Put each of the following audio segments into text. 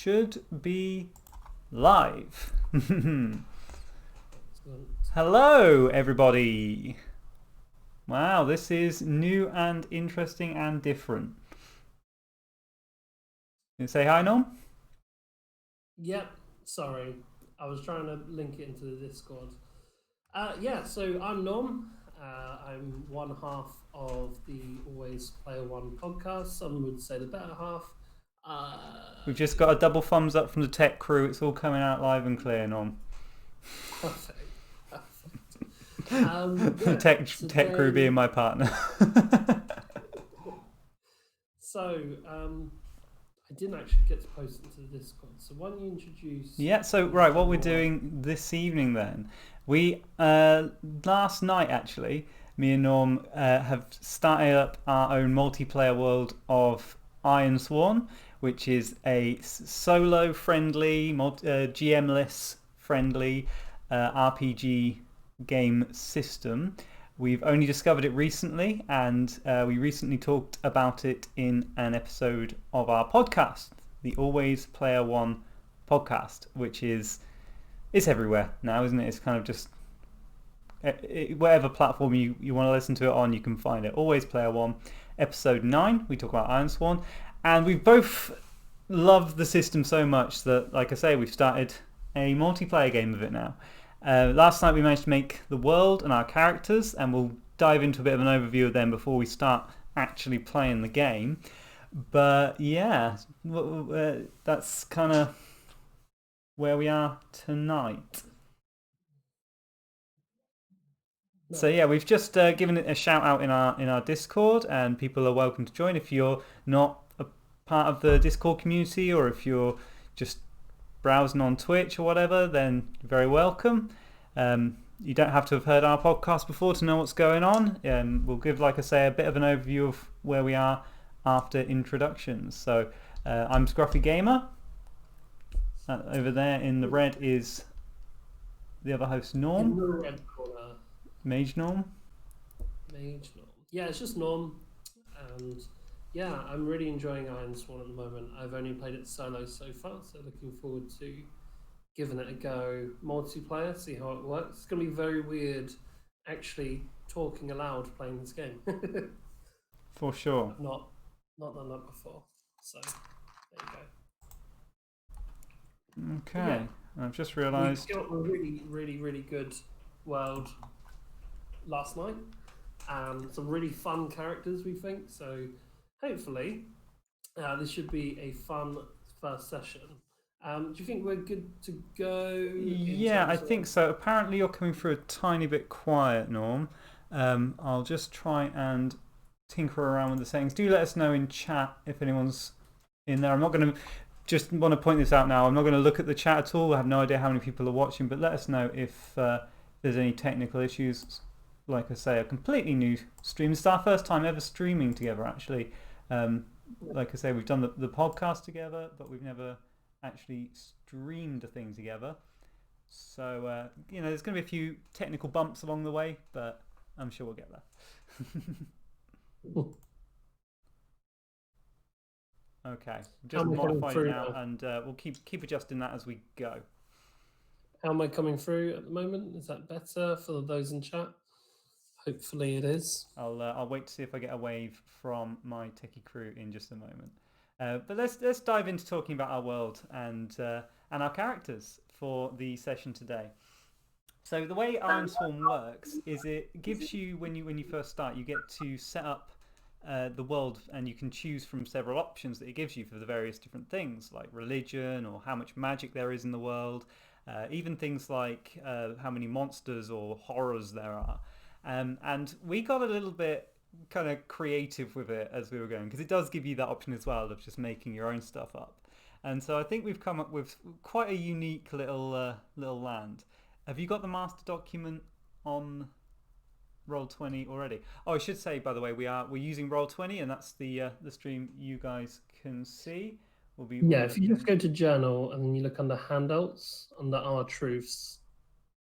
should be live. Hello, everybody. Wow, this is new and interesting and different. You say hi, Norm? Yep, sorry. I was trying to link it into the Discord. So I'm Norm. I'm one half of the Always Player One podcast. Some would say the better half. We've just got a double thumbs up from the tech crew. It's all coming out live and clear, Norm. Perfect. Tech crew being my partner. So, I didn't actually get to post it into the Discord. So why don't you introduce? Yeah. So right, what we're doing this evening then? We last night actually, me and Norm have started up our own multiplayer world of Ironsworn, which is a solo-friendly, GMless friendly RPG game system. We've only discovered it recently, and we recently talked about it in an episode of our podcast, the Always Player One podcast, which is it's everywhere now, isn't it? It's kind of just whatever platform you want to listen to it on, you can find it. Always Player One, episode 9. We talk about Ironsworn, and we both love the system so much that, like I say, we've started a multiplayer game of it now. Last night we managed to make the world and our characters, and we'll dive into a bit of an overview of them before we start actually playing the game. But yeah, that's kind of where we are tonight. So yeah, we've just given it a shout out in our Discord, and people are welcome to join. If you're not a part of the Discord community, or if you're just browsing on Twitch or whatever, then you're very welcome. You don't have to have heard our podcast before to know what's going on. We'll give, like I say, a bit of an overview of where we are after introductions. So I'm Scruffy Gamer. Over there in the red is the other host, Norm. In the red corner. Mage Norm. Mage Norm. Yeah, it's just Norm. And yeah, I'm really enjoying Ironsworn at the moment. I've only played it solo so far, so looking forward to giving it a go multiplayer, see how it works. It's going to be very weird actually talking aloud playing this game. For sure. I've not done that before. So there you go. Okay. Yeah. I've just realised we got a really, really, really good world last night. Some really fun characters, we think. So hopefully this should be a fun first session. Do you think we're good to go? Yeah, I think so. Apparently you're coming through a tiny bit quiet, Norm. I'll just try and tinker around with the settings. Do let us know in chat if anyone's in there. I'm not going to just want to point this out now. I'm not going to look at the chat at all. I have no idea how many people are watching, but let us know if there's any technical issues. Like I say, a completely new stream. It's our first time ever streaming together, actually. Like I say, we've done the podcast together, but we've never actually streamed a thing together. So, there's going to be a few technical bumps along the way, but I'm sure we'll get there. Okay, just modified it now, and we'll keep adjusting that as we go. How am I coming through at the moment? Is that better for those in chat? Hopefully it is. I'll wait to see if I get a wave from my techie crew in just a moment. But let's dive into talking about our world and our characters for the session today. So the way Ironsworn works is it gives you when you first start, you get to set up the world, and you can choose from several options that it gives you for the various different things, like religion or how much magic there is in the world, even things like how many monsters or horrors there are. And we got a little bit kind of creative with it as we were going, because it does give you that option as well of just making your own stuff up. And so I think we've come up with quite a unique little land. Have you got the master document on Roll20 already? Oh, I should say, by the way, we're using Roll20, and that's the stream you guys can see. If you just go to journal and then you look under handouts, under our truths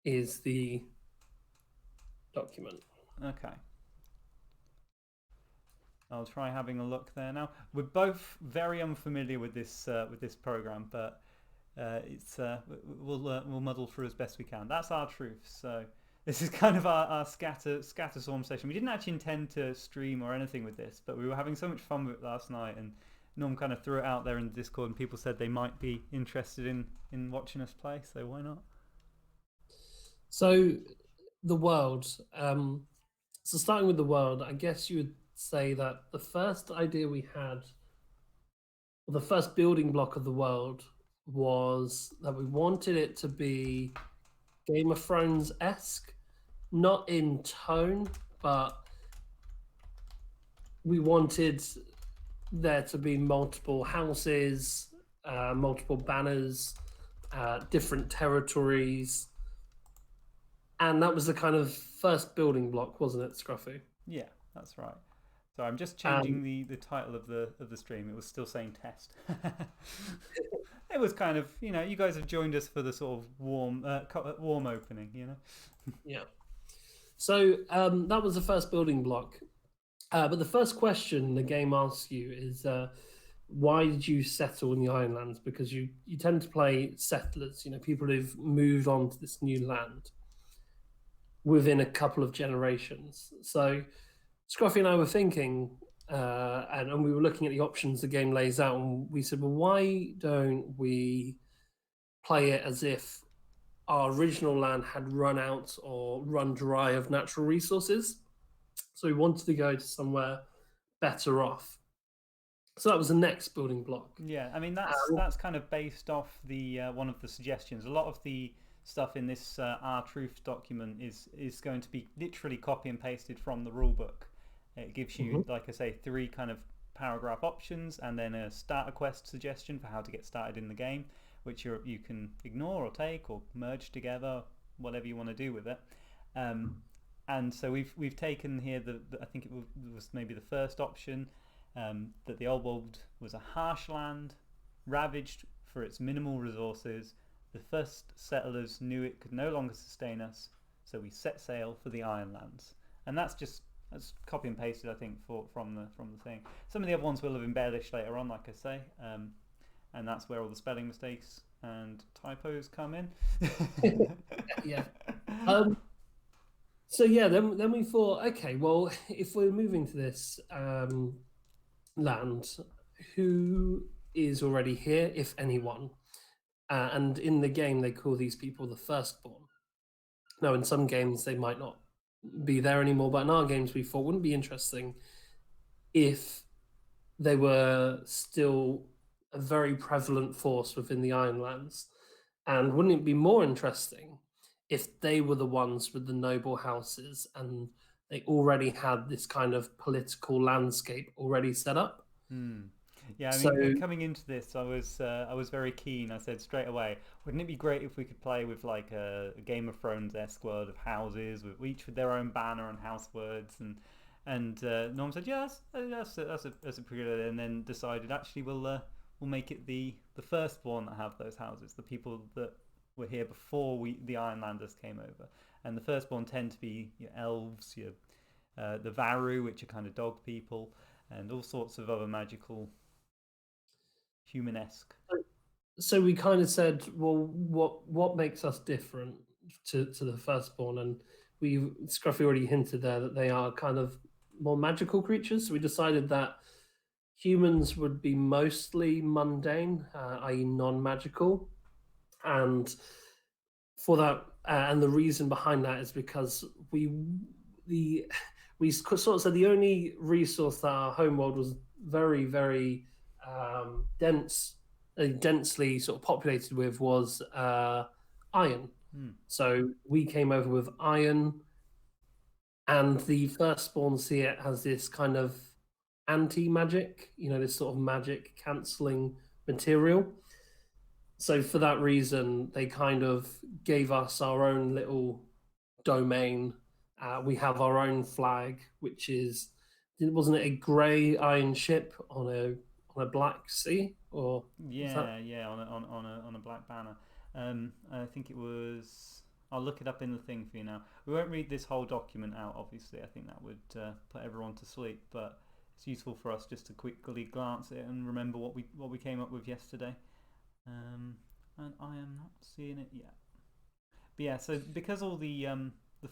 is the document. Okay. I'll try having a look there now. We're both very unfamiliar with this program, but we'll muddle through as best we can. That's our truth. So this is kind of our scatterstorm session. We didn't actually intend to stream or anything with this, but we were having so much fun with it last night, and Norm kind of threw it out there in the Discord, and people said they might be interested in watching us play. So why not? So the world. So starting with the world, I guess you would say that the first idea we had, or the first building block of the world, was that we wanted it to be Game of Thrones-esque, not in tone, but we wanted there to be multiple houses, multiple banners, different territories. And that was the kind of first building block, wasn't it, Scruffy? Yeah, that's right. So I'm just changing the title of the stream. It was still saying test. It was kind of, you guys have joined us for the sort of warm opening, Yeah. So that was the first building block. But the first question the game asks you is, why did you settle in the Ironlands? Because you tend to play settlers, people who've moved on to this new land within a couple of generations. So Scruffy and I were thinking, and we were looking at the options the game lays out, and we said, well, why don't we play it as if our original land had run out or run dry of natural resources? So we wanted to go to somewhere better off. So that was the next building block. Yeah, I mean that's kind of based off the one of the suggestions. A lot of the stuff in this R Truth document is going to be literally copy and pasted from the rulebook. It gives you, like I say, 3 kind of paragraph options, and then a starter quest suggestion for how to get started in the game, which you can ignore or take or merge together, whatever you want to do with it. And so we've taken here I think it was maybe the first option, that the old world was a harsh land, ravaged for its minimal resources. The first settlers knew it could no longer sustain us, so we set sail for the Ironlands. And that's copy and pasted, I think, from the thing. Some of the other ones will have embellished later on, like I say, and that's where all the spelling mistakes and typos come in. Yeah. So yeah, then we thought, okay, well, if we're moving to this land, who is already here, if anyone? And in the game, they call these people the firstborn. Now, in some games, they might not be there anymore, but in our games, we thought wouldn't it be interesting if they were still a very prevalent force within the Ironlands, and wouldn't it be more interesting if they were the ones with the noble houses and they already had this kind of political landscape already set up? Yeah, I mean, coming into this, I was very keen. I said straight away, wouldn't it be great if we could play with like a Game of Thrones-esque world of houses, with each with their own banner and house words, and Norm said, yeah, that's a pretty good idea, and then decided actually we'll make it the firstborn that have those houses, the people that were here before the Ironlanders came over, and the firstborn tend to be your elves, the Varu, which are kind of dog people, and all sorts of other magical, human-esque. So we kind of said, well, what makes us different to the firstborn? And Scruffy already hinted there that they are kind of more magical creatures. So we decided that humans would be mostly mundane, i.e., non-magical, and for that, and the reason behind that is because we sort of said the only resource that our homeworld was very, very densely sort of populated with was iron. So we came over with iron, and the firstborn see it as this kind of anti-magic, this sort of magic cancelling material. So for that reason, they kind of gave us our own little domain. We have our own flag, which wasn't it a grey iron ship on a black sea, or on a black banner. I think it was. I'll look it up in the thing for you now. We won't read this whole document out, obviously. I think that would put everyone to sleep. But it's useful for us just to quickly glance at it and remember what we came up with yesterday. And I am not seeing it yet. But yeah, so because all the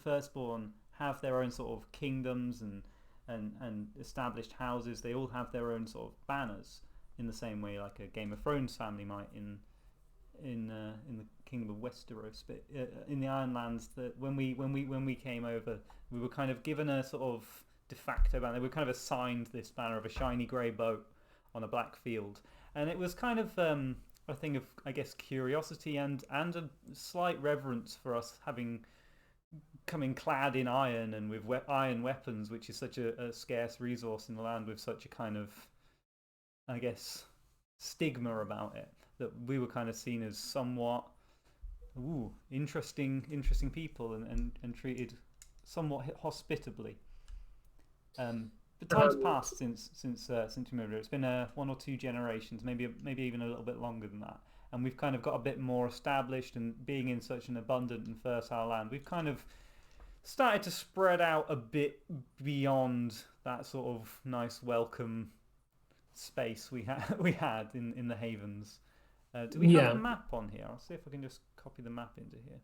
firstborn have their own sort of kingdoms and established houses, they all have their own sort of banners in the same way like a Game of Thrones family might in the Kingdom of Westeros. But in the Ironlands, that when we came over, we were kind of given a sort of de facto banner. We were kind of assigned this banner of a shiny grey boat on a black field, and it was kind of a thing of, I guess, curiosity and a slight reverence for us having coming clad in iron and with iron weapons, which is such a scarce resource in the land, with such a kind of, I guess, stigma about it, that we were kind of seen as somewhat interesting people and treated somewhat hospitably. But time's passed since we moved here. It's been 1 or 2 generations, maybe even a little bit longer than that. And we've kind of got a bit more established, and being in such an abundant and fertile land, we've kind of started to spread out a bit beyond that sort of nice welcome space we had in the havens. Do we have a map on here? I'll see if I can just copy the map into here.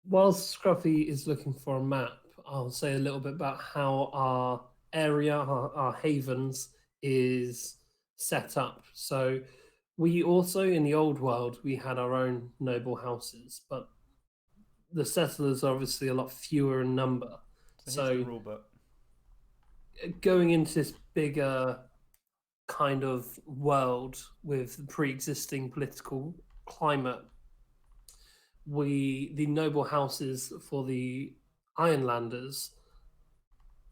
Whilst Scruffy is looking for a map, I'll say a little bit about how our area, our havens, is set up. So we also, in the old world, we had our own noble houses, but the settlers are obviously a lot fewer in number. So here's the rule book. Going into this bigger kind of world with pre-existing political climate, the noble houses for the Ironlanders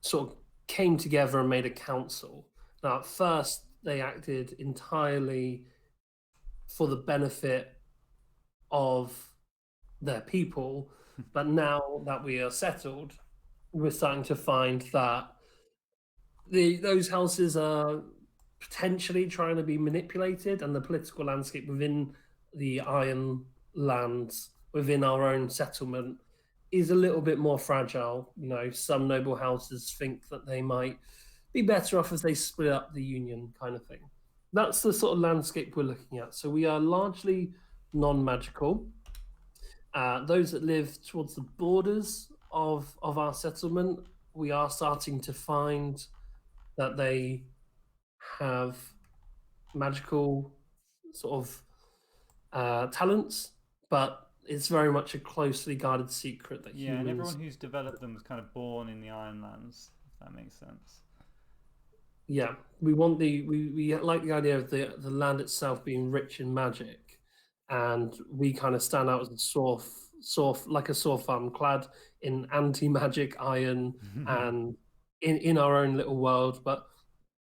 sort of came together and made a council. Now, at first, they acted entirely for the benefit of their people, but now that we are settled, we're starting to find that those houses are potentially trying to be manipulated, and the political landscape within the Iron Lands, within our own settlement, is a little bit more fragile. You know, some noble houses think that they might be better off if they split up the union, kind of thing. That's the sort of landscape we're looking at. So we are largely non-magical. Those that live towards the borders of our settlement, we are starting to find that they have magical sort of talents, but it's very much a closely guarded secret that humans... and everyone who's developed them was kind of born in the Ironlands, if that makes sense. Yeah, we want we like the idea of the land itself being rich in magic, and we kind of stand out as a like a sore farm clad in anti-magic iron and in our own little world. But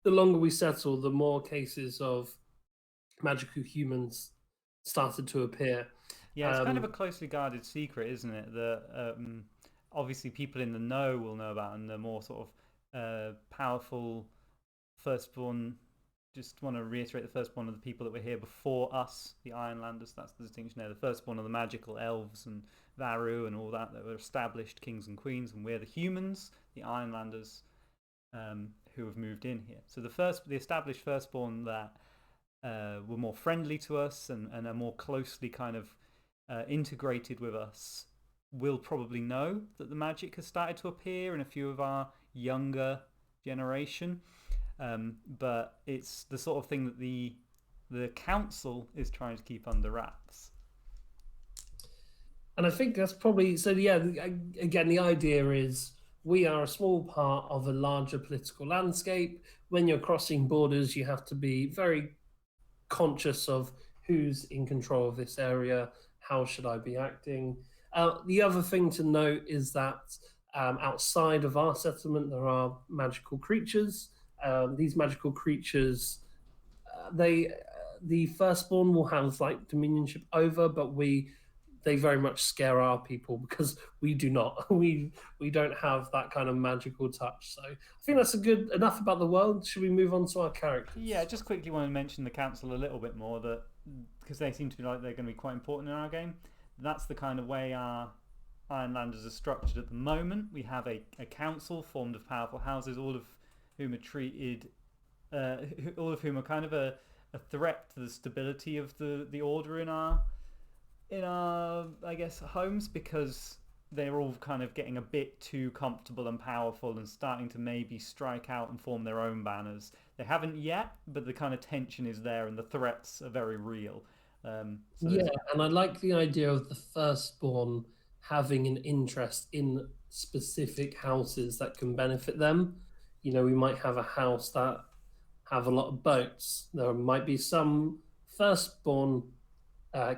the longer we settle, the more cases of magical humans started to appear. Yeah, it's kind of a closely guarded secret, isn't it? That obviously people in the know will know about, and the more sort of powerful firstborn. Just want to reiterate, the firstborn of the people that were here before us, the Ironlanders. That's the distinction there. The firstborn of the magical elves and Varu and all that were established kings and queens, and we're the humans, the Ironlanders, who have moved in here. So the established firstborn that were more friendly to us and are more closely kind of integrated with us will probably know that the magic has started to appear in a few of our younger generation. But it's the sort of thing that the council is trying to keep under wraps. And I think that's probably... So, yeah, again, the idea is we are a small part of a larger political landscape. When you're crossing borders, you have to be very conscious of who's in control of this area, how should I be acting. The other thing to note is that outside of our settlement, there are magical creatures. These magical creatures, the firstborn will have like dominionship over, but they very much scare our people because we do not. We don't have that kind of magical touch. So I think that's good enough about the world. Should we move on to our characters? Yeah, just quickly want to mention the council a little bit more, that because they seem to be like they're going to be quite important in our game. That's the kind of way our Ironlanders are structured at the moment. We have a council formed of powerful houses, all of whom are treated all of whom are kind of a threat to the stability of the order in our I guess homes, because they're all kind of getting a bit too comfortable and powerful and starting to maybe strike out and form their own banners. They haven't yet, but the kind of tension is there and the threats are very real. So Yeah, there's and I like the idea of the firstborn having an interest in specific houses that can benefit them. We might have a house that have a lot of boats. There might be some firstborn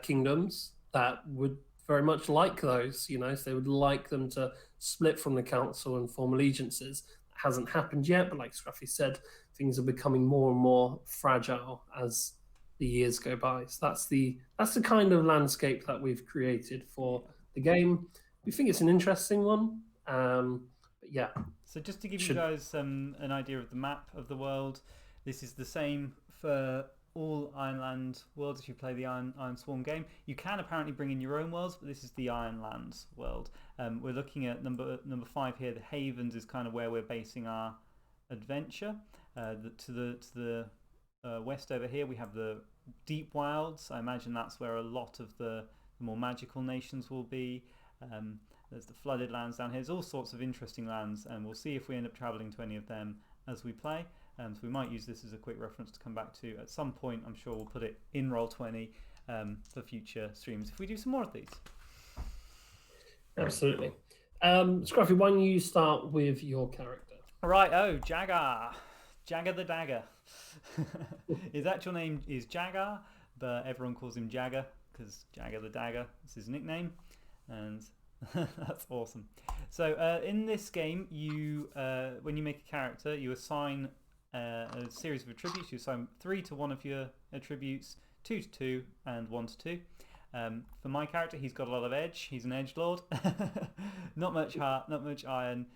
kingdoms that would very much like those, so they would like them to split from the council and form allegiances. That hasn't happened yet, but like Scruffy said, things are becoming more and more fragile as the years go by. So that's the kind of landscape that we've created for the game. We think it's an interesting one, but yeah, So just to give you should guys an idea of the map of the world, this is the same for all Ironland worlds. If you play the Iron Swarm game, you can apparently bring in your own worlds, but this is the Ironlands world. We're looking at number 5 here. The Havens is kind of where we're basing our adventure. To the west over here, we have the Deep Wilds. I imagine that's where a lot of the more magical nations will be. There's the flooded lands down here. There's all sorts of interesting lands, and we'll see if we end up traveling to any of them as we play. So we might use this as a quick reference to come back to at some point. I'm sure we'll put it in Roll20 for future streams if we do some more of these. absolutely. Scruffy, why don't you start with your character? All right. Oh, Jagar. Jagar the Dagger. His actual name is Jagar, but everyone calls him Jagger because Jagar the Dagger is his nickname, and that's awesome. So in this game, you when you make a character, you assign a series of attributes. You assign 3 to one of your attributes, 2 to 2, and 1 to 2. For my character, he's got a lot of edge. He's an edgelord. Not much heart, not much iron,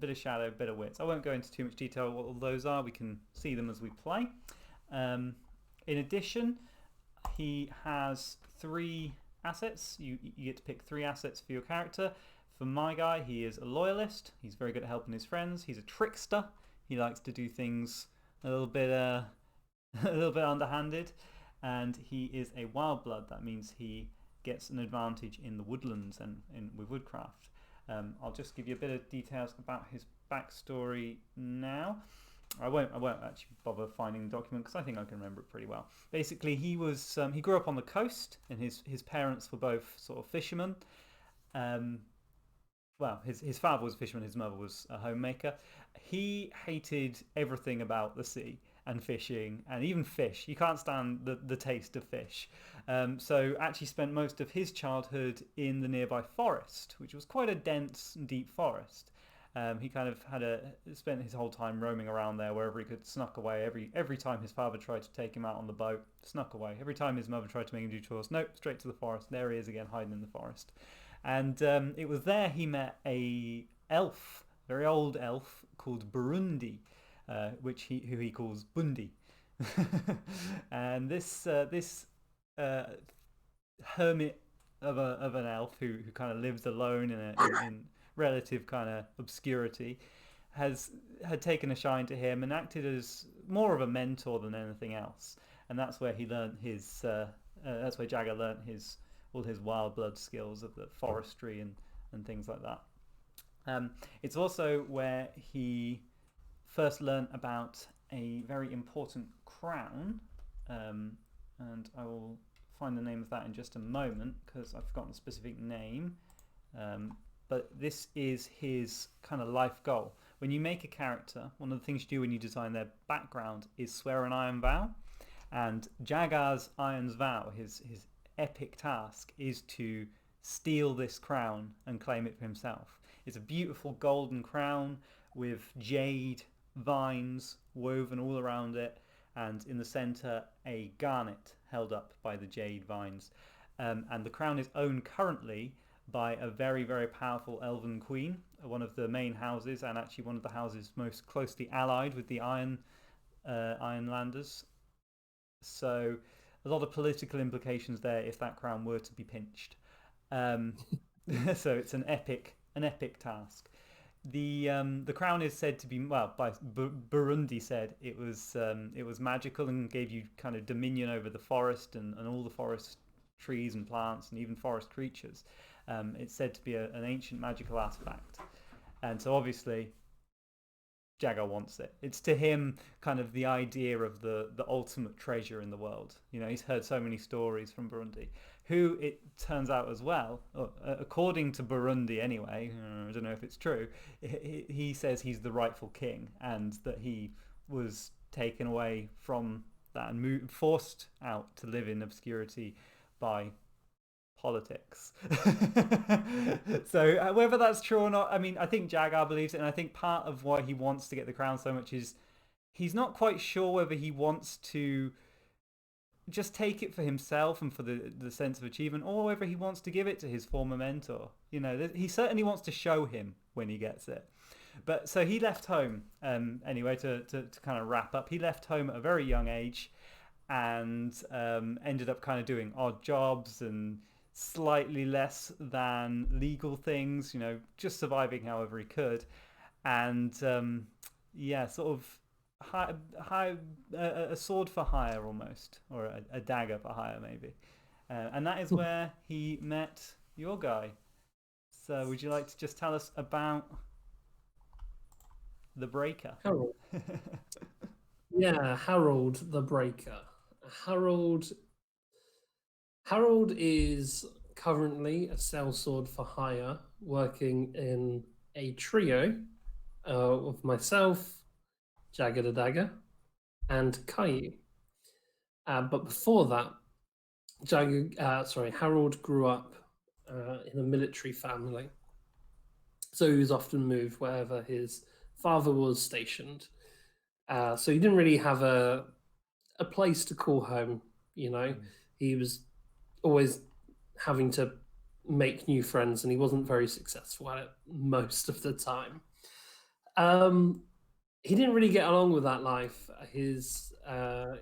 bit of shadow, bit of wits. I won't go into too much detail what all those are. We can see them as we play. In addition, he has 3 assets. You get to pick 3 assets for your character. For my guy, he is a loyalist. He's very good at helping his friends. He's a trickster. He likes to do things a little bit a little bit underhanded. And he is a wild blood. That means he gets an advantage in the woodlands and with woodcraft. I'll just give you a bit of details about his backstory now. I won't actually bother finding the document because I think I can remember it pretty well. Basically, he grew up on the coast, and his parents were both sort of fishermen. Well, his father was a fisherman, his mother was a homemaker. He hated everything about the sea and fishing and even fish. You can't stand the taste of fish. So actually spent most of his childhood in the nearby forest, which was quite a dense and deep forest. He kind of spent his whole time roaming around there wherever he could, snuck away. Every time his father tried to take him out on the boat, snuck away. Every time his mother tried to make him do chores, nope, straight to the forest. There he is again, hiding in the forest. And it was there he met a elf, very old elf called Burundi, who he calls Bundi. And this hermit of an elf who kind of lives alone in relative kind of obscurity had taken a shine to him and acted as more of a mentor than anything else. And that's where he learned his. That's where Jagger learned all his wild blood skills of the forestry and things like that. It's also where he first learned about a very important crown, and I will find the name of that in just a moment because I've forgotten the specific name. But this is his kind of life goal. When you make a character, one of the things you do when you design their background is swear an iron vow. And Jagar's Iron's vow, his epic task, is to steal this crown and claim it for himself. It's a beautiful golden crown with jade vines woven all around it, and in the center a garnet held up by the jade vines. And the crown is owned currently by a very, very powerful elven queen, one of the main houses, and actually one of the houses most closely allied with the Ironlanders. So a lot of political implications there if that crown were to be pinched. So it's an epic task. the crown is said to be, well, by Burundi said it was magical and gave you kind of dominion over the forest and all the forest trees and plants and even forest creatures. It's said to be an ancient magical artifact, and so obviously Jagger wants it. It's to him kind of the idea of the ultimate treasure in the world. He's heard so many stories from Burundi, who it turns out as well, according to Burundi anyway, I don't know if it's true, he says he's the rightful king and that he was taken away from that and forced out to live in obscurity by politics. So whether that's true or not, I mean, I think Jagar believes it, and I think part of why he wants to get the crown so much is he's not quite sure whether he wants to just take it for himself and for the sense of achievement, or whether he wants to give it to his former mentor. He certainly wants to show him when he gets it. But so he left home, anyway, to kind of wrap up. He left home at a very young age and ended up kind of doing odd jobs and slightly less than legal things, just surviving however he could. And sort of a sword for hire almost, or a dagger for hire maybe. And that is where he met your guy. So would you like to just tell us about the Breaker? Harold. Yeah, Harold the Breaker. Harold is currently a sellsword for hire, working in a trio of myself, Jagger the Dagger, and Caillou. But before that, Harold grew up in a military family, so he was often moved wherever his father was stationed. So he didn't really have a place to call home. He was always having to make new friends, and he wasn't very successful at it most of the time. He didn't really get along with that life. His,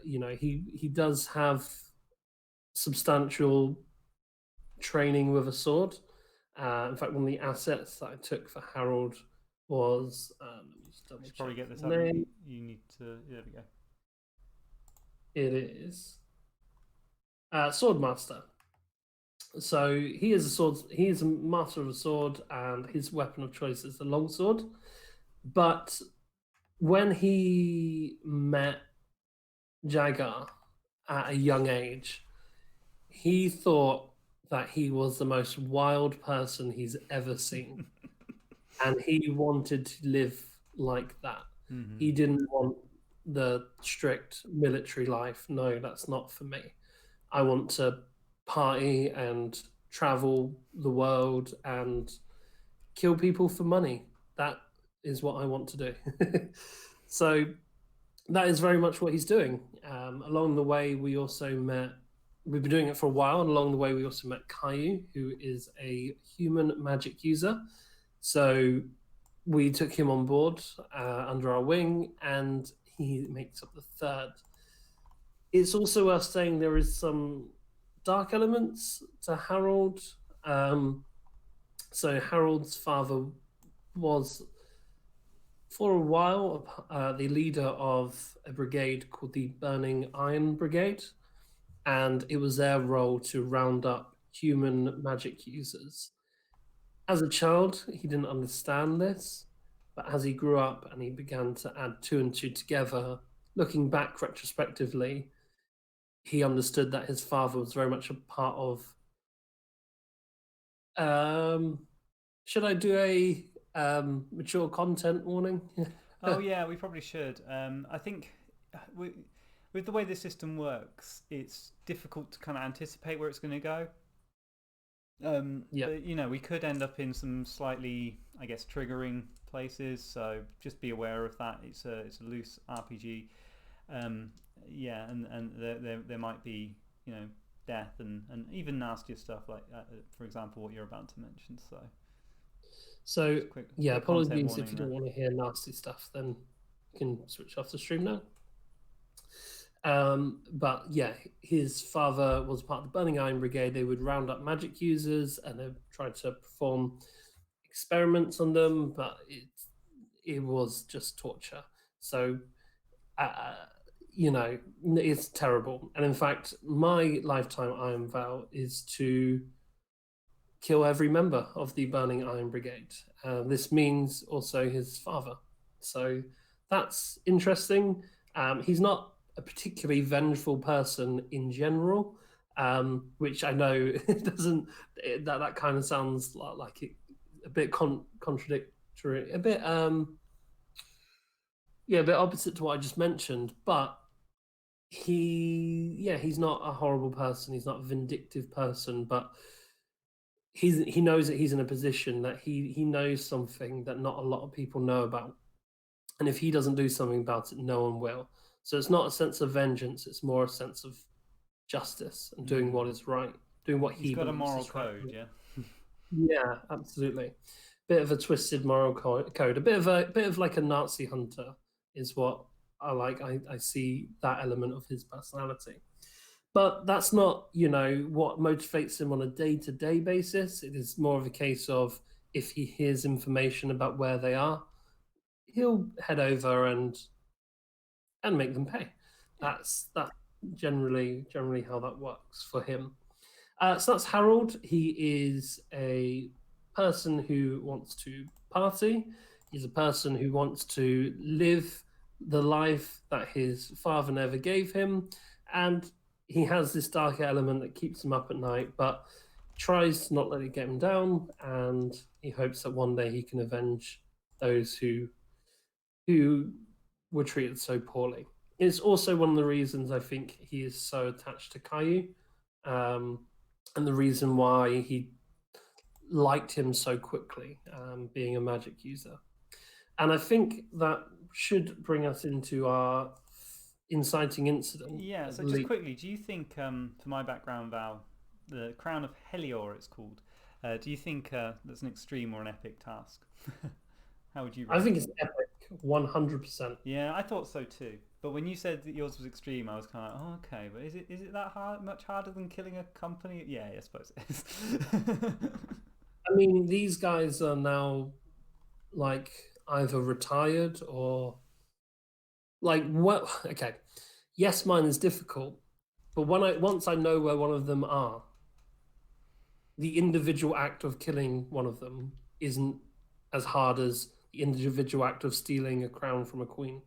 he does have substantial training with a sword. In fact, one of the assets that I took for Harold was. Let me just double check. Probably get this up. You need to. There we go. It is Swordmaster. So he is a master of a sword, and his weapon of choice is the longsword. But when he met Jagar at a young age, he thought that he was the most wild person he's ever seen. And he wanted to live like that. Mm-hmm. He didn't want the strict military life. No, that's not for me. I want to party and travel the world and kill people for money. That is what I want to do. So that is very much what he's doing. Along the way, we've been doing it for a while, and along the way we also met Caillou, who is a human magic user. So we took him on board under our wing, and he makes up the third. It's also worth saying there is some dark elements to Harold. So Harold's father was, for a while, the leader of a brigade called the Burning Iron Brigade, and it was their role to round up human magic users. As a child, he didn't understand this, but as he grew up and he began to add two and two together, looking back retrospectively, he understood that his father was very much a part of. Should I do a mature content warning? Oh yeah, we probably should. I think with the way the system works, it's difficult to kind of anticipate where it's going to go. But, we could end up in some slightly, I guess, triggering places. So just be aware of that. It's a loose RPG. And there might be, death and even nastier stuff like, for example, what you're about to mention. So quick apologies if you don't want to hear nasty stuff. Then you can switch off the stream now. But yeah, his father was part of the Burning Iron Brigade. They would round up magic users and they would try to perform experiments on them, but it was just torture. So, uh, it's terrible. And in fact, my lifetime iron vow is to kill every member of the Burning Iron Brigade. This means also his father. So that's interesting. He's not a particularly vengeful person in general, which I know doesn't. That kind of sounds like a bit contradictory, a bit a bit opposite to what I just mentioned. But he's not a horrible person. He's not a vindictive person, but he knows that he's in a position that he knows something that not a lot of people know about, and if he doesn't do something about it, no one will. So it's not a sense of vengeance; it's more a sense of justice and doing what is right, doing what He's he got a believes moral is right. code, yeah. Yeah, absolutely. Bit of a twisted moral code, a bit of like a Nazi hunter is what I like. I see that element of his personality. But that's not, what motivates him on a day-to-day basis. It is more of a case of if he hears information about where they are, he'll head over and make them pay. Yeah. That's generally how that works for him. So that's Harold. He is a person who wants to party. He's a person who wants to live the life that his father never gave him. And he has this dark element that keeps him up at night, but tries to not let it get him down. And he hopes that one day he can avenge those who were treated so poorly. It's also one of the reasons I think he is so attached to Caillou. And the reason why he liked him so quickly, being a magic user. And I think that should bring us into our inciting incident. Yeah, so just quickly, do you think, for my background, Val, the Crown of Helior it's called, do you think that's an extreme or an epic task? How would you rate I think it's epic, 100%. Yeah, I thought so too. But when you said that yours was extreme, I was kind of like, oh, okay. But is it that hard, much harder than killing a company? Yeah, I suppose it is. I mean, these guys are now like either retired or like what? Okay, yes, mine is difficult, but once I know where one of them are, the individual act of killing one of them isn't as hard as the individual act of stealing a crown from a queen.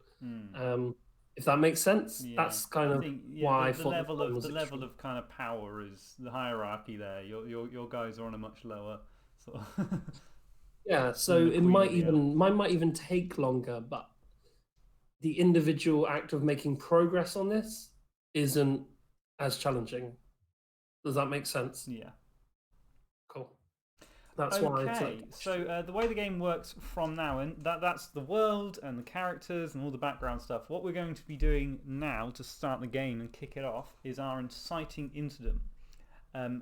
If that makes sense, Yeah, that's kind I of think why I the thought level of was level extreme. of kind of power is the hierarchy there. Your guys are on a much lower sort of Yeah, so than the it Queen might of the even Elves. mine might even take longer, but the individual act of making progress on this isn't as challenging. Does that make sense? Yeah. Cool. That's why it's like Okay, so the way the game works from now, and that's the world and the characters and all the background stuff. What we're going to be doing now to start the game and kick it off is our inciting incident.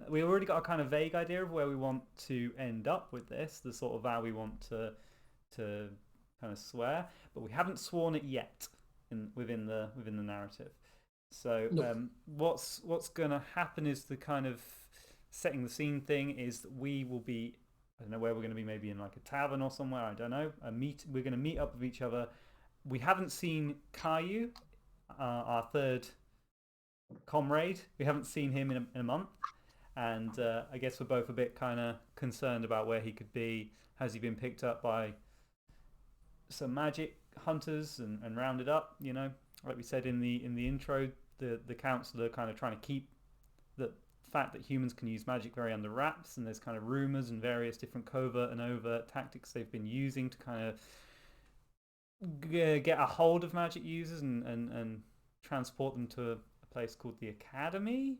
We already got a kind of vague idea of where we want to end up with this, the sort of vow we want to kind of swear, but we haven't sworn it yet within the narrative. So nope. what's going to happen is the kind of setting the scene thing is that we will be, I don't know where we're going to be, maybe in like a tavern or somewhere, I don't know. We're going to meet up with each other. We haven't seen Caillou, our third comrade. We haven't seen him in a month. And I guess we're both a bit kind of concerned about where he could be. Has he been picked up by some magic hunters and rounded up? Like we said in the intro, the council are kind of trying to keep the fact that humans can use magic very under wraps, and there's kind of rumors and various different covert and overt tactics they've been using to kind of get a hold of magic users and transport them to a place called the Academy.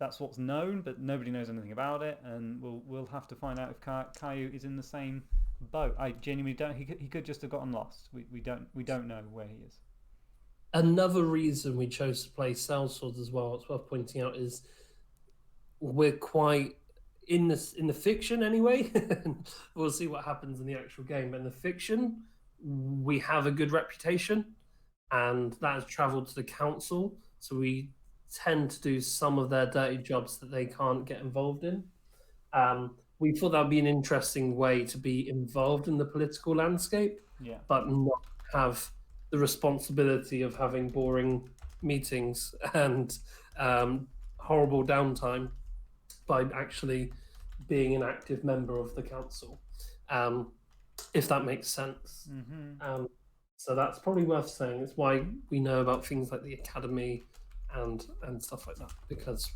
That's what's known, but nobody knows anything about it, and we'll have to find out if Caillou is in the same boat. I genuinely don't. He could just have gotten lost. We don't know where he is. Another reason we chose to play sellswords as well, it's worth pointing out, is we're quite in the fiction anyway. We'll see what happens in the actual game. But in the fiction, we have a good reputation, and that has travelled to the council. So we tend to do some of their dirty jobs that they can't get involved in. we thought that would be an interesting way to be involved in the political landscape, Yeah. but not have the responsibility of having boring meetings and horrible downtime by actually being an active member of the council, if that makes sense. Mm-hmm. So that's probably worth saying. It's why we know about things like the academy and stuff like that, because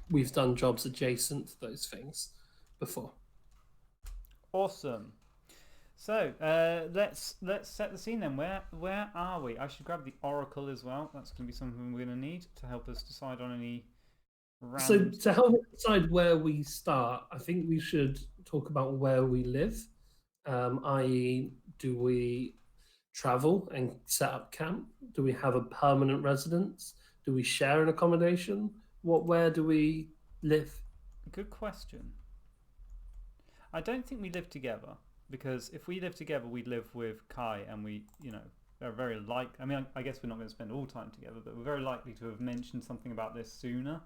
we've done jobs adjacent to those things before. Awesome. So let's set the scene then. Where are we? I should grab the oracle as well. That's going to be something we're going to need to help us decide on any random. So to help us decide where we start, I think we should talk about where we live, i.e., do we travel and set up camp? Do we have a permanent residence? Do we share an accommodation? Where do we live? Good question. I don't think we live together, because if we live together, we'd live with Kai, and we, are very I mean, I guess we're not going to spend all time together, but we're very likely to have mentioned something about this sooner.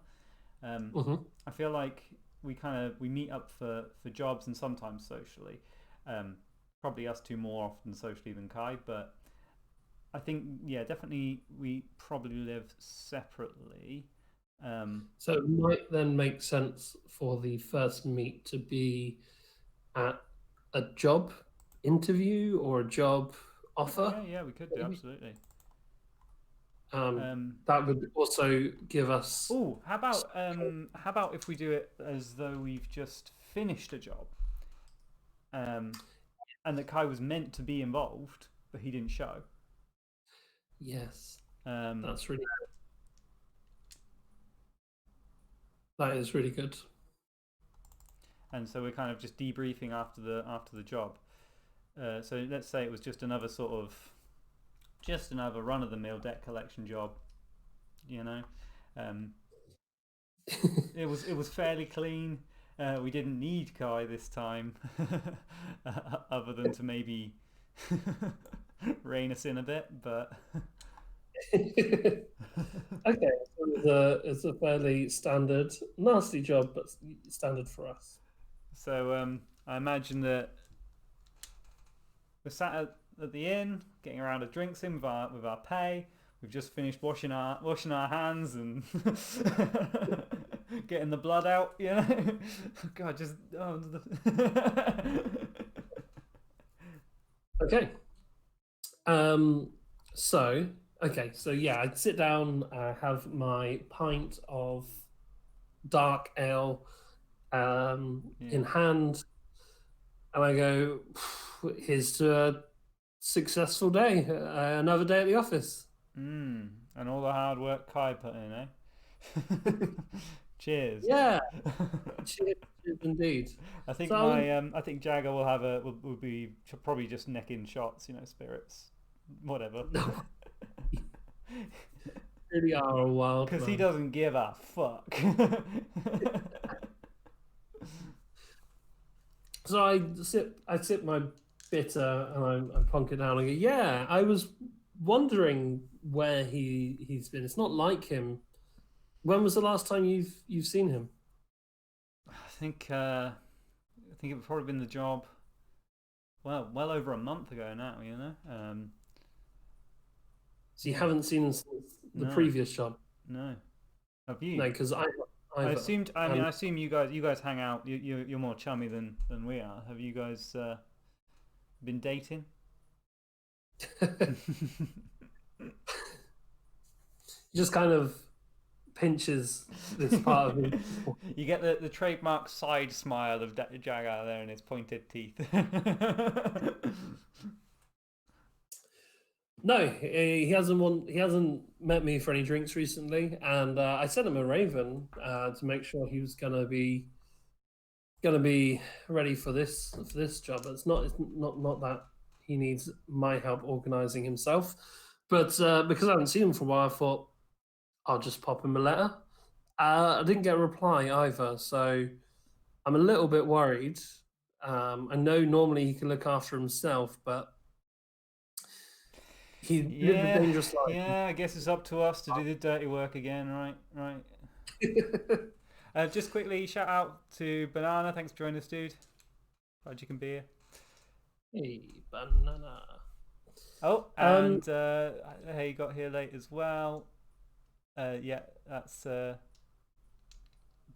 I feel like we meet up for jobs and sometimes socially. Probably us two more often socially than Kai, but I think, yeah, definitely we probably live separately. So it might then make sense for the first meet to be at a job interview or a job offer. Yeah, we could do, absolutely. That would also give us. Oh, how about if we do it as though we've just finished a job, and that Kai was meant to be involved, but he didn't show. Yes, that's really. That is really good. And so we're kind of just debriefing after the job. So let's say it was just another run of the mill debt collection job. It was fairly clean. We didn't need Kai this time, other than to maybe rein us in a bit, but. Okay, so it's a fairly standard, nasty job, but standard for us. So I imagine that we're sat at the inn, getting a round of drinks in with our pay. We've just finished washing our hands and getting the blood out. God, just Okay. So yeah, I'd sit down, have my pint of dark ale in hand, and I go, here's to a successful day, another day at the office. And all the hard work Kai put in, eh? Cheers. Yeah. Cheers indeed. I think I think Jagger will be probably just necking shots, spirits, whatever. Really are a wild. Because he doesn't give a fuck. So I sip my bitter and I plonk it down and go, yeah, I was wondering where he's been. It's not like him. When was the last time you've seen him? I think it's probably been the job. Well over a month ago now. So you haven't seen him since the previous job? No. Have you? No, because I assumed. I assume you guys hang out. You're more chummy than we are. Have you guys been dating? Just kind of pinches this part of me. You get the trademark side smile of Jagger there in his pointed teeth. No, he hasn't met me for any drinks recently, and I sent him a raven to make sure he was gonna be ready for this job. It's not that he needs my help organizing himself, but because I haven't seen him for a while, I thought I'll just pop him a letter. I didn't get a reply either, so I'm a little bit worried. I know normally he can look after himself, but he lived a dangerous life. Yeah, I guess it's up to us to do the dirty work again, right? Just quickly, shout out to Banana. Thanks for joining us, dude. Glad you can be here. Hey, banana. Oh, and hey, got here late as well. Yeah, that's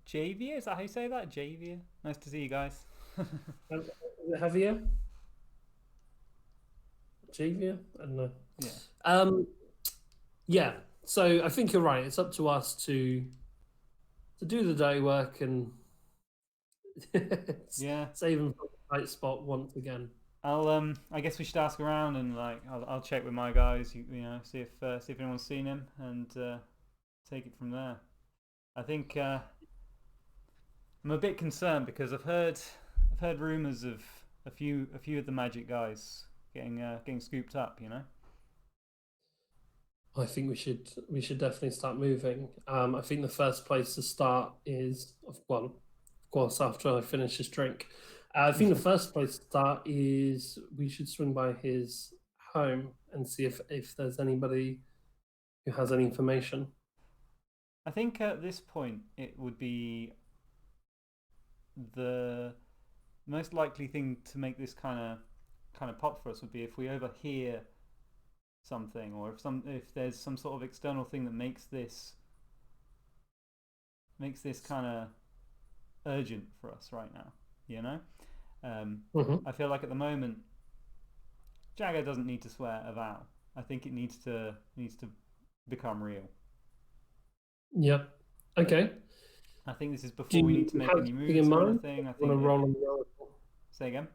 Javier. Is that how you say that? Javier. Nice to see you guys. Is it Javier? Javier? I don't know. Yeah. Yeah. So I think you're right. It's up to us to do the day work and Yeah. save them from the right spot once again. I guess we should ask around and like I'll check with my guys. You know, see if anyone's seen him and take it from there. I think I'm a bit concerned because I've heard rumours of a few of the magic guys getting scooped up. You know. I think we should definitely start moving. I think the first place to start is of course after I finish this drink. I think the first place to start is we should swing by his home and see if there's anybody who has any information. I think at this point it would be the most likely thing to make this kind of pop for us would be if we overhear something, or if there's some sort of external thing that makes this kind of urgent for us right now. You know, I feel like at the moment, Jagger doesn't need to swear a vow. I think it needs to become real. Yep. Okay. I think this is before we need to make any moves or anything. I think. Roll on the oracle. Say again.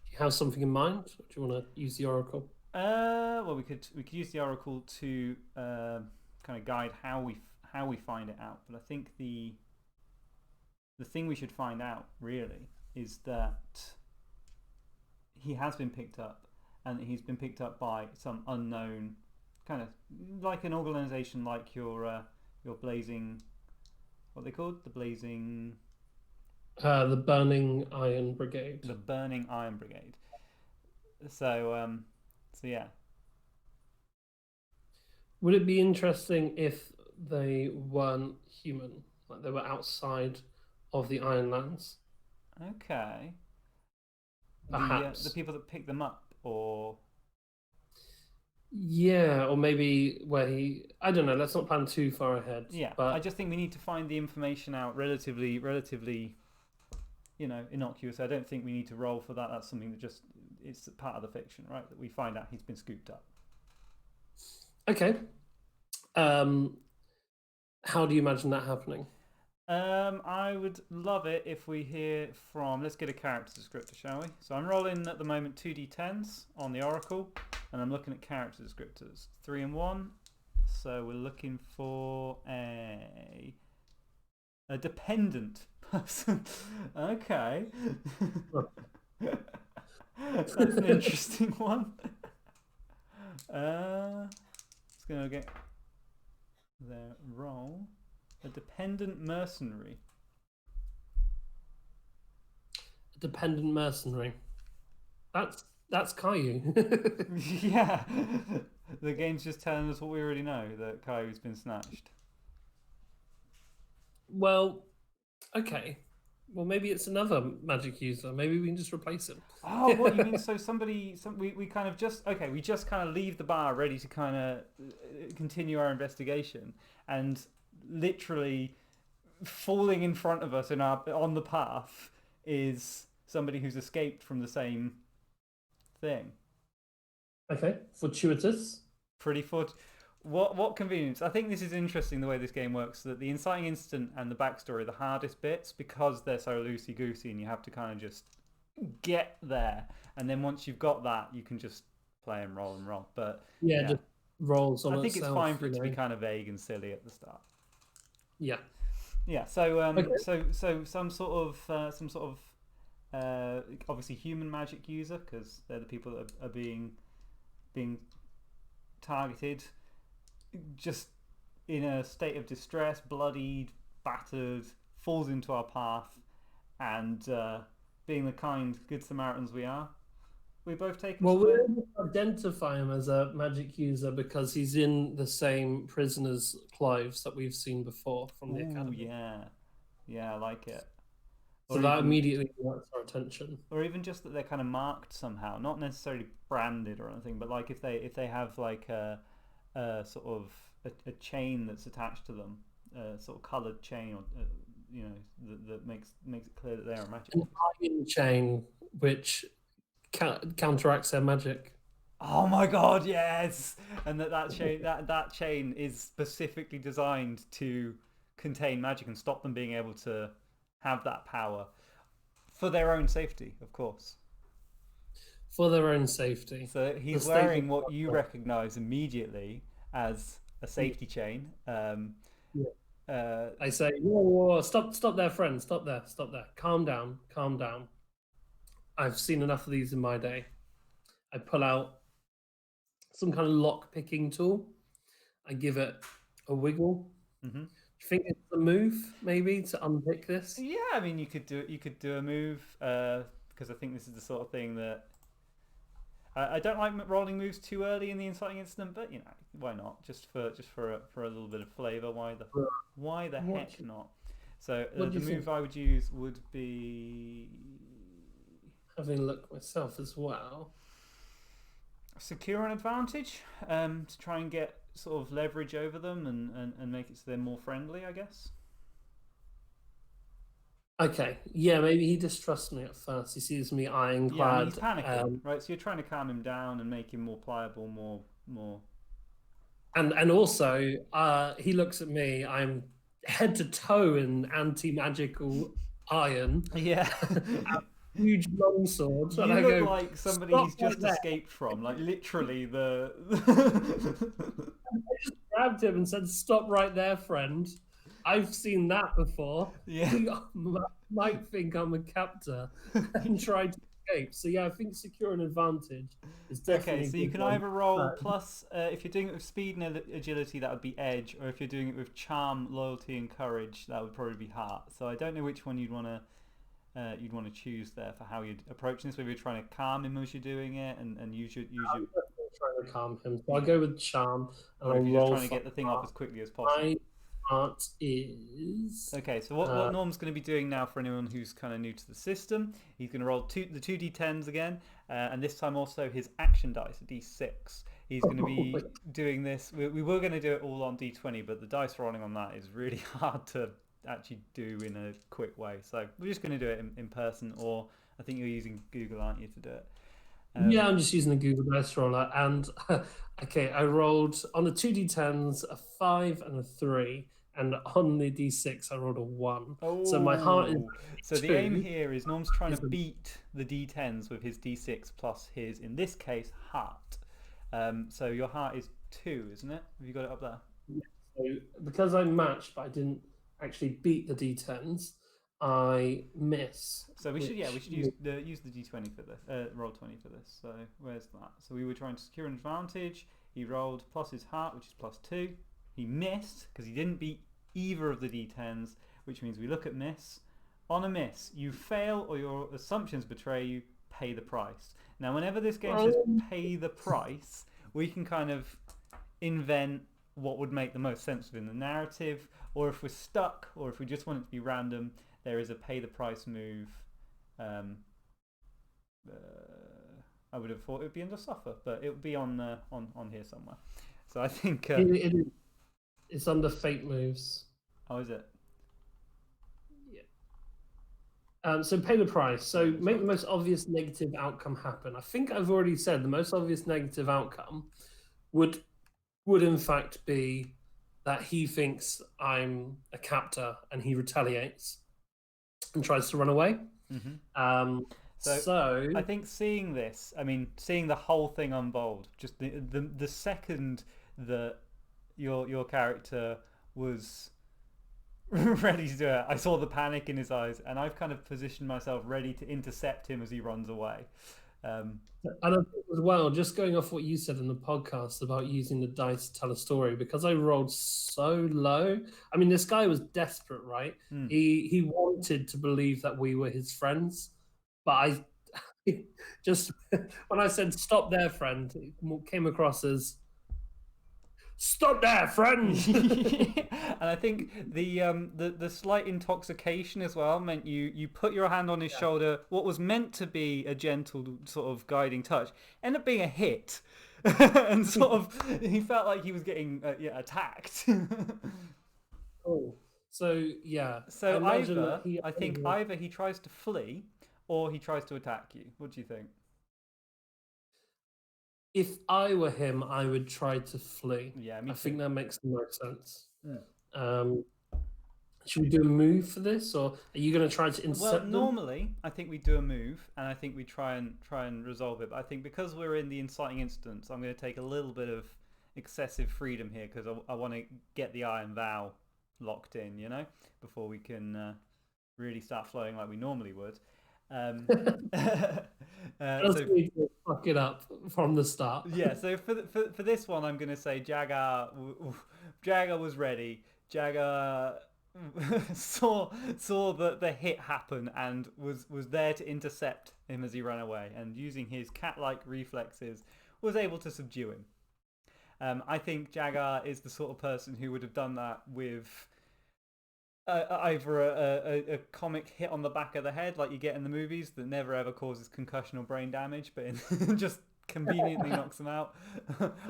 Do you have something in mind, or do you want to use the oracle? Well, we could use the oracle to kind of guide how we find it out. But I think the thing we should find out really is that he has been picked up, and that he's been picked up by some unknown kind of like an organization like your blazing, what are they called? The blazing. The Burning Iron Brigade. The Burning Iron Brigade. So yeah. Would it be interesting if they weren't human, like they were outside of the Ironlands? Okay. Perhaps the people that pick them up, or yeah, or maybe where I don't know. Let's not plan too far ahead. yeah. but I just think we need to find the information out relatively, innocuous. I don't think we need to roll for that. That's something that it's part of the fiction, right? That we find out he's been scooped up. Okay. How do you imagine that happening? I would love it if we hear from. Let's get a character descriptor, shall we? So I'm rolling at the moment 2d10s on the oracle, and I'm looking at character descriptors 3 and 1. So we're looking for a dependent person. Okay. That's an interesting one. It's going to get their role. A dependent mercenary. A dependent mercenary. That's Caillou. Yeah. The game's just telling us what we already know, that Caillou's been snatched. Well, okay. Well, maybe it's another magic user. Maybe we can just replace him. Oh, what you mean? So we kind of just we just kind of leave the bar ready to kind of continue our investigation, and literally falling in front of us on the path is somebody who's escaped from the same thing. Okay, fortuitous. Pretty what convenience. I think this is interesting the way this game works, that the inciting incident and the backstory are the hardest bits because they're so loosey-goosey, and you have to kind of just get there, and then once you've got that you can just play and roll. But yeah, just rolls on I think itself, it's fine for it to be kind of vague and silly at the start. Yeah. So okay. so some sort of obviously human magic user, because they're the people that are being targeted, just in a state of distress, bloodied, battered, falls into our path, and being the kind, good Samaritans we are, we both take him. Well, we identify him as a magic user because he's in the same prisoner's clothes that we've seen before from the academy. Yeah. Yeah, I like it. So Or that even immediately gets our attention. or even just that they're kind of marked somehow, not necessarily branded or anything, but like if they have like a sort of a chain that's attached to them, a sort of coloured chain, or that makes it clear that they are a magic An user. iron chain which counteracts their magic. Oh my god, yes! And that chain is specifically designed to contain magic and stop them being able to have that power for their own safety, of course. For their own safety. So The he's statement. wearing what you recognise immediately as a safety chain. Yeah. Uh, I say, whoa, whoa, whoa, stop there, friend. Stop there. Calm down, calm down. I've seen enough of these in my day. I pull out some kind of lock picking tool. I give it a wiggle. mhm. Do you think it's a move, maybe, to unpick this? Yeah, I mean, you could do it. You could do a move because I think this is the sort of thing that I don't like rolling moves too early in the inciting incident, but why not? Just for a little bit of flavour. Why the What, heck not? So what do the you think? move I would use would be Having a look myself as well. secure an advantage to try and get sort of leverage over them and make it so they're more friendly, I guess. Okay, yeah, maybe he distrusts me at first. He sees me Yeah, I mean he's ironclad. panicking, right? So you're trying to calm him down and make him more pliable, more. And also, he looks at me. I'm head to toe in anti-magical iron, Yeah. huge longsword, and You I look go, like somebody stop he's right just there. escaped from, like literally the. I just grabbed him and said, "Stop right there, friend. I've seen that before. Yeah. You might think I'm a captor and try to escape." So yeah, I think secure an advantage is Okay, definitely a so you good can one. either roll plus if you're doing it with speed and agility, that would be edge, or if you're doing it with charm, loyalty, and courage, that would probably be heart. So I don't know which one you'd want to choose there for how you'd approach this. Whether you're trying to calm him as you're doing it and use your I'm definitely trying to calm him. So I'll yeah, go with charm and or I'll if you're just roll trying to for get the thing off heart. as quickly as possible. My heart is Okay, so what Norm's going to be doing now for anyone who's kind of new to the system, he's going to roll the two d10s again, and this time also his action dice, a d6. He's going to be doing this. We were going to do it all on d20, but the dice rolling on that is really hard to actually do in a quick way. So we're just going to do it in person, or I think you're using Google, aren't you, to do it? Yeah, I'm just using the Google Dice roller, and okay, I rolled on the two d10s a 5 and a 3, and on the d6 I rolled a 1. So my heart is Oh, so the aim 2. here is Norm's trying to Is a, beat the d10s with his d6 plus his, in this case, heart. So your heart is 2, isn't it? Have you got it up there? so because I matched, but I didn't actually beat the d10s, I miss. So we should Which use the d20 for this, roll 20 for this. So where's that? So we were trying to secure an advantage. He rolled plus his heart, which is plus 2. He missed because he didn't beat either of the d10s, which means we look at miss. On a miss, you fail or your assumptions betray you, pay the price. Now, whenever this game says pay the price, we can kind of invent what would make the most sense within the narrative, or if we're stuck, or if we just want it to be random, there is a pay the price move. I would have thought it would be under suffer, but it would be on here somewhere. So I think. it's under fate moves. Oh, is it? So pay the price. So make the most obvious negative outcome happen. I think I've already said the most obvious negative outcome would in fact be that he thinks I'm a captor and he retaliates and tries to run away. Mm-hmm. So I think seeing this, I mean, seeing the whole thing unfold, just the second that your character was ready to do it, I saw the panic in his eyes, and I've kind of positioned myself ready to intercept him as he runs away. And I think as well, just going off what you said in the podcast about using the dice to tell a story, because I rolled so low. I mean, this guy was desperate, right? He wanted to believe that we were his friends, but I just when I said stop there, friend, it came across as Stop there, friend! And I think the slight intoxication as well meant you put your hand on his shoulder. What was meant to be a gentle sort of guiding touch ended up being a hit, and sort of he felt like he was getting attacked. Oh, so yeah, I So imagine that he. I think either he tries to flee or he tries to attack you. What do you think? If I were him, I would try to flee. Yeah, me I think too. that makes the most sense. Yeah. Should we do a move for this, or are you going to try to Well, intercept them? normally I think we do a move, and I think we try and resolve it. But I think because we're in the inciting instance, I'm going to take a little bit of excessive freedom here because I want to get the Iron Vow locked in, before we can really start flowing like we normally would. Just So need to fuck it up from the start. yeah, so for this one, I'm going to say Jagger was ready. Jagger saw the hit happen and was there to intercept him as he ran away, and using his cat-like reflexes was able to subdue him. I think Jagger is the sort of person who would have done that with either a comic hit on the back of the head like you get in the movies that never ever causes concussion or brain damage, but just conveniently knocks him out,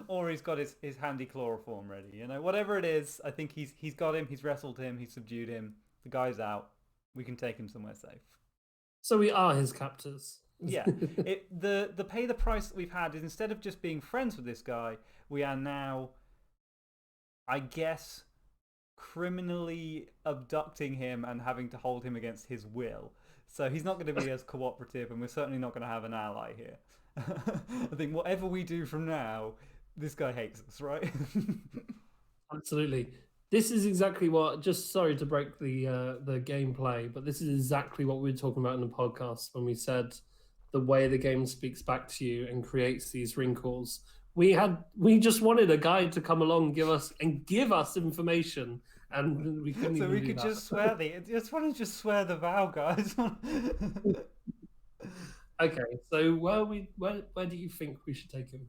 or he's got his handy chloroform ready. Whatever it is, I think he's got him, he's wrestled him, he's subdued him. The guy's out. We can take him somewhere safe. So we are his captors. Yeah, the pay the price that we've had is, instead of just being friends with this guy, we are now, I guess, criminally abducting him and having to hold him against his will. So he's not going to be as cooperative, and we're certainly not going to have an ally here. I think whatever we do from now, this guy hates us, right? Absolutely. This is exactly what. Just sorry to break the gameplay, but this is exactly what we were talking about in the podcast when we said the way the game speaks back to you and creates these wrinkles. We just wanted a guide to come along, give us information, and we couldn't. So even we do could that. just swear just swear the vow, guys. Okay, so where do you think we should take him?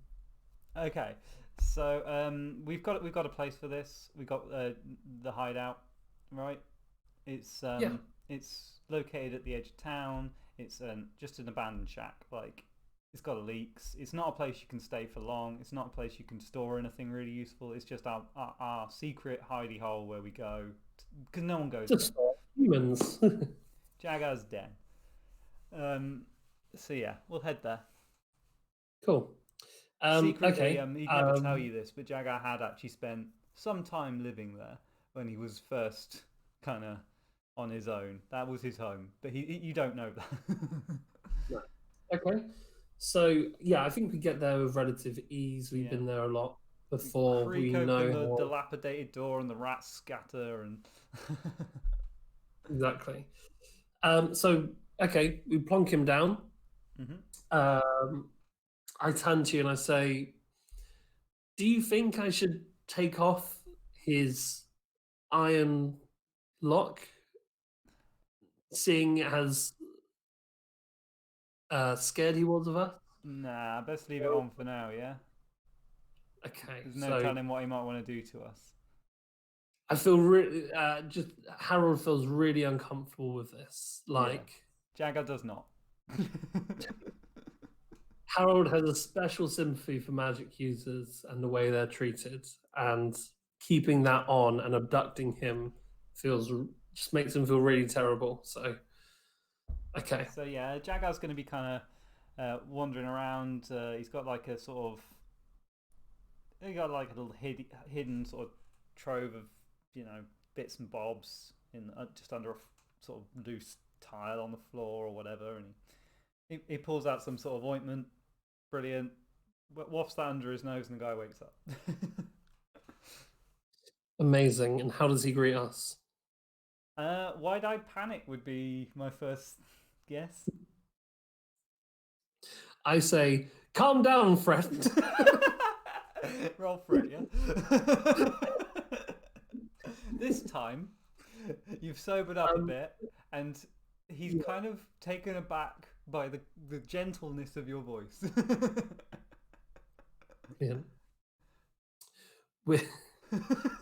Okay, so we've got a place for this. We got the hideout, right? It's it's located at the edge of town. It's just an abandoned shack. Like, it's got leaks. It's not a place you can stay for long. It's not a place you can store anything really useful. It's just our secret hidey hole where we go because no one goes Just there. humans. Jagger's den. So yeah, we'll head there. Cool. Secretly, Okay. he'd never tell you this, but Jagger had actually spent some time living there when he was first kind of on his own. That was his home, but you don't know that. No. Okay. So yeah, I think we get there with relative ease. We've been there a lot before. Creak We open know the dilapidated door, and the rats scatter. And exactly. So okay, we plonk him down. I turn to you and I say, "Do you think I should take off his iron lock, seeing as scared he was of us?" Nah, best leave it on for now. Yeah, Okay. there's no telling what he might want to do to us. I feel really just Harold feels really uncomfortable with this. Like, Jagger does not. Harold has a special sympathy for magic users and the way they're treated, and keeping that on and abducting him just makes him feel really terrible. So, okay. So yeah, Jagger's going to be kind of wandering around. He's got like a sort of, he got like a little hidden sort of trove of bits and bobs in just under a sort of loose tile on the floor or whatever, and he pulls out some sort of ointment. Brilliant. Wafts that under his nose, and the guy wakes up. Amazing. And how does he greet us? Wide-eyed panic would be my first guess. I say, "Calm down, friend." Roll for it, yeah. This time, you've sobered up a bit, and he's kind of taken aback by the gentleness of your voice. Yeah. we're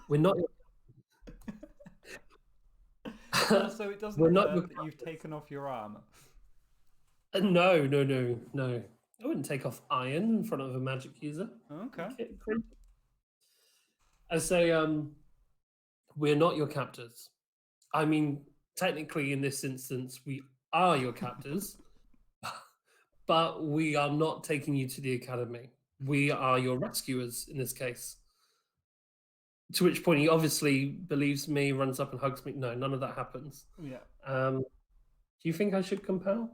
we're not Oh, so it doesn't we're not your hurt that you've taken off your armor. no, no, no, no. I wouldn't take off iron in front of a magic user. Okay. Crazy. I say, we're not your captors. I mean, technically, in this instance, we are your captors, but we are not taking you to the academy. We are your rescuers in this case. To which point he obviously believes me, runs up and hugs me. No, none of that happens. Yeah. Do you think I should compel?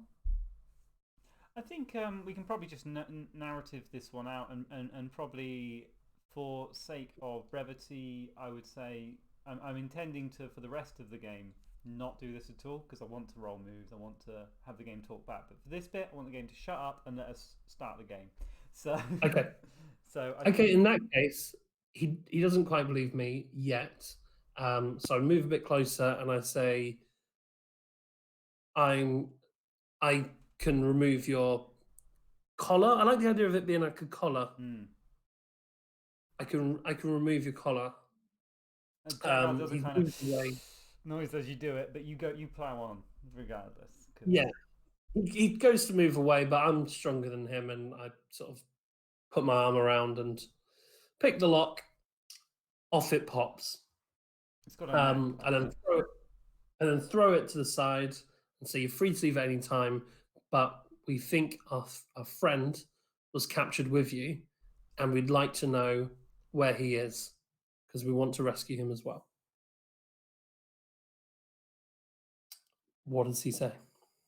I think we can probably just narrative this one out, and probably for sake of brevity, I would say I'm intending to, for the rest of the game, not do this at all because I want to roll moves. I want to have the game talk back. But for this bit, I want the game to shut up and let us start the game. So Okay. so Okay, in that case, he doesn't quite believe me yet. So I move a bit closer and I say, I can remove your collar. I like the idea of it being like a collar. I can remove your collar. Jagar does a He's kind of moved away. noise as you do it, but you plow on regardless. Yeah, he goes to move away, but I'm stronger than him, and I sort of put my arm around and pick the lock. Off it pops. It's got a neck. And then throw it to the side and say you're free to leave at any time, but we think our friend was captured with you, and we'd like to know where he is because we want to rescue him as well. What does he say?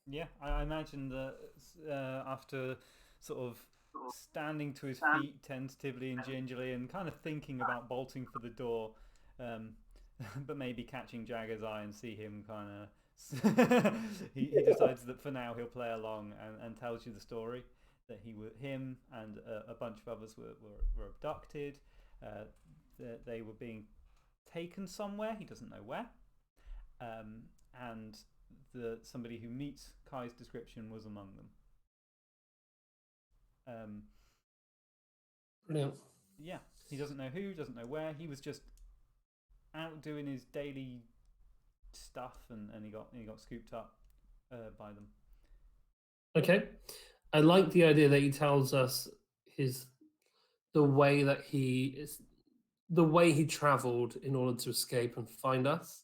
Yeah, I imagine that after sort of standing to his feet tentatively and gingerly and kind of thinking about bolting for the door, but maybe catching Jagger's eye and see him kind of. He decides that for now he'll play along and tells you the story that him and a bunch of others were abducted. They were being taken somewhere. He doesn't know where. And somebody who meets Kai's description was among them. Brilliant. Yeah, he doesn't know who, doesn't know where. He was just out doing his daily stuff, and he got scooped up by them. Okay, I like the idea that he tells us the way he traveled in order to escape and find us,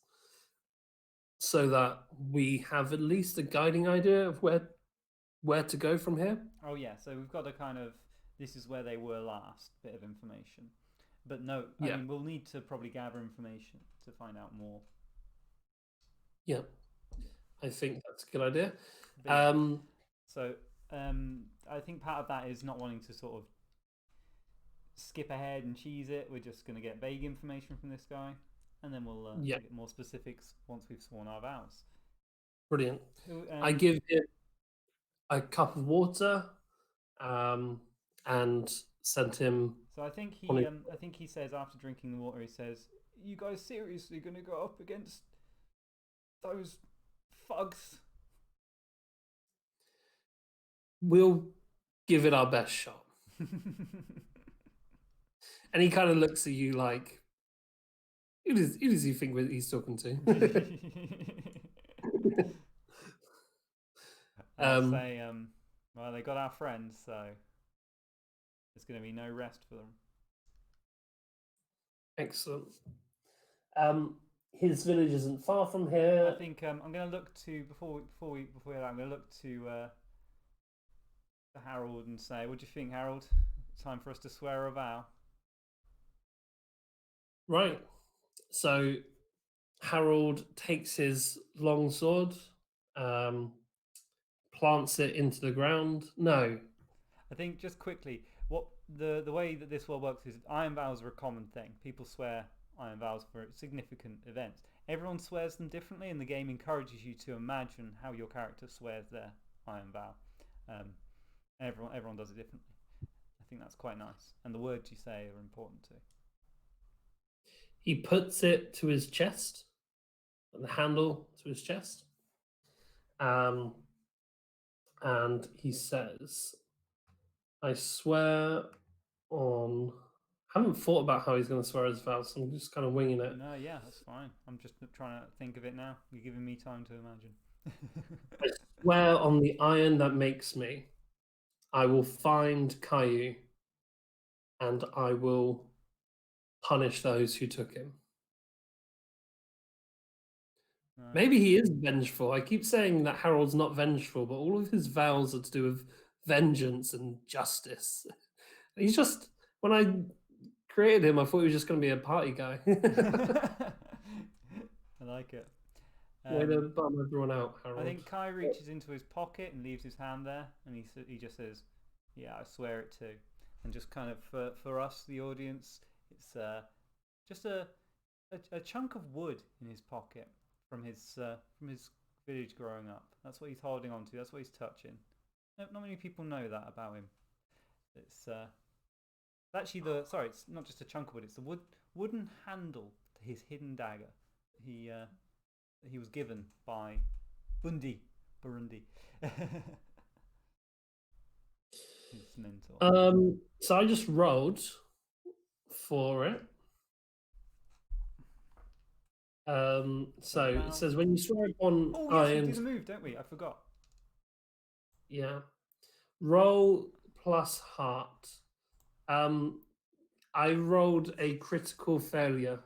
so that we have at least a guiding idea of where to go from here. Oh yeah, so we've got a kind of this is where they were last bit of information, but no, I mean we'll need to probably gather information to find out more. Yeah, I think that's a good idea. So I think part of that is not wanting to sort of skip ahead and cheese it. We're just going to get vague information from this guy, and then we'll get more specifics once we've sworn our vows. Brilliant. I give him a cup of water, and sent him. So I think he says after drinking the water, he says, "You guys seriously going to go up against those thugs?" We'll give it our best shot. And he kind of looks at you like, who does he think he's talking to? I'll say, well, they got our friends, so there's going to be no rest for them. Excellent. His village isn't far from here. I think I'm going to look to before that, I'm going to look to Harold and say, "What do you think, Harold? Time for us to swear a vow." Right. So Harold takes his long sword, plants it into the ground. No. I think just quickly, what the way that this world works is iron vows are a common thing. People swear iron vows for significant events. Everyone swears them differently, and the game encourages you to imagine how your character swears their iron vow. Everyone does it differently. I think that's quite nice, and the words you say are important too. He puts it to his chest, the handle to his chest, and he says, "I swear on haven't thought about how he's going to swear his vows. So I'm just kind of winging it. No, yeah, that's fine. I'm just trying to think of it now. You're giving me time to imagine. I swear on the iron that makes me, I will find Caillou, and I will punish those who took him. Right. Maybe he is vengeful. I keep saying that Harold's not vengeful, but all of his vows are to do with vengeance and justice. He's just, when I created him, I thought he was just going to be a party guy. I like it. Way to bum everyone out, Harold. I think Kai reaches into his pocket and leaves his hand there, and he just says, "Yeah, I swear it too." And just kind of for us, the audience, it's just a chunk of wood in his pocket from his village growing up. That's what he's holding on to. That's what he's touching. Not many people know that about him. It's actually sorry. It's not just a chunk of wood. It's the wooden handle to his hidden dagger. He was given by Burundi. His mentor. So I just rolled for it. So it says when you swear upon we do the move, don't we? I forgot. Yeah. Roll plus heart. I rolled a critical failure.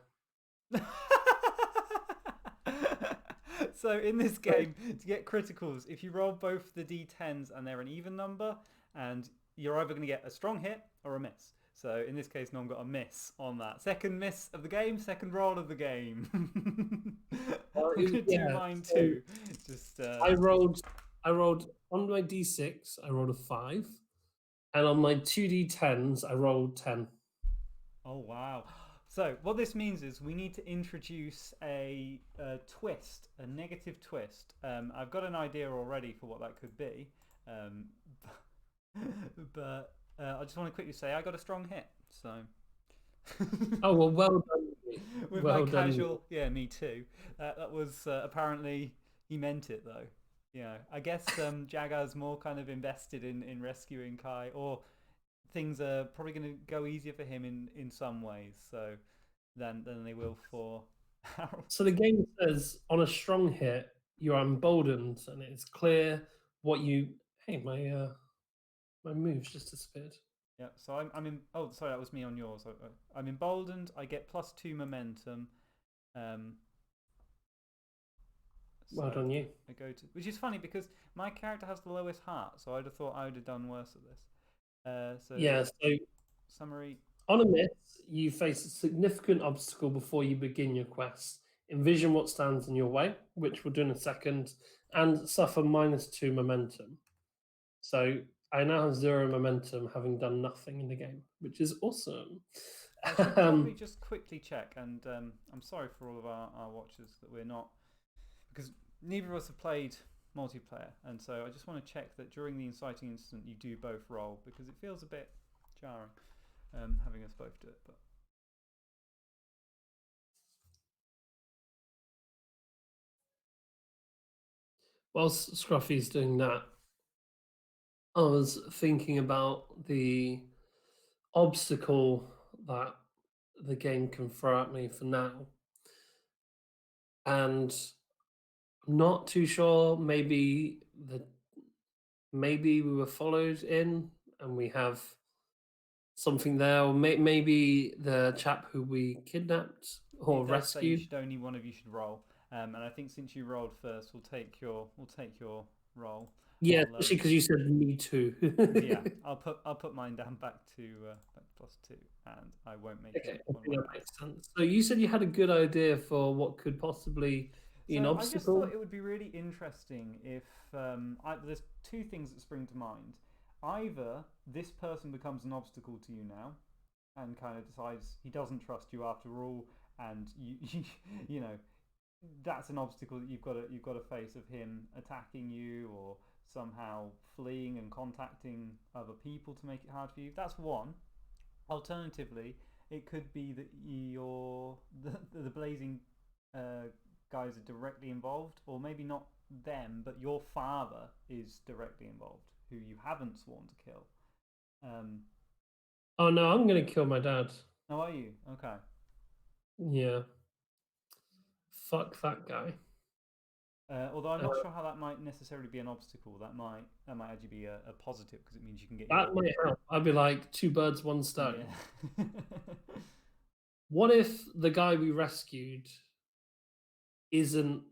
So in this game, to get criticals, if you roll both the d10s and they're an even number, and you're either going to get a strong hit or a miss. So in this case, Norm got a miss on that. Second miss of the game, second roll of the game. I'm going to do mine too. I rolled on my d6, I rolled a 5. And on my 2d10s, I rolled 10. Oh, wow. So what this means is we need to introduce a twist, a negative twist. I've got an idea already for what that could be. But I just want to quickly say I got a strong hit. So. Oh, well done. With my casual, yeah, me too. That was apparently he meant it though. I guess Jagar's more kind of invested in rescuing Kai, or things are probably going to go easier for him in some ways. So than they will for Harold. So the game says on a strong hit you're emboldened, and it's clear what you. Hey, my moves just disappeared. Yeah, so I'm in. Oh, sorry, that was me on yours. I'm emboldened. I get +2 momentum. Well done, you. I go to, which is funny because my character has the lowest heart, so I'd have thought I would have done worse at this. So summary. On a miss, you face a significant obstacle before you begin your quest. Envision what stands in your way, which we'll do in a second, and suffer -2 momentum. So I now have 0 momentum, having done nothing in the game, which is awesome. I should probably just quickly check, and I'm sorry for all of our watchers that we're not, because neither of us have played multiplayer, and so I just want to check that during the inciting incident you do both roll, because it feels a bit jarring having us both do it. But whilst Scruffy's doing that, I was thinking about the obstacle that the game can throw at me for now. And I'm not too sure, maybe we were followed in and we have something there, or maybe the chap who we kidnapped or rescued. Only one of you should roll, and I think since you rolled first, we'll take your roll. Yeah, especially because you said me too. Yeah, I'll put mine down back to +2, and I won't make it. That makes sense. So you said you had a good idea for what could possibly be an obstacle. I just thought it would be really interesting if there's 2 things that spring to mind. Either this person becomes an obstacle to you now, and kind of decides he doesn't trust you after all, and you know that's an obstacle that you've got to face, of him attacking you or somehow fleeing and contacting other people to make it hard for you. That's one. Alternatively, it could be that the blazing guys are directly involved, or maybe not them, but your father is directly involved, who you haven't sworn to kill. Oh no, I'm going to kill my dad. Oh, are you? Okay. Yeah. Fuck that guy. Although I'm Uh, not sure how that might necessarily be an obstacle. That might actually be a positive because it means you can get that your might help. I'd be like, two birds, one stone. yeah. What if the guy we rescued isn't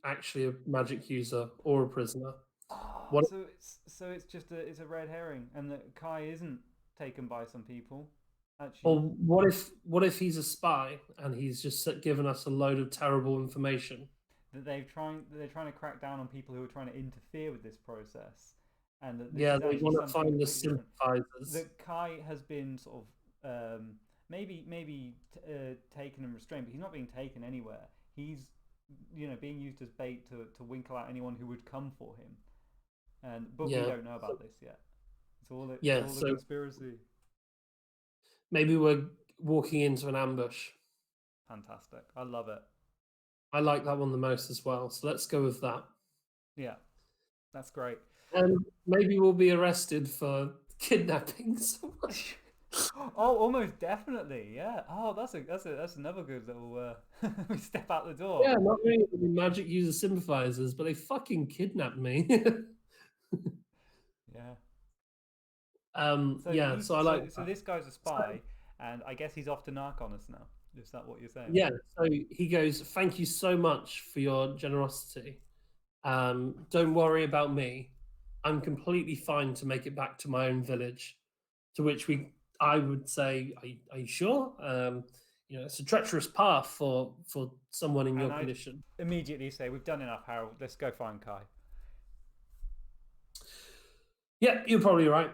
actually a magic user or a prisoner? Oh, What? so it's just a red herring, and that Kai isn't taken by some people. Or Actually, what if he's a spy and he's just given us a load of terrible information? that they're trying to crack down on people who are trying to interfere with this process, and that this Yeah, is they actually want to something find the completely different. sympathizers. That Kai has been sort of maybe taken and restrained, but he's not being taken anywhere. He's being used as bait to winkle out anyone who would come for him. But we Yeah, don't know about this yet. It's yeah. all a So conspiracy. maybe we're walking into an ambush. Fantastic. I love it. I like that one the most as well. So let's go with that. Yeah, that's great. And maybe we'll be arrested for kidnapping someone. Oh, almost definitely. Yeah. Oh, that's another good little we step out the door. Yeah, not really magic user sympathizers, but they fucking kidnapped me. Yeah. So Yeah, he's so I like so that. this guy's a So, spy, and I guess he's off to narc on us now. Is that what you're saying? yeah, so he goes, "Thank you so much for your generosity. Don't worry about me. I'm completely fine to make it back to my own village." To which I would say, "Are you sure? It's a treacherous path for someone in And your I'd condition." immediately say, "We've done enough, Harold. Let's go find Kai." Yeah, you're probably right.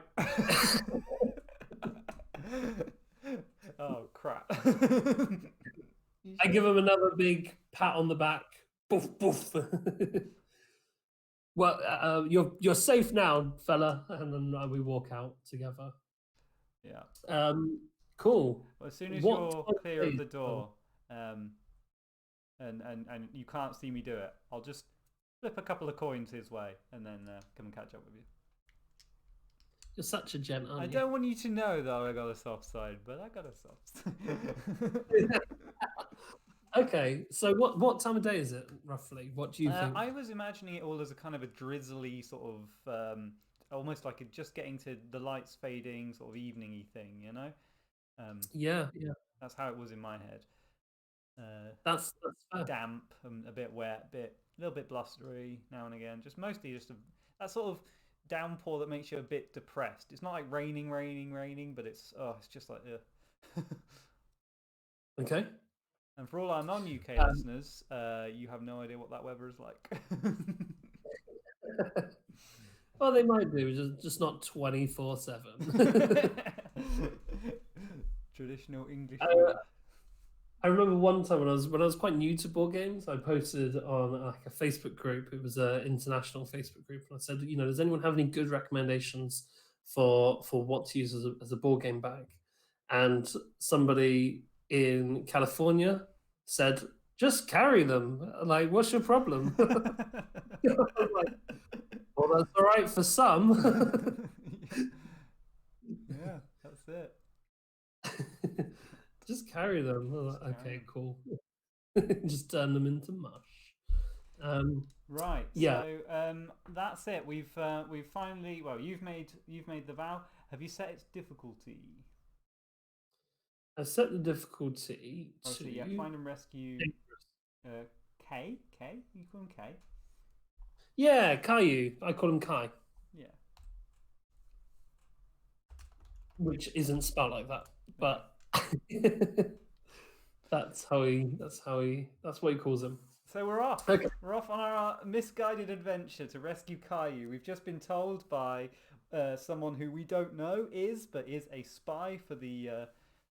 Oh crap! You I give sure? him another big pat on the back. Boof, boof. Well, you're safe now, fella, and then we walk out together. Yeah. Cool. Well, as soon as What you're time clear of of day is the it? door, and you can't see me do it, I'll just flip a couple of coins his way, and then come and catch up with you. You're such a gent, I aren't you? don't want you to know that I got a soft side, but I got a soft side. Okay, so what time of day is it roughly? What do you think? I was imagining it all as a kind of a drizzly sort of, almost like just getting to the lights fading, sort of evening-y thing, you know? Um, Yeah, yeah, that's how it was in my head. Uh, that's fair. Damp and a bit wet, a little bit blustery now and again. Just mostly just that sort of downpour that makes you a bit depressed. It's not like raining, raining, raining, but it's just like Okay. And for all our non-UK Um, listeners, you have no idea what that weather is like. well, they might do, just not 24/7. Traditional English Uh, weather. I remember one time when I was quite new to board games, I posted on like a Facebook group. It was an international Facebook group, and I said, does anyone have any good recommendations for what to use as a board game bag? And somebody in California said, just carry them. Like, what's your problem? I was like, well, that's all right for some. Yeah, that's it. Just carry them. I'm like, Just carry okay, them. cool. Just turn them into mush. Um, Right, yeah, so that's it. We've finally you've made the vow. Have you set its difficulty? I set the difficulty Oh, so yeah, to find and rescue uh, K. You call him K. yeah, Caillou. I call him Kai, Yeah. which isn't spelled like that, Okay. but that's what he calls him. So we're off. Okay. We're off on our misguided adventure to rescue Caillou. We've just been told by someone who we don't know but is a spy for the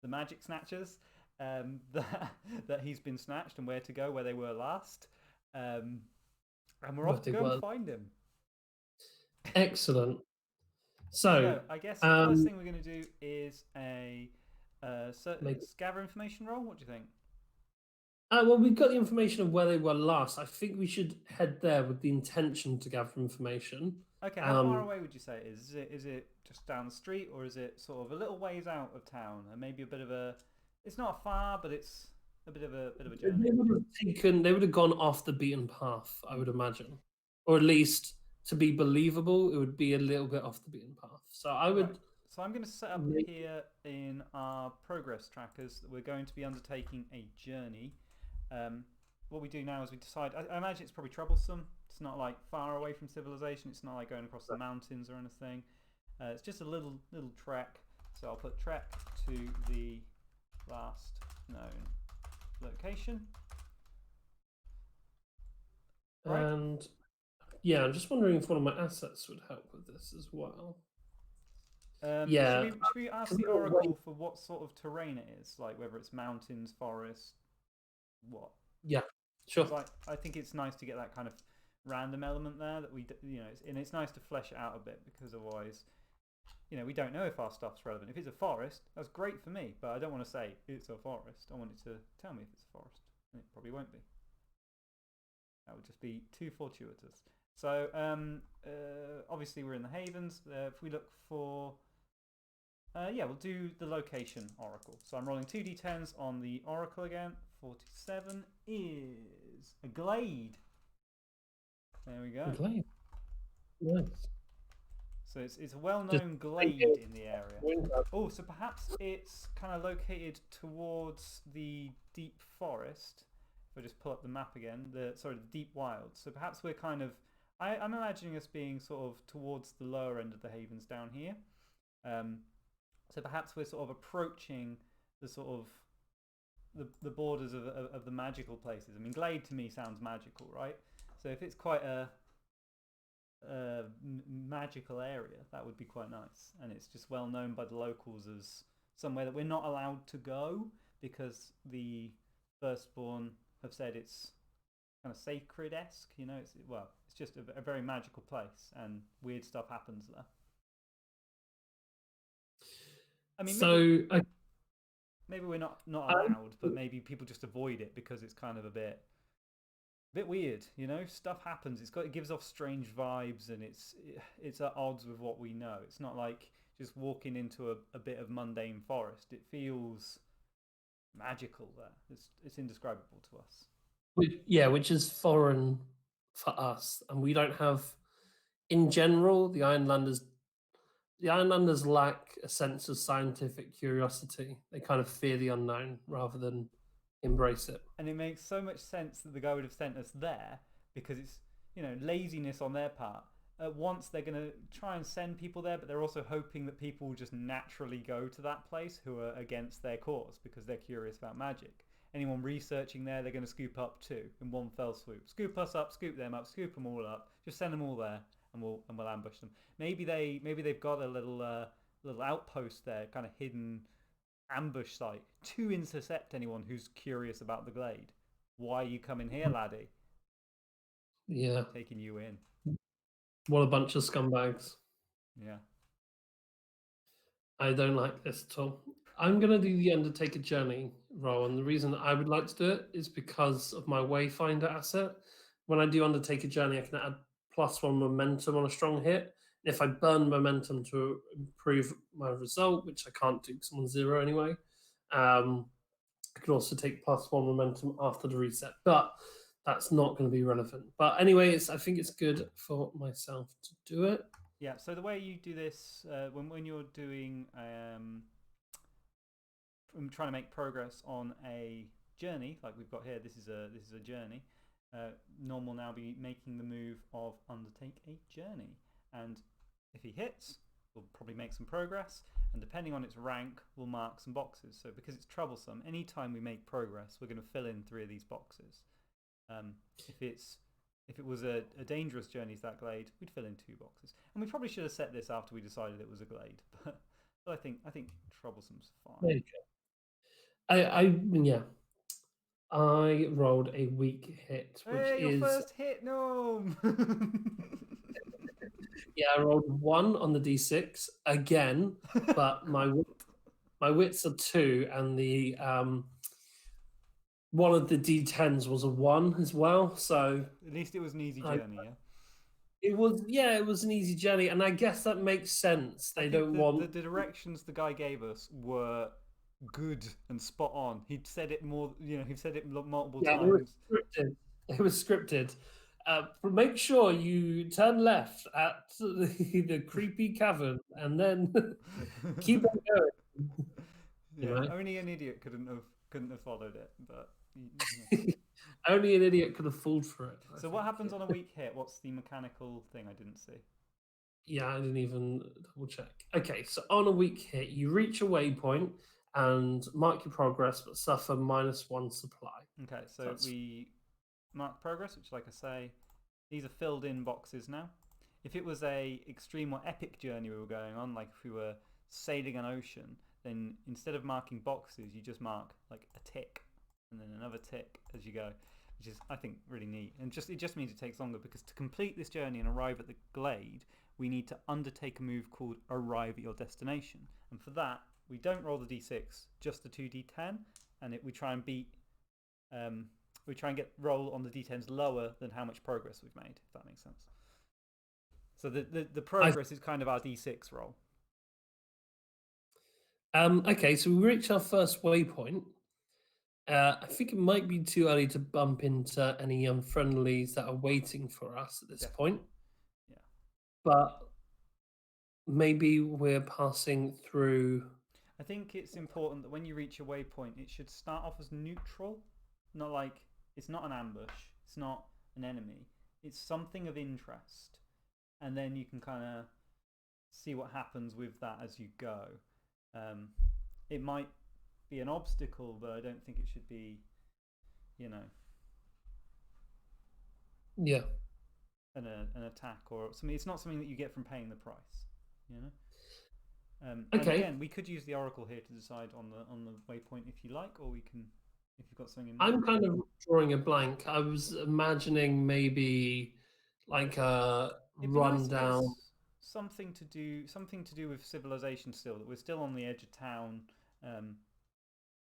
Magic Snatchers, that he's been snatched and where to go, where they were last, and we're off What to it go and was. find him. Excellent. So So, I guess the first um, thing we're going to do is a make, gather information roll. What do you think? well, we've got the information of where they were last. I think we should head there with the intention to gather information. Okay, how far away would you say it is? Is it just down the street, or is it sort of a little ways out of town, and maybe a bit of a? It's not far, but it's a bit of a journey. They would have gone off the beaten path, I would imagine, or at least to be believable, it would be a little bit off the beaten path. So I Right. would. So I'm going to set up Make, here in our progress trackers that we're going to be undertaking a journey. What we do now is we decide. I imagine it's probably troublesome. It's not like far away from civilization. It's not like going across the mountains or anything. It's just a little trek. So I'll put trek to the last known location. Right. and yeah, I'm just wondering if one of my assets would help with this as well. Yeah, Should we ask the oracle for what sort of terrain it is, like whether it's mountains, forest, what? yeah, sure. I think it's nice to get that kind of random element there that and it's nice to flesh it out a bit because otherwise, we don't know if our stuff's relevant. If it's a forest, that's great for me, but I don't want to say it's a forest. I want it to tell me if it's a forest, and it probably won't be. That would just be too fortuitous. So obviously we're in the Havens. If we look for yeah, we'll do the location oracle. So I'm rolling 2d10s on the oracle again. 47 is a glade. There we go. A glade. Nice. So it's a well-known glade in the area. Oh, so perhaps it's kind of located towards the deep forest. If I just pull up the map again, the deep wilds. So perhaps we're kind of, I'm imagining us being sort of towards the lower end of the Havens down here. So perhaps we're sort of approaching the sort of the borders of the magical places. I mean, glade to me sounds magical, right? So if it's quite a magical area, that would be quite nice. And it's just well known by the locals as somewhere that we're not allowed to go because the Firstborn have said it's kind of sacred-esque. It's just a very magical place, and weird stuff happens there. I mean, maybe we're not allowed, but maybe people just avoid it because it's kind of a bit weird. Stuff happens. It gives off strange vibes, and it's at odds with what we know. It's not like just walking into a bit of mundane forest. It feels magical there. It's indescribable to us. Which is foreign for us, and we don't have. In general, the Ironlanders lack a sense of scientific curiosity. They kind of fear the unknown rather than embrace it. And it makes so much sense that the guy would have sent us there because it's, laziness on their part. Once they're going to try and send people there, but they're also hoping that people will just naturally go to that place who are against their cause because they're curious about magic. Anyone researching there, they're going to scoop up too in one fell swoop. Scoop us up, scoop them up, scoop them all up. Just send them all there. And we'll ambush them. Maybe they've got a little outpost there, kind of hidden ambush site to intercept anyone who's curious about the glade. Why are you coming here, laddie? Yeah, taking you in. What a bunch of scumbags. Yeah, I don't like this at all. I'm going to do the Undertaker journey role, and the reason I would like to do it is because of my Wayfinder asset. When I do Undertaker journey, I can add +1 momentum on a strong hit. And if I burn momentum to improve my result, which I can't do because I'm on 0 anyway, I can also take +1 momentum after the reset. But that's not going to be relevant. But anyway, I think it's good for myself to do it. Yeah, so the way you do this, when you're doing, I'm trying to make progress on a journey, like we've got here, this is a journey, Norm will now be making the move of undertake a journey. And if he hits, we'll probably make some progress, and depending on its rank, we'll mark some boxes. So because it's troublesome, anytime we make progress, we're going to fill in 3 of these boxes. If it was a dangerous journey to that glade, we'd fill in 2 boxes. And we probably should have set this after we decided it was a glade, but I think troublesome's fine. There you go. I rolled a weak hit, which your is first hit, Norm. Yeah, I rolled 1 on the d6 again, but my wits are 2, and the one of the d10s was a 1 as well. So at least it was an easy journey, yeah. It was an easy journey, and I guess that makes sense. I They think don't the want. directions the guy gave us were good and spot on. He'd said it more, he'd said it multiple Yeah, they were times. scripted. It was scripted. Make sure you turn left at the creepy cavern, and then keep on going. You Yeah, know, only an idiot couldn't have followed it, but yeah. only an idiot could have fallen for it. I So what think. happens on a weak hit? What's the mechanical thing I didn't see? Yeah, I didn't even double check. Okay, so on a weak hit, you reach a waypoint and mark your progress, but suffer -1 supply. Okay, so That's we mark progress, which, like I say, these are filled in boxes now. If it was a extreme or epic journey we were going on, like if we were sailing an ocean, then instead of marking boxes, you just mark like a tick and then another tick as you go, which is, I think, really neat. And it just means it takes longer because to complete this journey and arrive at the glade, we need to undertake a move called Arrive at Your Destination. And for that, we don't roll the d6, just the 2d10, and we try and beat. We try and get roll on the d10s lower than how much progress we've made, if that makes sense. So the I. progress is kind of our d6 roll. Okay, so we reach our first waypoint. I think it might be too early to bump into any unfriendlies that are waiting for us at this Definitely. point, Yeah. but maybe we're passing through. I think it's important that when you reach a waypoint, it should start off as neutral. Not like it's not an ambush, it's not an enemy, it's something of interest. And then you can kind of see what happens with that as you go. Um, it might be an obstacle, but I don't think it should be, you know, Yeah. an attack or something. It's not something that you get from paying the price, you know. And Okay. again, we could use the oracle here to decide on the waypoint if you like, or we can if you've got something in I'm mind. kind of drawing a blank. I was imagining maybe like a It'd be nice if rundown. it's something to do with civilization still. That we're still on the edge of town. Um,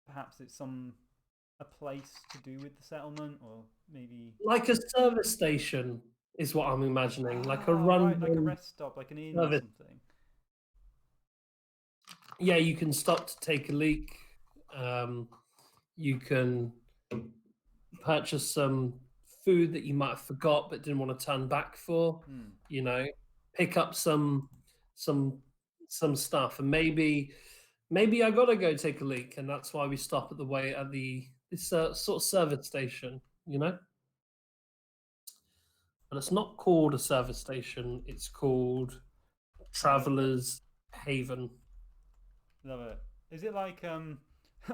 Perhaps it's a place to do with the settlement, or maybe Like a service station is what I'm imagining. Like a right, like a rundown rest stop, like an inn or service. something. Yeah, you can stop to take a leak. Um, you can purchase some food that you might have forgot but didn't want to turn back for. Hmm. You know, pick up some some stuff, and maybe I gotta go take a leak, and that's why we stop at the way at the this sort of service station. You know, but it's not called a service station. It's called Love it. Travelers Haven. Love it. Is it like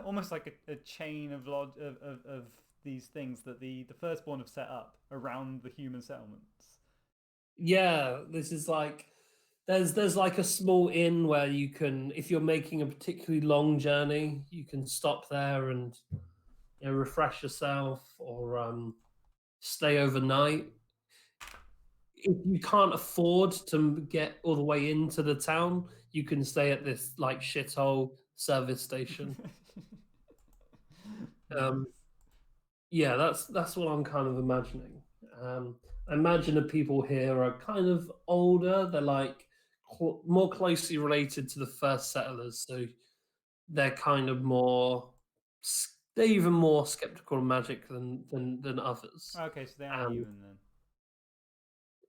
almost like a chain of of these things that the firstborn have set up around the human settlements? Yeah, this is like there's like a small inn where you can, if you're making a particularly long journey, you can stop there and refresh yourself or stay overnight. If you can't afford to get all the way into the town, you can stay at this like shithole service station. Um, Nice. yeah, that's what I'm kind of imagining. I imagine the people here are kind of older. They're like more closely related to the first settlers, so they're kind of more. They're even more skeptical of magic than others. Okay, so they are And human then.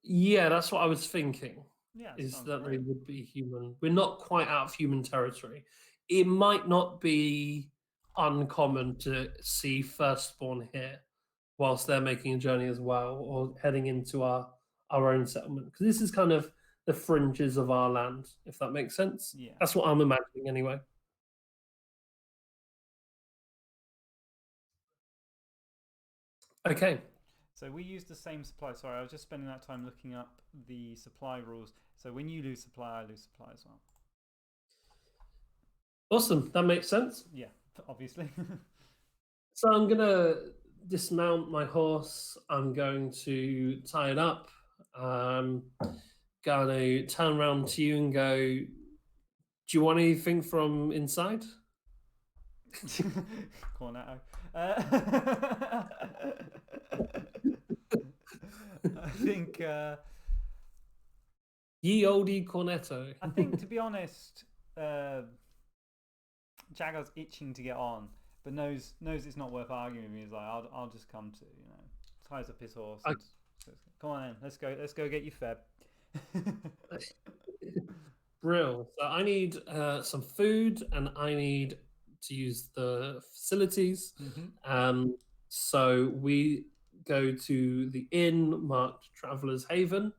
yeah, that's what I was thinking. Yeah, Is sounds that they great. would be human? We're not quite out of human territory. It might not be uncommon to see firstborn here whilst they're making a journey as well, or heading into our own settlement. Because this is kind of the fringes of our land, if that makes sense. Yeah. That's what I'm imagining anyway. Okay. So we use the same supply. Sorry, I was just spending that time looking up the supply rules. So when you lose supply, I lose supply as well. Awesome. That makes sense. Yeah, obviously. So I'm gonna dismount my horse. I'm going to tie it up. I'm gonna turn around to you and go, "Do you want anything from inside?" Cornetto. I think Ye olde cornetto. I think, to be honest, Jagar's itching to get on, but knows it's not worth arguing with me. He's like, I'll just come to, ties up his horse and says, come on in, let's go get you fed. Brill. So I need some food, and I need to use the facilities. So we go to the inn marked Traveller's Haven.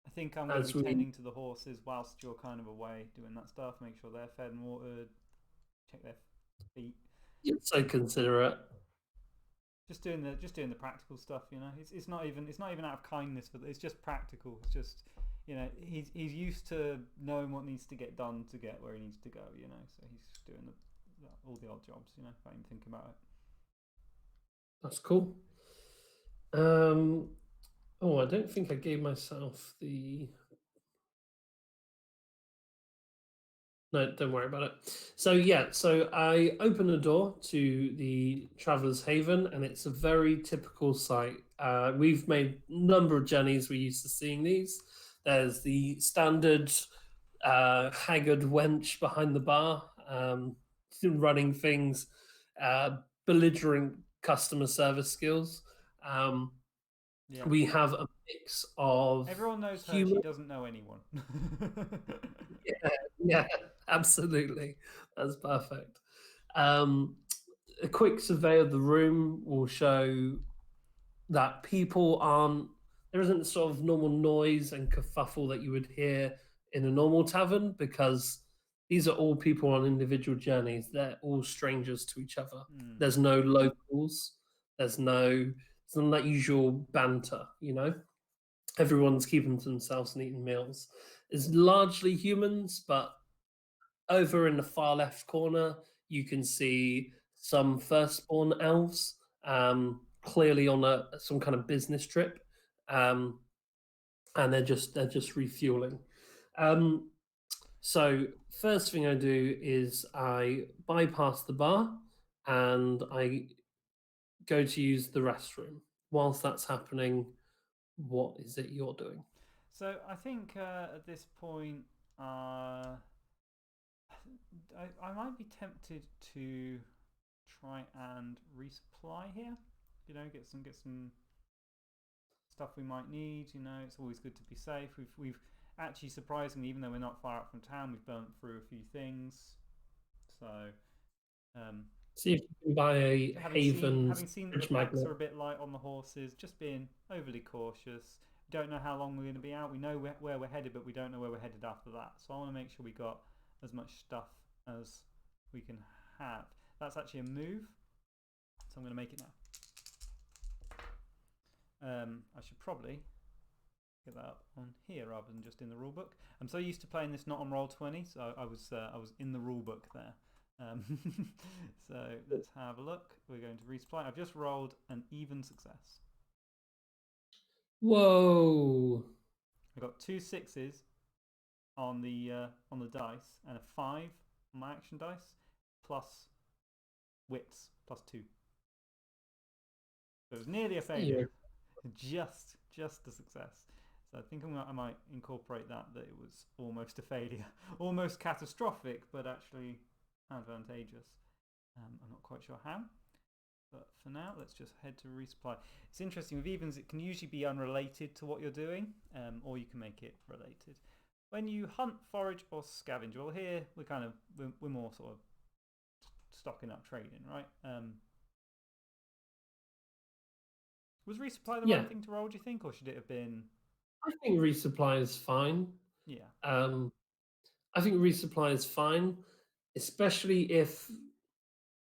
I think I'm going to be tending to the horses whilst you're kind of away doing that stuff. Make sure they're fed and watered. Check their feet. You're so considerate. Just doing the practical stuff, It's not even out of kindness, but it's just practical. It's just, he's used to knowing what needs to get done to get where he needs to go, So he's doing all the odd jobs, without even thinking about it. That's cool. I don't think I gave myself the... No, don't worry about it. So I open the door to the Traveller's Haven, and it's a very typical site. We've made a number of journeys. We're used to seeing these. There's the standard haggard wench behind the bar, running things, belligerent customer service skills. We have a mix of... Everyone knows her, she doesn't know anyone. Yeah, absolutely. That's perfect. A quick survey of the room will show that there isn't the sort of normal noise and kerfuffle that you would hear in a normal tavern, because these are all people on individual journeys. They're all strangers to each other. There's no locals. There's none of that usual banter, Everyone's keeping to themselves and eating meals. It's largely humans, but over in the far left corner, you can see some firstborn elves, clearly on some kind of business trip, and they're just refueling. So first thing I do is I bypass the bar and I go to use the restroom. Whilst that's happening, what is it you're doing? So I think at this point, I might be tempted to try and resupply here. Get some stuff we might need. It's always good to be safe. We've actually, surprisingly, even though we're not far out from town, we've burnt through a few things. So see if you can buy a Haven. Having seen that the packs are a bit light on the horses, just being overly cautious. We don't know how long we're going to be out. We know where we're headed, but we don't know where we're headed after that. So I want to make sure we got as much stuff as we can have. That's actually a move, so I'm going to make it now. I should probably get that up on here rather than just in the rulebook. I'm so used to playing this not on Roll20, so I was in the rulebook there. So let's have a look. We're going to resupply. I've just rolled an even success. Whoa! I got 2 6s on the dice and a 5 on my action dice, plus wits plus 2. So it was nearly a failure, just a success. So I think I might incorporate that it was almost a failure, almost catastrophic, but actually advantageous. I'm not quite sure how, but for now, let's just head to resupply. It's interesting with evens; it can usually be unrelated to what you're doing, or you can make it related. When you hunt, forage, or scavenge, well, here we're more sort of stocking up trading, right? Was resupply the right thing to roll, do you think, or should it have been? I think resupply is fine. Yeah. I think resupply is fine, especially if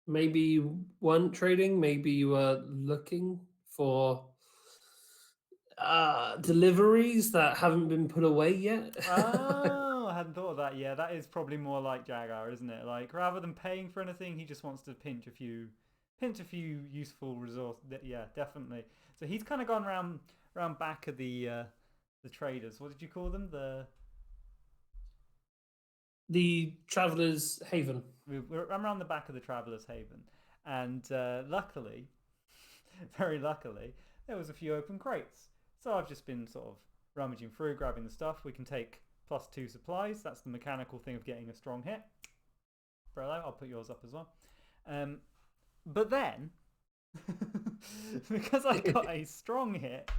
maybe you weren't trading, maybe you were looking for deliveries that haven't been put away yet. Oh, I hadn't thought of that. Yeah, that is probably more like Jagar, isn't it? Like, rather than paying for anything, he just wants to pinch a few useful resources. Yeah, definitely. So he's kind of gone round back of the traders. What did you call them? The Traveller's Haven. I'm around the back of the Traveller's Haven, and luckily, very luckily, there was a few open crates. So I've just been sort of rummaging through, grabbing the stuff. We can take +2 supplies. That's the mechanical thing of getting a strong hit. Brello, I'll put yours up as well. But then, because I got a strong hit,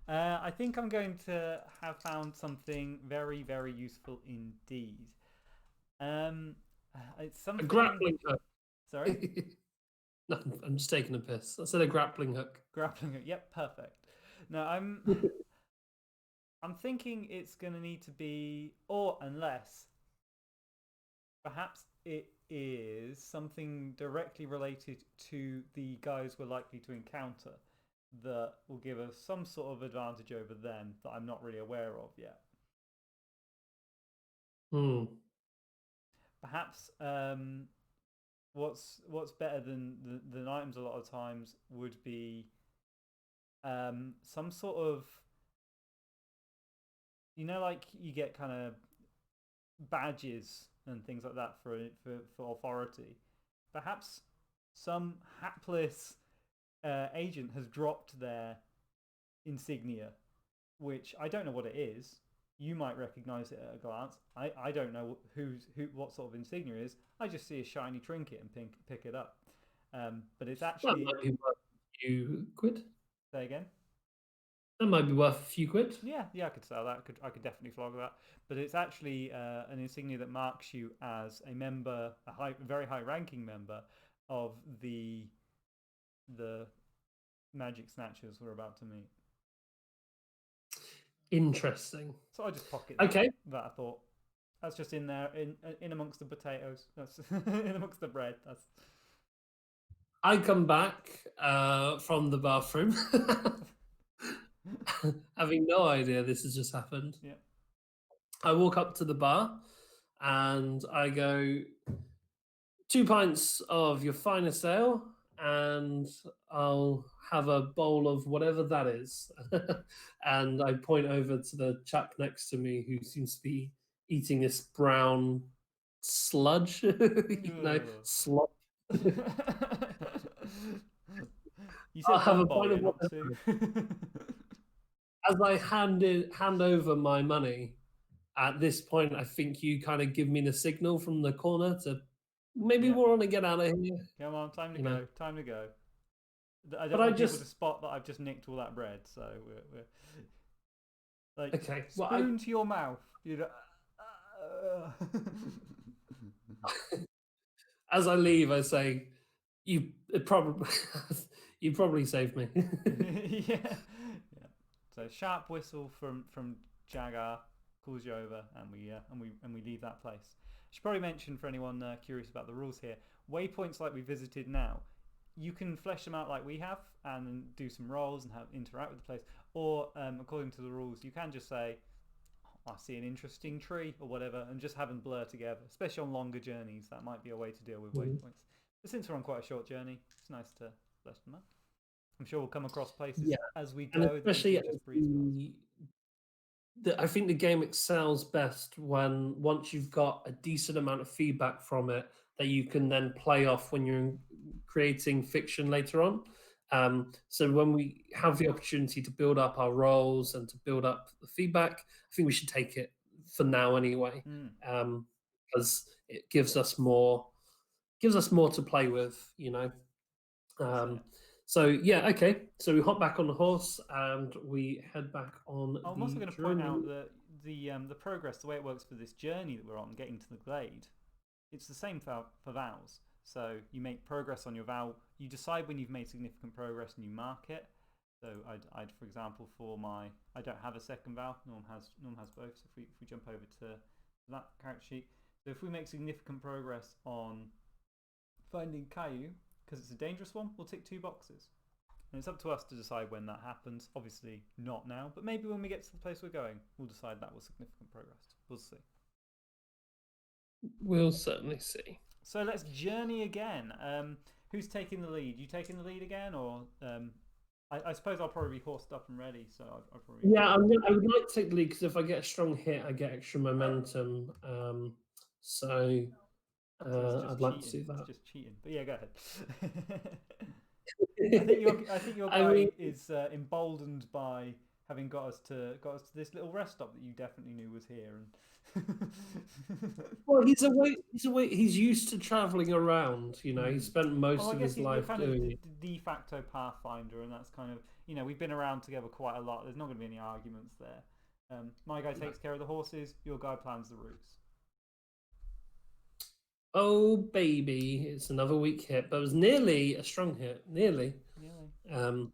I think I'm going to have found something very, very useful indeed. It's something. A grappling hook. Sorry? No, I'm just taking a piss. I said a grappling hook. Grappling hook. Yep, perfect. No, I'm thinking it's going to need to be, or unless, perhaps it is something directly related to the guys we're likely to encounter that will give us some sort of advantage over them that I'm not really aware of yet. Perhaps what's better than items a lot of times would be some sort of, like you get kind of badges and things like that for authority. Perhaps some hapless agent has dropped their insignia, which I don't know what it is. You might recognize it at a glance. I don't know what sort of insignia it is. I just see a shiny trinket and pick it up. But it's actually. That might be worth a few quid. Say again? That might be worth a few quid. Yeah, I could sell that. I could definitely flog that. But it's actually an insignia that marks you as a member, very high-ranking member of the magic snatchers we're about to meet. Interesting. So I just pocket that I thought. That's just in there, in amongst the potatoes. That's in amongst the bread. That's. I come back from the bathroom, having no idea this has just happened. Yeah. I walk up to the bar and I go, 2 pints of your finest ale, and I'll have a bowl of whatever that is. And I point over to the chap next to me who seems to be eating this brown sludge, slop. You said have a one bowl, pint of not whatever. two. As I hand over my money, at this point, I think you kind of give me the signal from the corner to maybe we want to get out of here. Come on, time to go. Time to go. I don't But want people to spot that I've just nicked all that bread, so we're like, okay. Spoon to your mouth. As I leave, I say, "You probably, you probably saved me." yeah. So sharp whistle from Jagar calls you over, and we leave that place. I should probably mention for anyone curious about the rules here. Waypoints like we visited now, you can flesh them out like we have and do some rolls and interact with the place. Or according to the rules, you can just say, I see an interesting tree or whatever, and just have them blur together, especially on longer journeys. That might be a way to deal with waypoints. But since we're on quite a short journey, it's nice to flesh them out. I'm sure we'll come across places as we go. And especially I think the game excels best once you've got a decent amount of feedback from it that you can then play off when you're creating fiction later on. So when we have the opportunity to build up our roles and to build up the feedback, I think we should take it for now anyway, because it gives us more to play with, So yeah, okay. So we hop back on the horse and we head back on. I'm also going to point out that the progress, the way it works for this journey that we're on, getting to the glade, it's the same for vows. So you make progress on your vow. You decide when you've made significant progress and you mark it. So I'd for example, I don't have a second vow. Norm has both. So if we jump over to that character sheet, so if we make significant progress on finding Caillou, because it's a dangerous one, we'll tick 2 boxes. And it's up to us to decide when that happens. Obviously, not now, but maybe when we get to the place we're going, we'll decide that was significant progress. We'll see. We'll certainly see. So let's journey again. Who's taking the lead? You taking the lead again, or I suppose I'll probably be horsed up and ready. So I'll probably. Yeah, I would like to take the lead because if I get a strong hit, I get extra momentum. So I'd like to do that. It's just cheating, but yeah, go ahead. I think your guy is emboldened by having got us to this little rest stop that you definitely knew was here. And Well, he's away. He's away. He's used to traveling around. You know, he Hmm. spent most Well, I of guess his you're life kind of doing it. the de facto pathfinder, and that's kind of we've been around together quite a lot. There's not going to be any arguments there. My guy No. takes care of the horses. Your guy plans the routes. Oh baby, it's another weak hit, but it was nearly a strong hit. Nearly. Nearly.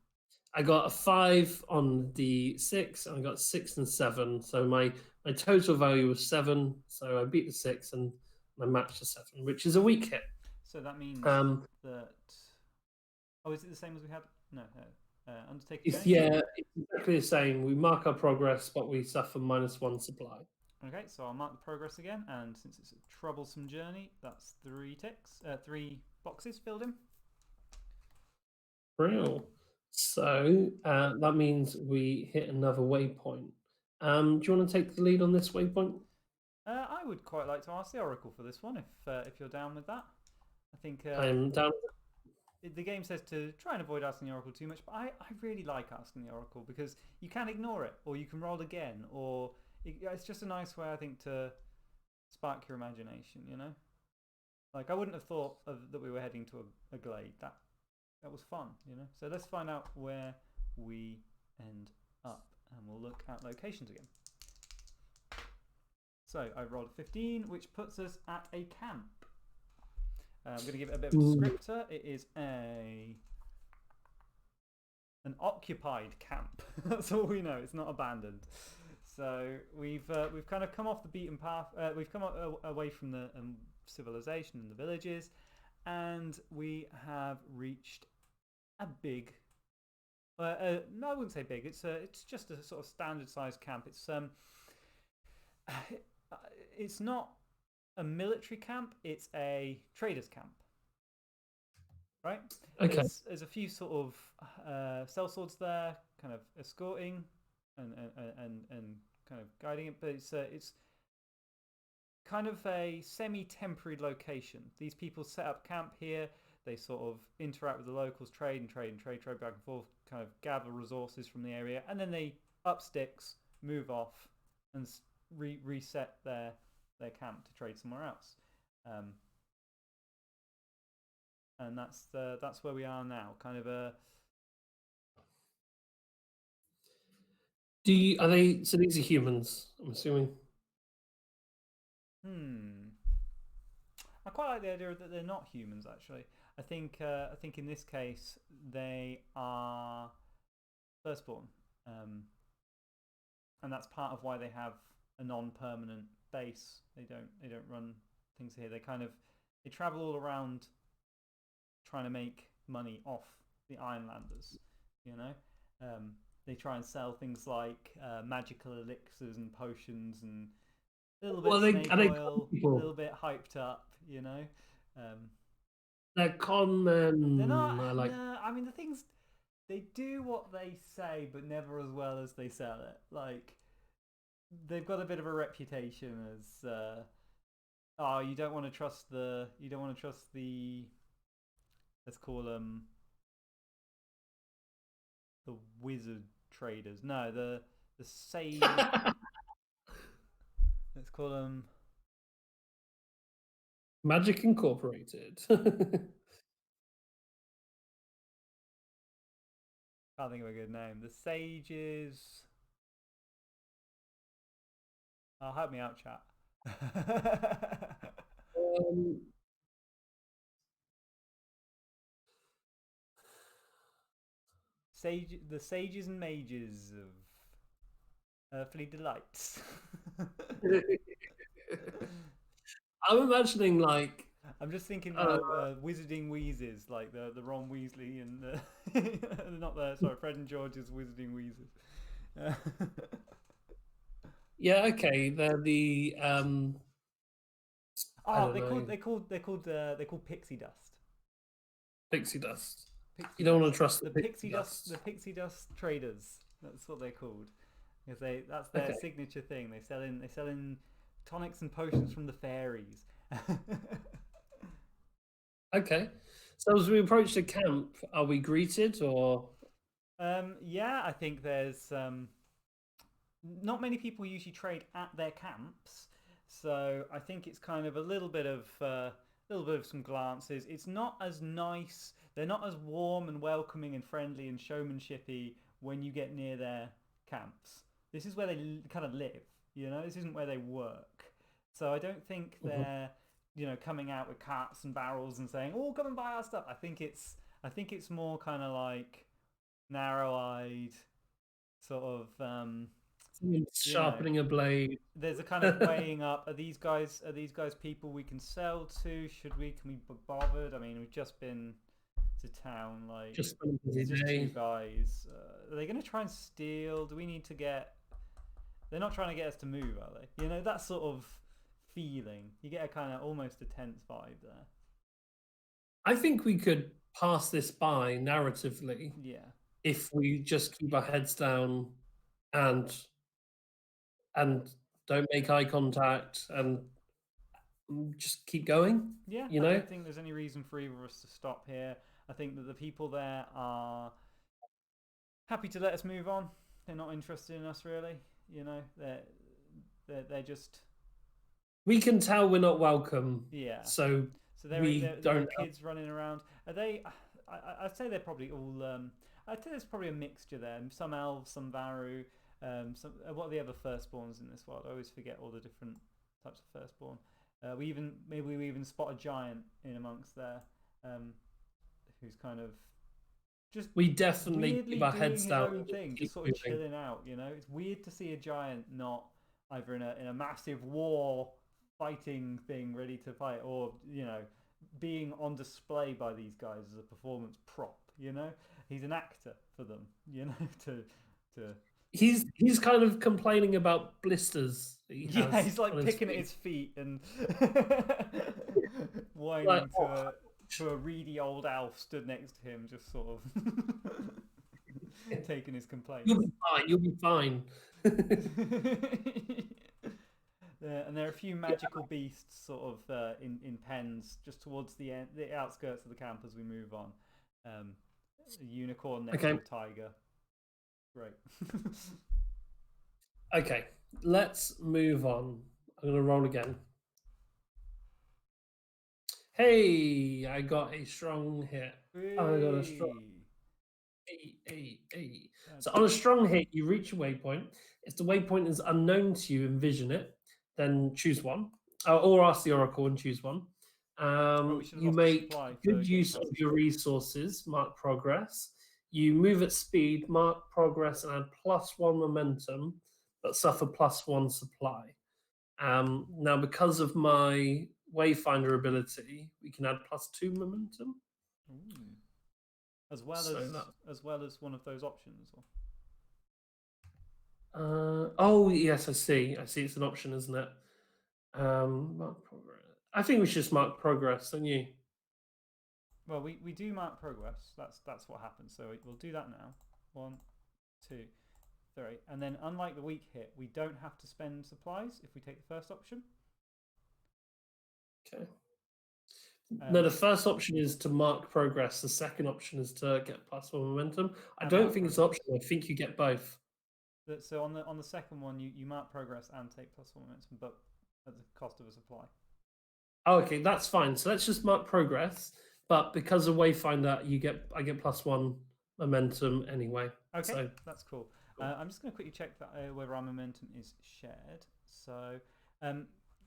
I got a 5 on the 6, and I got 6 and 7. So my total value was 7. So I beat the 6 and I matched the 7, which is a weak hit. So that means Um, that. Oh, is it the same as we had? No. Undertake a it's, journey. yeah, it's exactly the same. We mark our progress, but we suffer -1 supply. Okay, so I'll mark the progress again, and since it's a troublesome journey, that's 3 ticks, 3 boxes filled in. Real. So that means we hit another waypoint. Do you want to take the lead on this waypoint? I would quite like to ask the Oracle for this one, if you're down with that. I think I'm down. the game says to try and avoid asking the Oracle too much, but I really like asking the Oracle because you can ignore it, or you can roll again, or it's just a nice way, I think, to spark your imagination, you know? Like, I wouldn't have thought that we were heading to a glade. That was fun, you know? So let's find out where we end up, and we'll look at locations again. So I rolled a 15, which puts us at a camp. I'm going to give it a bit of a descriptor. It is an occupied camp. That's all we know. It's not abandoned. So we've kind of come off the beaten path. We've come away from the civilization and the villages, and we have reached a big. No, I wouldn't say big. It's just a sort of standard sized camp. It's not a military camp. It's a traders camp. Right? Okay. There's a few sort of sellswords there, kind of escorting and kind of guiding it, but it's kind of a semi-temporary location. These people set up camp here. They sort of interact with the locals, trade back and forth, kind of gather resources from the area, and then they up sticks, move off, and reset their camp to trade somewhere else. And that's where we are now. Kind of a. Are they? So these are humans, I'm assuming. I quite like the idea that they're not humans. Actually, I think in this case they are firstborn, and that's part of why they have a non-permanent base. They don't run things here. They travel all around, trying to make money off the Ironlanders. You know, they try and sell things like magical elixirs and potions and a little bit snake oil, a little bit hyped up, you know. They're con men. They're not. No, I mean the things they do what they say, but never as well as they sell it. Like they've got a bit of a reputation as, oh, you don't want to trust the, let's call them the wizard traders. No, the sage. Let's call them Magic Incorporated. Can't think of a good name. The sages. Oh, help me out, chat. The sages and mages of earthly delights. I'm imagining like. I'm just thinking now, Wizarding Wheezes, like the Ron Weasley and not the Fred and George's Wizarding Wheezes. Yeah, okay. They're the they're called pixie dust. Pixie dust. You don't want to trust the pixie dust. The pixie dust traders. That's what they're called. Because that's their signature thing. They sell in tonics and potions from the fairies. Okay. So as we approach the camp, are we greeted or? Yeah, I think there's not many people usually trade at their camps, so I think it's kind of a little bit of some glances. It's not as nice. They're not as warm and welcoming and friendly and showmanshipy when you get near their camps. This is where they kind of live. This isn't where they work. So I don't think Mhm. they're coming out with carts and barrels and saying, "Oh, come and buy our stuff." I think it's more kind of like narrow-eyed sort of Someone's you know sharpening a blade. there's a kind of weighing up. Are these guys people we can sell to? Can we be bothered? I mean, we've just been to town. Like, Just been a busy it's just two day. guys. Are they going to try and steal? Do we need to get? They're not trying to get us to move, are they? That sort of feeling. You get a kind of almost a tense vibe there. I think we could pass this by narratively Yeah. if we just keep our heads down and and don't make eye contact and just keep going. Yeah, You I know, don't think there's any reason for either of us to stop here. I think that the people there are happy to let us move on. They're not interested in us really. They're just we can tell we're not welcome, yeah. so So we there are don't have. kids running around. Are they? I'd say they're probably all. I'd say there's probably a mixture there. Some elves, some Varu. What are the other firstborns in this world? I always forget all the different types of firstborn. Maybe we even spot a giant in amongst there, um, who's kind of just We definitely keep weirdly our doing heads his down own and just thing, just keep sort of moving. chilling out. It's weird to see a giant not either in a massive war fighting thing ready to fight, or being on display by these guys as a performance prop. He's an actor for them. To He's kind of complaining about blisters that he yeah, has he's on like his picking at feet. his feet and Like, whining oh, to a reedy old elf stood next to him, just sort of taking his you'll complaints. be fine. You'll be fine. Yeah, and there are a few Yeah. magical beasts sort of in pens just towards the outskirts of the camp as we move on. Um, a unicorn next to Okay. a tiger. Great. Okay. Let's move on. I'm gonna roll again. Hey, I got a strong hit. I got a strong. Hey, So that's on a good. strong hit, you reach a waypoint. If the waypoint is unknown to you, envision it. Then choose one, or ask the oracle and choose one. Oh, we should have You lost the make supply for good getting use of past the your spot. resources. Mark progress. You move at speed. Mark progress and add +1 momentum, but suffer +1 supply. Now, because of my Wayfinder ability, we can add +2 momentum. Ooh. So that. As well as one of those options. Or... Oh yes, I see. I see. It's an option, isn't it? Mark progress. I think we should just mark progress, don't you? Well, we do mark progress. That's what happens. So we'll do that now. 1, 2, 3, and then unlike the weak hit, we don't have to spend supplies if we take the first option. Okay. No, the Um, first option is to mark progress. The second option is to get +1 momentum. I and don't mark think it's progress. optional. I think you get both. So on the second one, you mark progress and take +1 momentum, but at the cost of a supply. Oh, okay, that's fine. So let's just mark progress. But because of Wayfinder, I get +1 momentum anyway. Okay, So that's cool. cool. I'm just going to quickly check that whether our momentum is shared. So,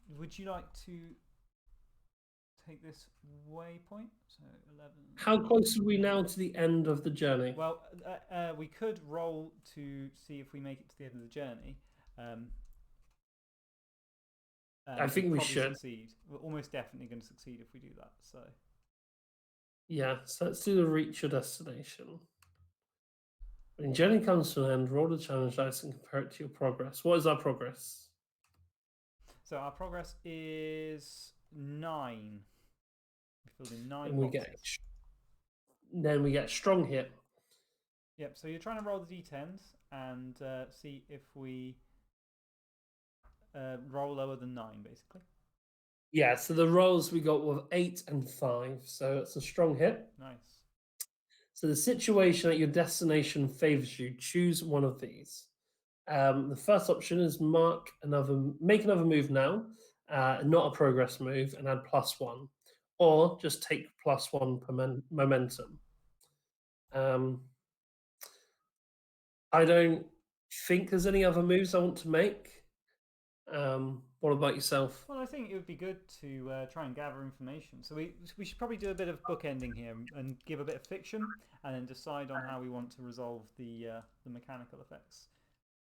would you like to take this waypoint? So 11. How close are we now to the end of the journey? Well, we could roll to see if we make it to the end of the journey. Um, I we'd think we probably should. succeed. We're almost definitely going to succeed if we do that. So, Yeah, so let's do the reach your destination. When journey comes to an end, roll the challenge dice and compare it to your progress. What is our progress? so our progress is 9. We filled in 9 And boxes. we get strong hit. Yep. So you're trying to roll the d10s and see if we roll lower than 9, basically. Yeah, so the rolls we got were 8 and 5, so it's a strong hit. Nice. So the situation at your destination favors you. Choose one of these. The first option is make another move now, not a progress move, and add +1, or just take +1 momentum. I don't think there's any other moves I want to make. What about yourself? Well, I think it would be good to try and gather information. So we should probably do a bit of bookending here and give a bit of fiction, and then decide on how we want to resolve the mechanical effects,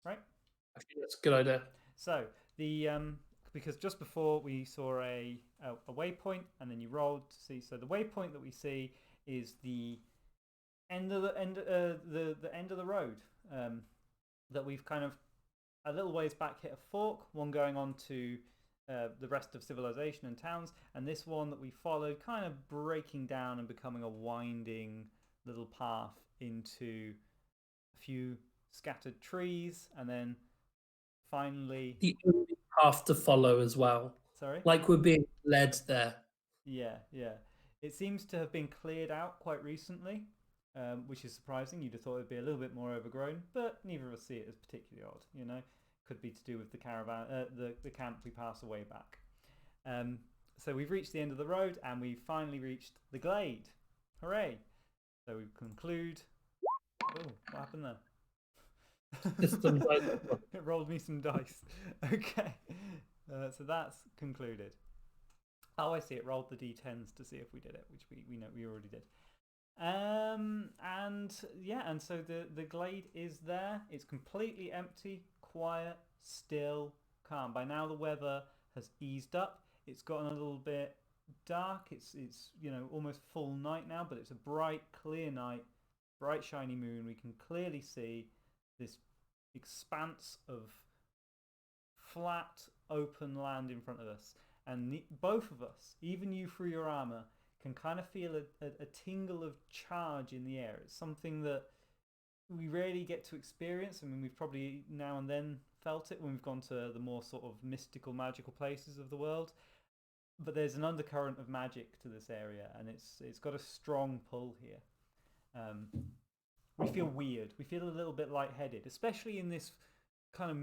right? I think that's a good idea. So because just before we saw a waypoint, and then you rolled to see. So the waypoint that we see is the end of the end of the road that we've kind of a little ways back hit a fork, one going on to the rest of civilization and towns, and this one that we followed kind of breaking down and becoming a winding little path into a few scattered trees, and then finally. The only path to follow as well. Sorry? Like we're being led there. Yeah, yeah. It seems to have been cleared out quite recently, which is surprising. You'd have thought it'd be a little bit more overgrown, but neither of us see it as particularly odd. Could be to do with the caravan, the camp we pass away back. So we've reached the end of the road, and we've finally reached the glade. Hooray! So we conclude. Oh, what happened there? It rolled me some dice. Okay, so that's concluded. Oh, I see. It rolled the d10s to see if we did it, which we know we already did. And yeah, and so the glade is there. It's completely empty, quiet, still, calm. By now the weather has eased up. It's gotten a little bit dark. It's almost full night now, but it's a bright, clear night, bright, shiny moon. We can clearly see this expanse of flat, open land in front of us. And both of us, even you through your armor, can kind of feel a tingle of charge in the air. It's something that we rarely get to experience. I mean, we've probably now and then felt it when we've gone to the more sort of mystical, magical places of the world. But there's an undercurrent of magic to this area, and it's got a strong pull here. We feel weird. We feel a little bit lightheaded, especially in this kind of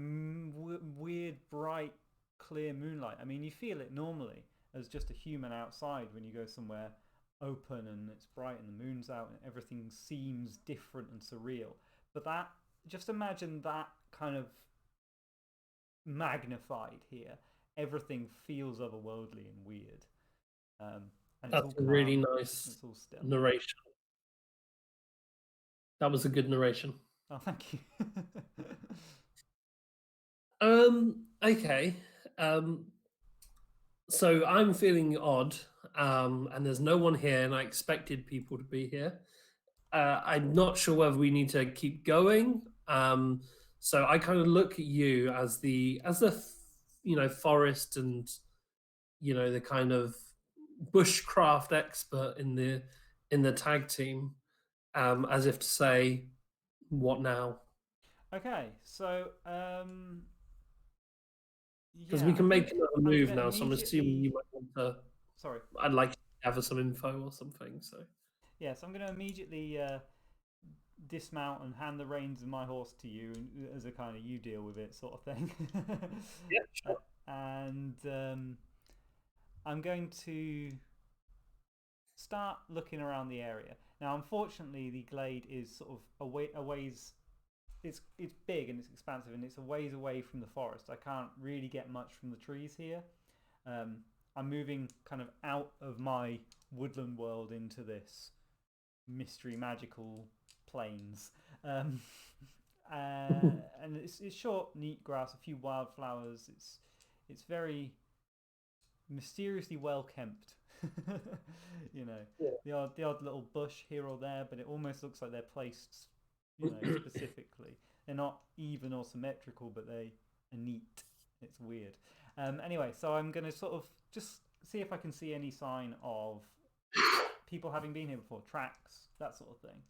weird, bright, clear moonlight. I mean, you feel it normally as just a human outside when you go somewhere open and it's bright and the moon's out and everything seems different and surreal. But just imagine that kind of magnified here. Everything feels otherworldly and weird. And that's a really nice it's all still. narration. That was a good narration. Oh, thank you. Okay. So I'm feeling odd, and there's no one here, and I expected people to be here. I'm not sure whether we need to keep going. So I kind of look at you as the forest and the kind of bushcraft expert in the tag team, as if to say, what now? Okay, so because we can make another move now. So I'm assuming you might want to. Sorry, I'd like to gather some info or something. So yeah, so I'm going to immediately dismount and hand the reins of my horse to you as a kind of you deal with it sort of thing. yeah, sure. And I'm going to start looking around the area. Now, unfortunately, the glade is sort of a ways. It's big and it's expansive and it's a ways away from the forest. I can't really get much from the trees here. I'm moving kind of out of my woodland world into this mystery magical plains. And it's short, neat grass, a few wildflowers. It's very mysteriously well kempt. Yeah. the odd little bush here or there, but it almost looks like they're placed specifically. They're not even or symmetrical, but they are neat. It's weird. Anyway, so I'm going to sort of just see if I can see any sign of people having been here before, tracks, that sort of thing,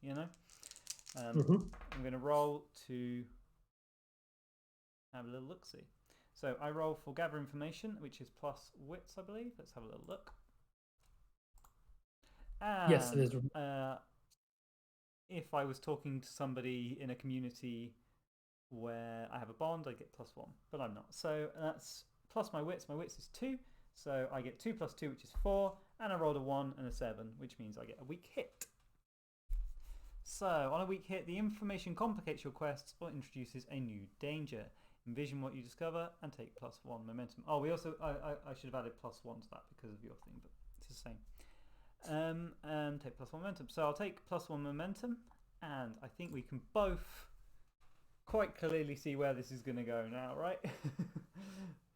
I'm going to roll to have a little look-see. So I roll for gather information, which is plus wits, I believe. Let's have a little look. And, yes, it is. If I was talking to somebody in a community where I have a bond, I get +1, but I'm not. So that's plus my wits. My wits is 2, so I get 2 plus 2, which is 4, and I rolled a 1 and a 7, which means I get a weak hit. So on a weak hit, the information complicates your quests or introduces a new danger. Envision what you discover and take +1 momentum. Oh, we also I should have added +1 to that because of your thing, but it's the same. And take +1 momentum. So I'll take +1 momentum, and I think we can both quite clearly see where this is going to go now, right?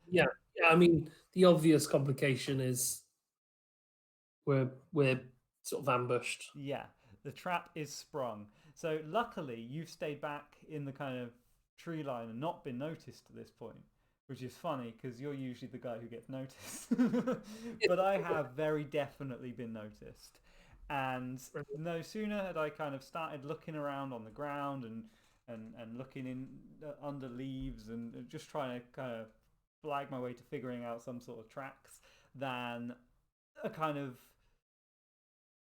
Yeah. I mean, the obvious complication is we're sort of ambushed. Yeah, the trap is sprung. So luckily, you've stayed back in the kind of tree line and not been noticed to this point, which is funny because you're usually the guy who gets noticed. But I have very definitely been noticed. And no sooner had I kind of started looking around on the ground and looking in under leaves and just trying to kind of flag my way to figuring out some sort of tracks than a kind of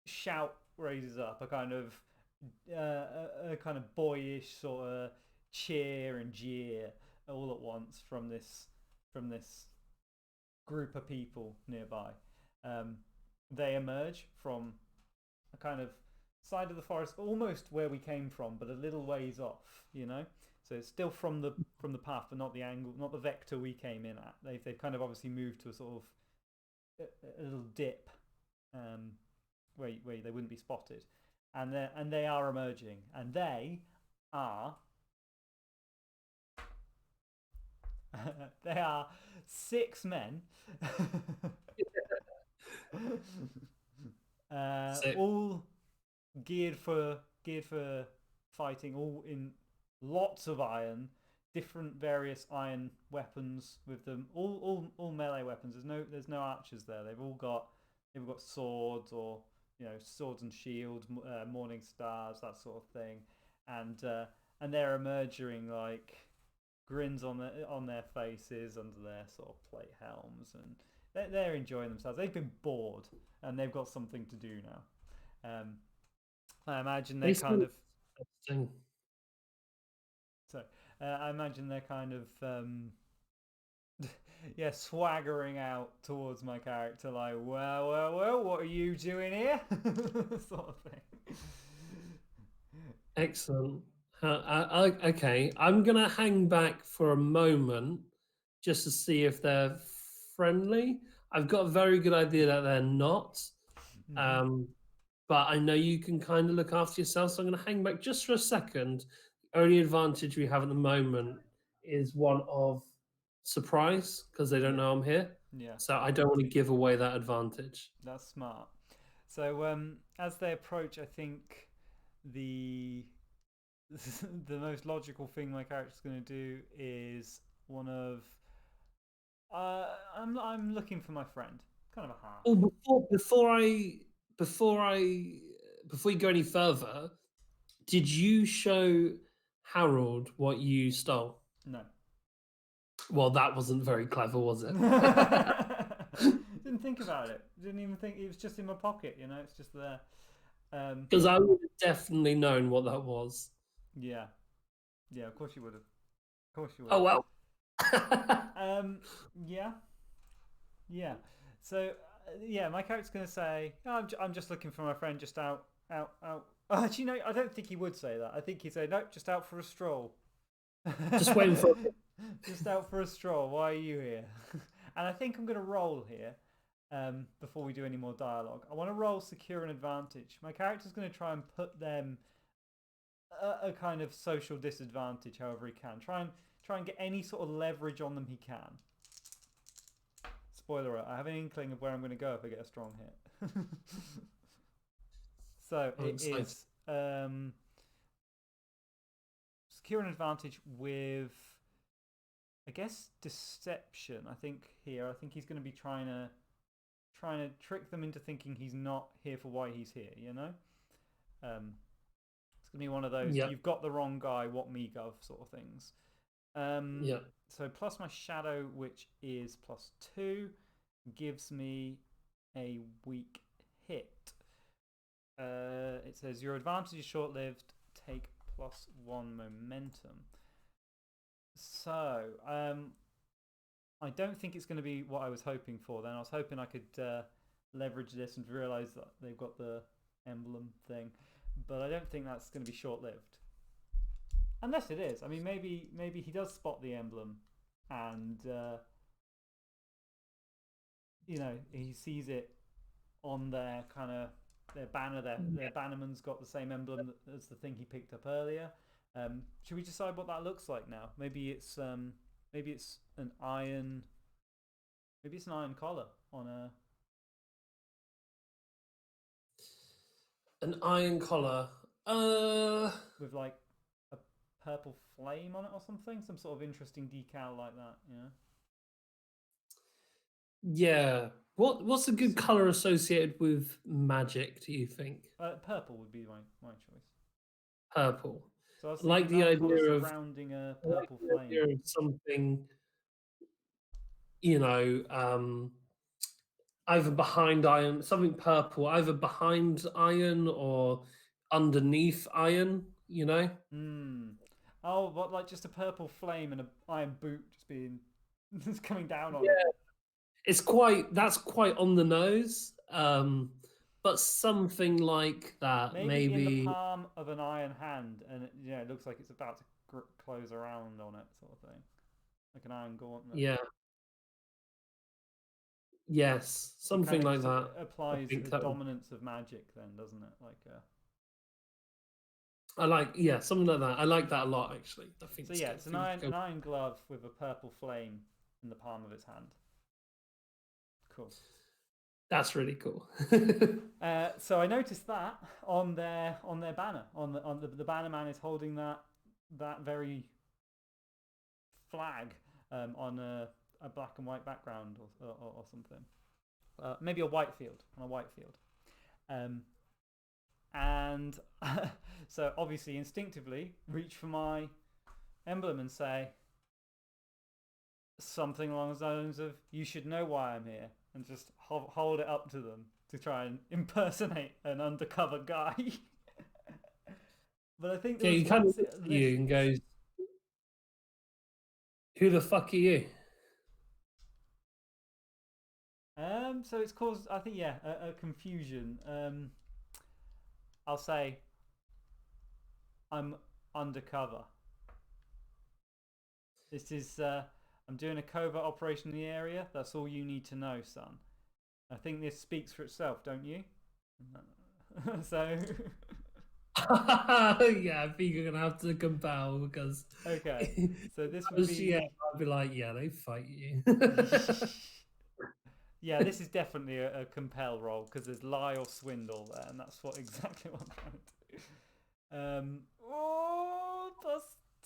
shout raises up, a kind of boyish sort of cheer and jeer all at once from this group of people nearby. They emerge from a kind of side of the forest, almost where we came from, but a little ways off. So it's still from the path, but not the angle, not the vector we came in at. They've kind of obviously moved to a sort of a little dip. Where they wouldn't be spotted, and they are emerging, and they are 6 men, all geared for fighting, all in lots of iron, different various iron weapons with them, all melee weapons. There's no archers there. They've all got swords or swords and shields, morning stars, that sort of thing, and they're emerging like grins on their faces under their sort of plate helms, and they're enjoying themselves. They've been bored and they've got something to do now. I imagine they're kind of I imagine they're kind of yeah, swaggering out towards my character like, well, what are you doing here? Sort of thing. Excellent. Okay, I'm going to hang back for a moment just to see if they're friendly. I've got a very good idea that they're not. But I know you can kind of look after yourself, so I'm going to hang back just for a second. The only advantage we have at the moment is one of surprise, because they don't know I'm here. Yeah. So I don't want to give away that advantage. That's smart. So as they approach, I think the most logical thing my character's going to do is one of I'm looking for my friend, kind of a half. Oh, before you go any further, did you show Harold what you stole? No. Well, that wasn't very clever, was it? Didn't think about it. Didn't even think it was just in my pocket. It's just there. Because I would have definitely known what that was. Yeah, of course you would have. Of course you would. Oh well. Yeah. So yeah, my character's gonna say, oh, I'm just looking for my friend, just out. Actually, no, I don't think he would say that. I think he'd say, nope, just out for a stroll. Just waiting for. Just out for a stroll. Why are you here? And I think I'm gonna roll here. Before we do any more dialogue, I want to roll secure an advantage. My character's going to try and put them a kind of social disadvantage, however he can. Try and get any sort of leverage on them he can. Spoiler alert, I have an inkling of where I'm going to go if I get a strong hit. So it is secure an advantage with, I guess, deception. I think he's going to be trying to trick them into thinking he's not here for why he's here, It's going to be one of those, you've got the wrong guy, what me gov sort of things. So plus my shadow, which is +2, gives me a weak hit. It says your advantage is short-lived, take +1 momentum. So, I don't think it's going to be what I was hoping for. Then I was hoping I could leverage this and realize that they've got the emblem thing, but I don't think that's going to be short-lived. Unless it is. I mean, maybe he does spot the emblem, and he sees it on their kind of their banner. Their bannerman's got the same emblem as the thing he picked up earlier. Should we decide what that looks like now? Maybe it's an iron. Maybe it's an iron collar on a. An iron collar. With like a purple flame on it or something. Some sort of interesting decal like that. Yeah. What's a good color associated with magic? Do you think? Purple would be my choice. Purple. So I was I like thinking the iron collar idea of surrounding a purple flame. something, either behind iron, something purple, either behind iron or underneath iron. Oh, what, like just a purple flame and an iron boot just coming down on Yeah, it. that's quite on the nose. But something like that, Maybe in the maybe. palm of an iron hand, and it looks like it's about to close around on it, sort of thing, like an iron gauntlet. Yeah. Yes, It kind something of like that. I applies think a that would. dominance of magic, then, doesn't it? Yeah, something like that. I like that a lot, actually. I think So it's yeah, good. it's I think we could an go. iron glove with a purple flame in the palm of its hand. Cool. That's really cool. So I noticed that on their banner, on the banner man is holding that very flag on a black and white background or something. Maybe a white field on a white field. And so obviously instinctively reach for my emblem and say something along the lines of "You should know why I'm here," and just hold it up to them to try and impersonate an undercover guy. But I think there Yeah, was he kind of once looks at this. you and goes, "Who the fuck are you?" So it's caused, I think, yeah, a confusion. I'll say I'm undercover. This is I'm doing a covert operation in the area. That's all you need to know, son. I think this speaks for itself, don't you? So Yeah, I think you're gonna have to compel because okay. So this would yeah, be I'd be like, yeah, they fight you. yeah, this is definitely a compel roll because there's lie or swindle there, and that's exactly what I'm trying to do. Oh,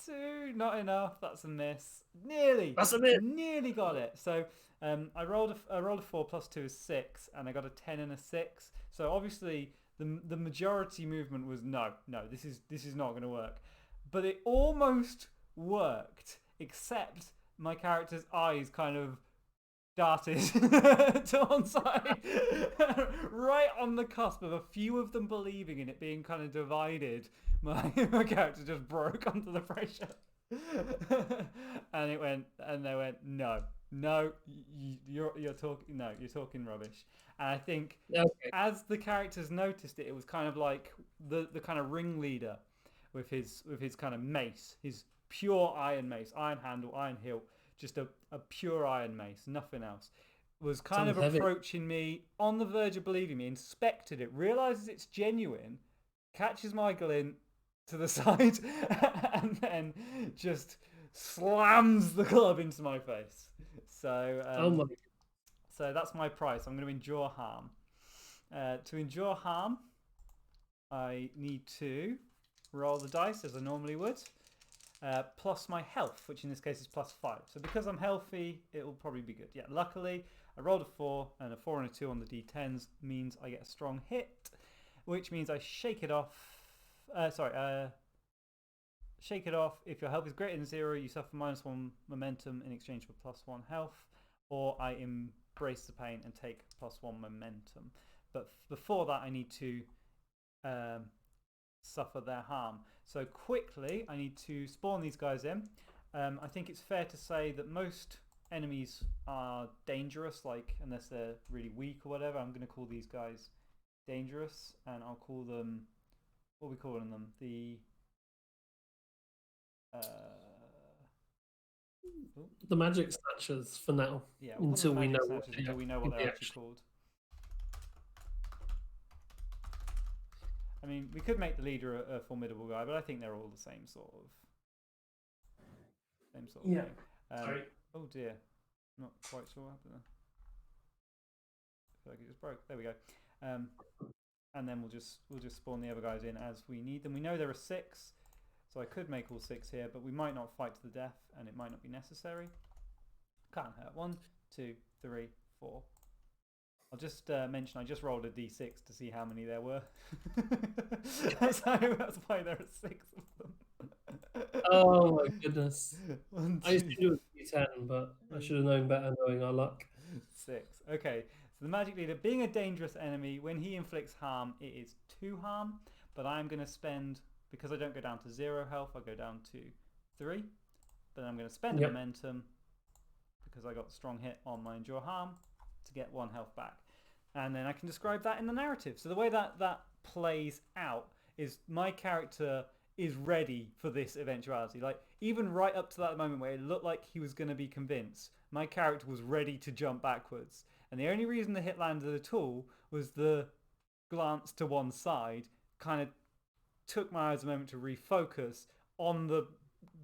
+2, not enough. That's a miss. That's a bit. Nearly got it. So I rolled a 4 +2 is 6, and I got a 10 and a 6. So obviously the majority movement was no. This is not going to work, but it almost worked, except my character's eyes kind of darted to one side, right on the cusp of a few of them believing in it being kind of divided. My character just broke under the pressure, and they went, no, you're talking, no, you're talking rubbish. And I think Okay. as the characters noticed it, it was kind of like the kind of ringleader with his kind of mace, his pure iron mace, iron handle, iron hilt, just a pure iron mace, nothing else. Was kind Sounds of heavy. approaching me on the verge of believing me, inspected it, realizes it's genuine, catches my glint to the side, and then just slams the club into my face. So, Oh my. so that's my price. I'm going to endure harm. To endure harm, I need to roll the dice as I normally would, plus my health, which in this case is +5. So because I'm healthy, it will probably be good. Yeah, luckily I rolled a 4, and a 4 and a 2 on the d10s means I get a strong hit, which means I shake it off. Shake it off. If your health is greater than 0, you suffer -1 momentum in exchange for +1 health, or I embrace the pain and take +1 momentum. But before that, I need to suffer their harm. So quickly, I need to spawn these guys in. I think it's fair to say that most enemies are dangerous, like unless they're really weak or whatever. I'm going to call these guys dangerous, and I'll call them. What are we calling them? The magic snatchers for now. Yeah, until we know until we know what they're actually called. I mean, we could make the leader a formidable guy, but I think they're all the same sort of thing. Sorry. Oh dear, not quite sure what happened there. I feel like it just broke. There we go. And then we'll just spawn the other guys in as we need them. We know there are 6, so I could make all 6 here, but we might not fight to the death, and it might not be necessary. Can't hurt. 1, 2, 3, 4. I'll just mention I just rolled a d6 to see how many there were. that's why there are 6 of them. Oh my goodness. I used to do a d10, but I should have known better knowing our luck. 6. Okay, so the magic leader, being a dangerous enemy, when he inflicts harm, it is 2 harm. But I'm going to spend, because I don't go down to 0 health, I go down to 3. But I'm going to spend a momentum, because I got a strong hit on my endure harm, to get 1 health back. And then I can describe that in the narrative. So the way that plays out is my character is ready for this eventuality. Like, even right up to that moment where it looked like he was going to be convinced, my character was ready to jump backwards. And the only reason the hit landed at all was the glance to one side kind of took my eyes a moment to refocus on the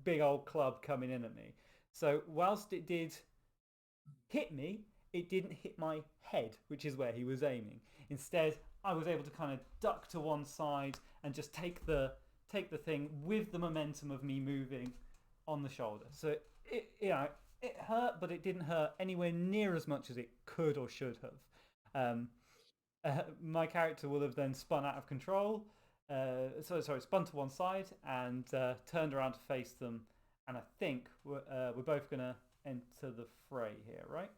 big old club coming in at me. So whilst it did hit me, it didn't hit my head, which is where he was aiming. Instead, I was able to kind of duck to one side and just take the thing with the momentum of me moving on the shoulder. So it hurt, but it didn't hurt anywhere near as much as it could or should have. My character will have then spun out of control. Spun to one side and turned around to face them. And I think we're both going to enter the fray here, right?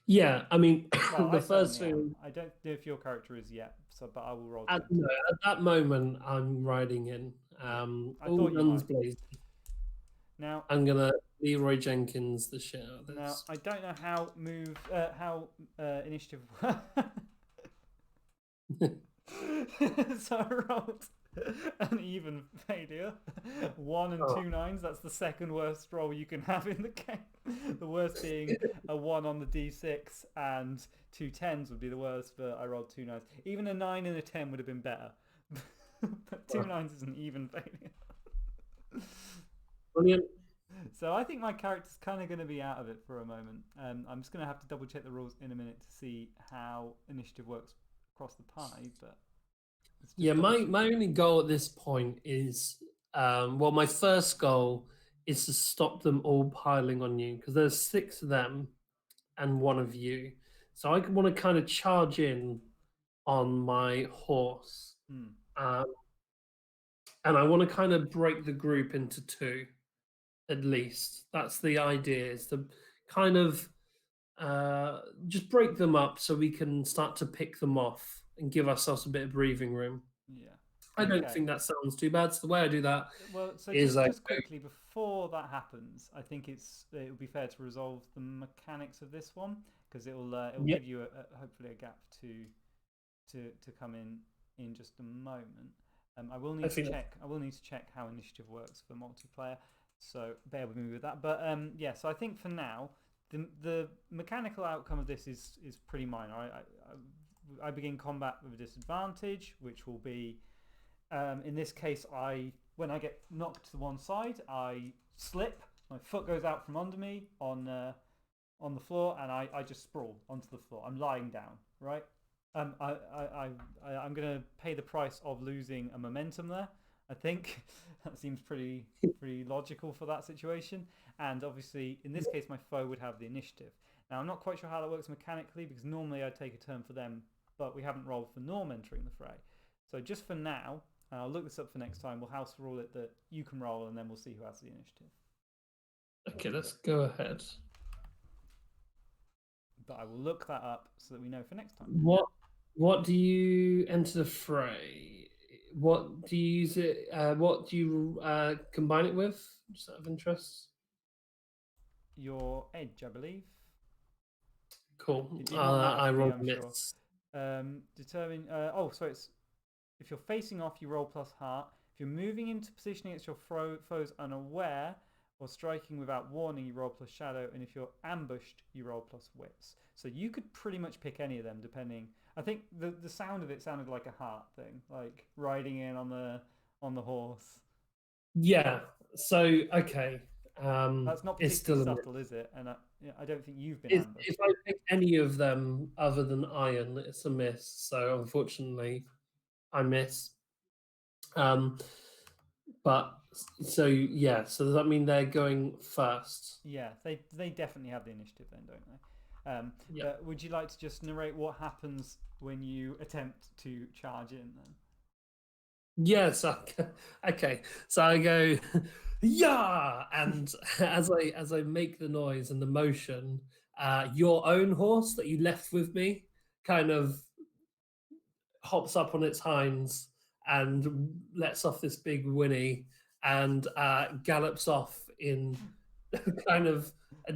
Yeah, I mean, well, the first thing. I don't know if your character is yet, but I will roll. At that moment, I'm riding in. I all guns blazing. Now I'm gonna Leroy Jenkins the shit out of this. Now I don't know how initiative. So I rolled an even failure. 1 and 2 9s. That's the second worst roll you can have in the game. The worst being a 1 on the d6, and 2 10s would be the worst, but I rolled 2 9s. Even a 9 and a 10 would have been better. But 2 9s is an even failure. Brilliant. So I think my character's kind of going to be out of it for a moment. I'm just going to have to double check the rules in a minute to see how initiative works across the pie. But yeah, my only goal at this point is, my first goal is to stop them all piling on you, because there's 6 of them and 1 of you. So I want to kind of charge in on my horse. And I want to kind of break the group into 2, at least. That's the idea, is to kind of just break them up so we can start to pick them off and give ourselves a bit of breathing room. Yeah. I don't think that sounds too bad. So the way I do that just quickly, before that happens, I think it would be fair to resolve the mechanics of this one, because it'll give you hopefully a gap to come in just a moment. I will need to check how initiative works for multiplayer, so bear with me with that. But so I think for now the mechanical outcome of this is pretty minor. I begin combat with a disadvantage, which will be, in this case, when I get knocked to one side, I slip. My foot goes out from under me on the floor, and I just sprawl onto the floor. I'm lying down, right? I'm going to pay the price of losing a momentum there. I think that seems pretty logical for that situation. And obviously, in this case, my foe would have the initiative. Now, I'm not quite sure how that works mechanically, because normally I'd take a turn for them, but we haven't rolled for Norm entering the fray. So just for now, and I'll look this up for next time, we'll house rule it that you can roll, and then we'll see who has the initiative. Okay, let's go ahead. But I will look that up so that we know for next time. What do you enter the fray? What do you use it? What do you combine it with? Just out of interest. Your edge, I believe. Cool. It did not matter I for me, roll I'm sure. myths. Determine. So it's if you're facing off, you roll plus heart. If you're moving into position against your foes unaware or striking without warning, you roll plus shadow. And if you're ambushed, you roll plus wits. So you could pretty much pick any of them depending. I think the sound of it sounded like a heart thing, like riding in on the horse. Yeah. So okay. That's not It's particularly still a myth. subtle, is it? And I don't think you've been If ambushed. I pick any of them other than iron, it's a miss. So unfortunately, I miss. Um, but so yeah. So does that mean they're going first? Yeah, they definitely have the initiative then, don't they? Yeah. But would you like to just narrate what happens when you attempt to charge in then? Yes. Okay. So I go, yeah, and as I make the noise and the motion, your own horse that you left with me kind of hops up on its hinds and lets off this big whinny and gallops off in kind of a,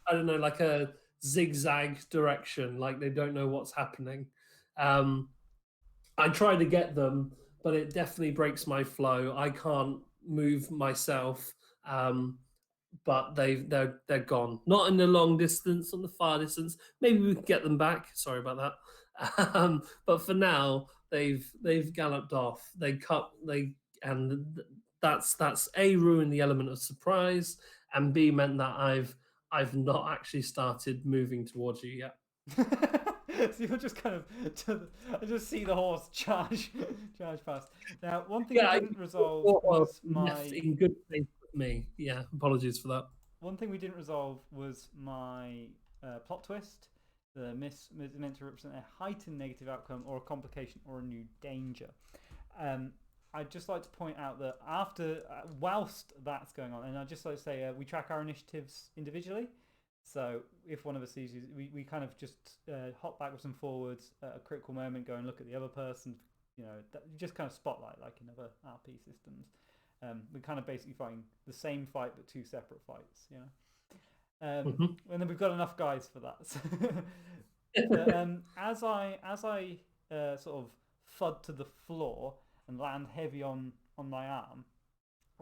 I don't know, like a zigzag direction, like they don't know what's happening. Um, I try to get them, but it definitely breaks my flow. I can't move myself, but they're gone. Not in the long distance, on the far distance. Maybe we can get them back. Sorry about that. But for now, they've galloped off. And that's A, ruined the element of surprise, and B, meant that I've not actually started moving towards you yet. So you're just kind of I just see the horse charge past. Now, one thing we Yeah, didn't resolve you're was left my in good faith with me. Yeah, apologies for that. plot twist. The miss is meant to represent a heightened negative outcome or a complication or a new danger. I'd just like to point out that whilst that's going on, and I'd just like to say we track our initiatives individually. So if one of us sees you, we kind of just hop backwards and forwards at a critical moment, go and look at the other person. Just kind of spotlight like in other RP systems. We're kind of basically fighting the same fight but two separate fights. Mhm. And then we've got enough guys for that. So, as I sort of thud to the floor and land heavy on my arm,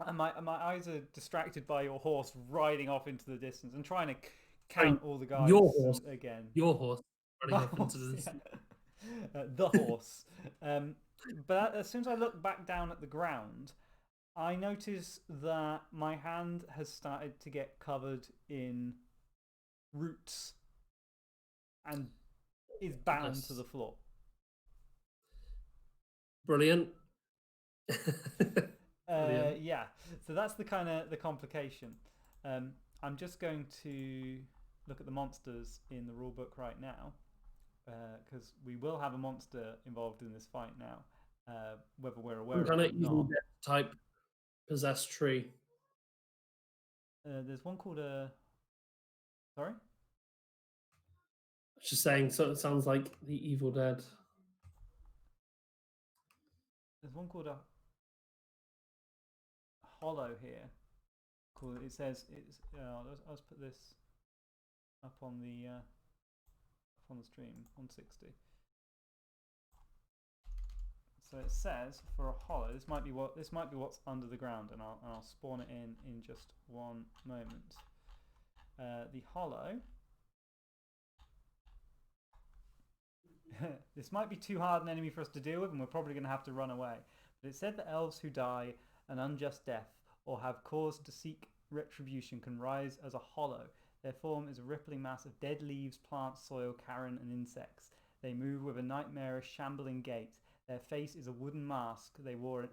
and my eyes are distracted by your horse riding off into the distance and trying to Sorry, count all the your guys horse, again. your horse running My off into horse, this. yeah. The horse. But as soon as I look back down at the ground, I notice that my hand has started to get covered in roots and is bound to Goodness. the floor. Brilliant. Brilliant. Yeah, so that's the kind of the complication. I'm just going to look at the monsters in the rulebook right now because we will have a monster involved in this fight now, whether we're aware Some of kind it of or evil not. death type possessed tree. There's one called a. Sorry? Just saying, so it sounds like the Evil Dead. There's one called a hollow here. Cool. It says it's. Let's put this up on the stream 160. So it says for a hollow, this might be what's under the ground, and I'll spawn it in just one moment. The hollow. This might be too hard an enemy for us to deal with, and we're probably going to have to run away. But it said that elves who die an unjust death or have cause to seek retribution can rise as a hollow. Their form is a rippling mass of dead leaves, plants, soil, carrion, and insects. They move with a nightmarish, shambling gait. Their face is a wooden mask they wore.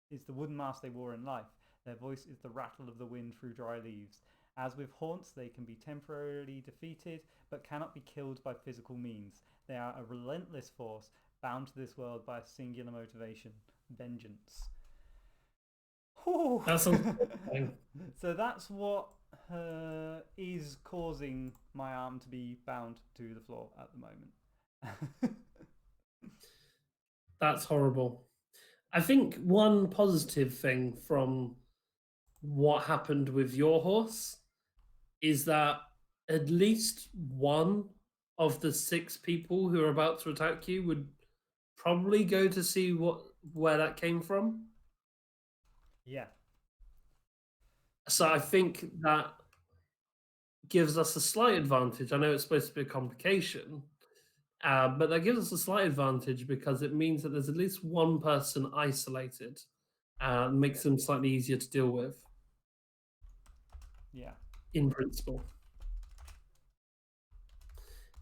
Is the wooden mask they wore in life. Their voice is the rattle of the wind through dry leaves. As with haunts, they can be temporarily defeated, but cannot be killed by physical means. They are a relentless force, bound to this world by a singular motivation: vengeance. Whew. That sounds terrifying. So that's what is causing my arm to be bound to the floor at the moment. That's horrible. I think one positive thing from what happened with your horse is that at least one of the 6 people who are about to attack you would probably go to see where that came from. Yeah. So I think that gives us a slight advantage. I know it's supposed to be a complication, but that gives us a slight advantage because it means that there's at least one person isolated, makes them slightly easier to deal with, Yeah. in principle.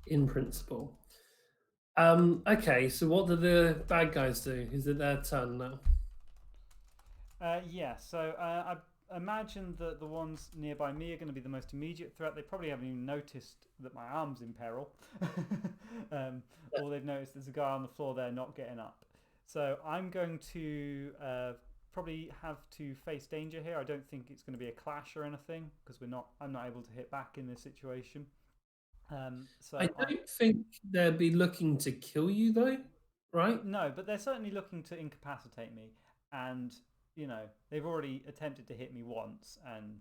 In principle. Okay, so what do the bad guys do? Is it their turn now? Yeah, so I imagine that the ones nearby me are going to be the most immediate threat. They probably haven't even noticed that my arm's in peril. All they've noticed is a guy on the floor there not getting up. So I'm going to probably have to face danger here. I don't think it's going to be a clash or anything because I'm not able to hit back in this situation. I So I don't think they'd be looking to kill you though, right? No, but they're certainly looking to incapacitate me, and they've already attempted to hit me once, and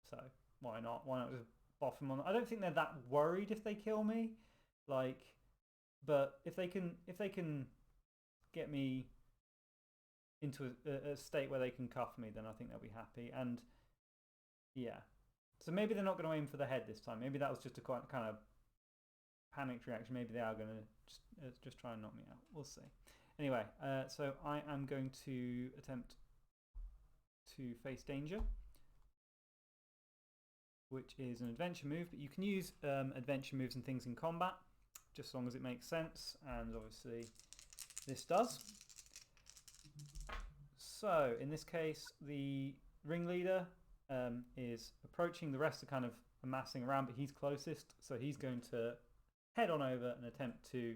so why not? Why not just boff them on? I don't think they're that worried if they kill me, like, but if they can get me into a state where they can cuff me, then I think they'll be happy. And yeah, so maybe they're not going to aim for the head this time. Maybe that was just a kind of panicked reaction. Maybe they are going to just try and knock me out. We'll see. Anyway, so I am going to attempt to face danger, which is an adventure move. But you can use adventure moves and things in combat, just as long as it makes sense. And obviously, this does. So in this case, the ringleader is approaching. The rest are kind of amassing around, but he's closest, so he's going to head on over and attempt to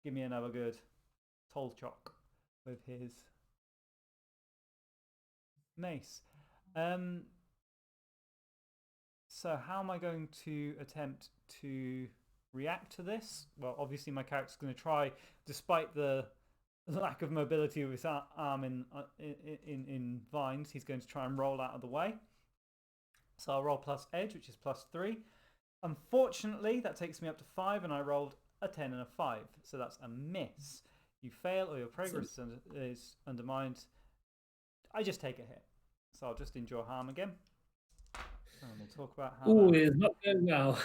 give me another good toll chock with his mace. So how am I going to attempt to react to this? Well, obviously my character's going to try, despite the lack of mobility of his arm in vines, he's going to try and roll out of the way. So I'll roll plus edge, which is +3. Unfortunately, that takes me up to 5, and I rolled a 10 and a 5. So that's a miss. You fail or your progress is undermined. I just take a hit. So I'll just endure harm again. And we'll talk about how Oh, that. it's not going well.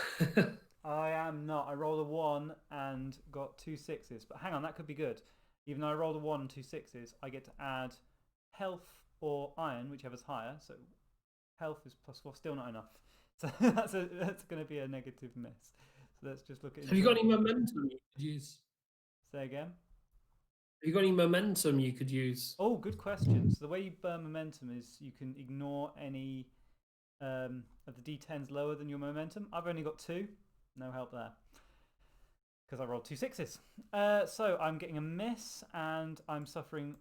I am not. I rolled a 1 and got 2 6s. But hang on, that could be good. Even though I rolled a 1 and 2 6s, I get to add health or iron, whichever's higher. So health is +4, still not enough. So that's going to be a negative miss. So let's just look at. Have you got any momentum you could use? Say again. Have you got any momentum you could use? Oh, good question. So the way you burn momentum is you can ignore any of the d10s lower than your momentum. I've only got 2. No help there. Because I rolled 2 6s. So I'm getting a miss and I'm suffering.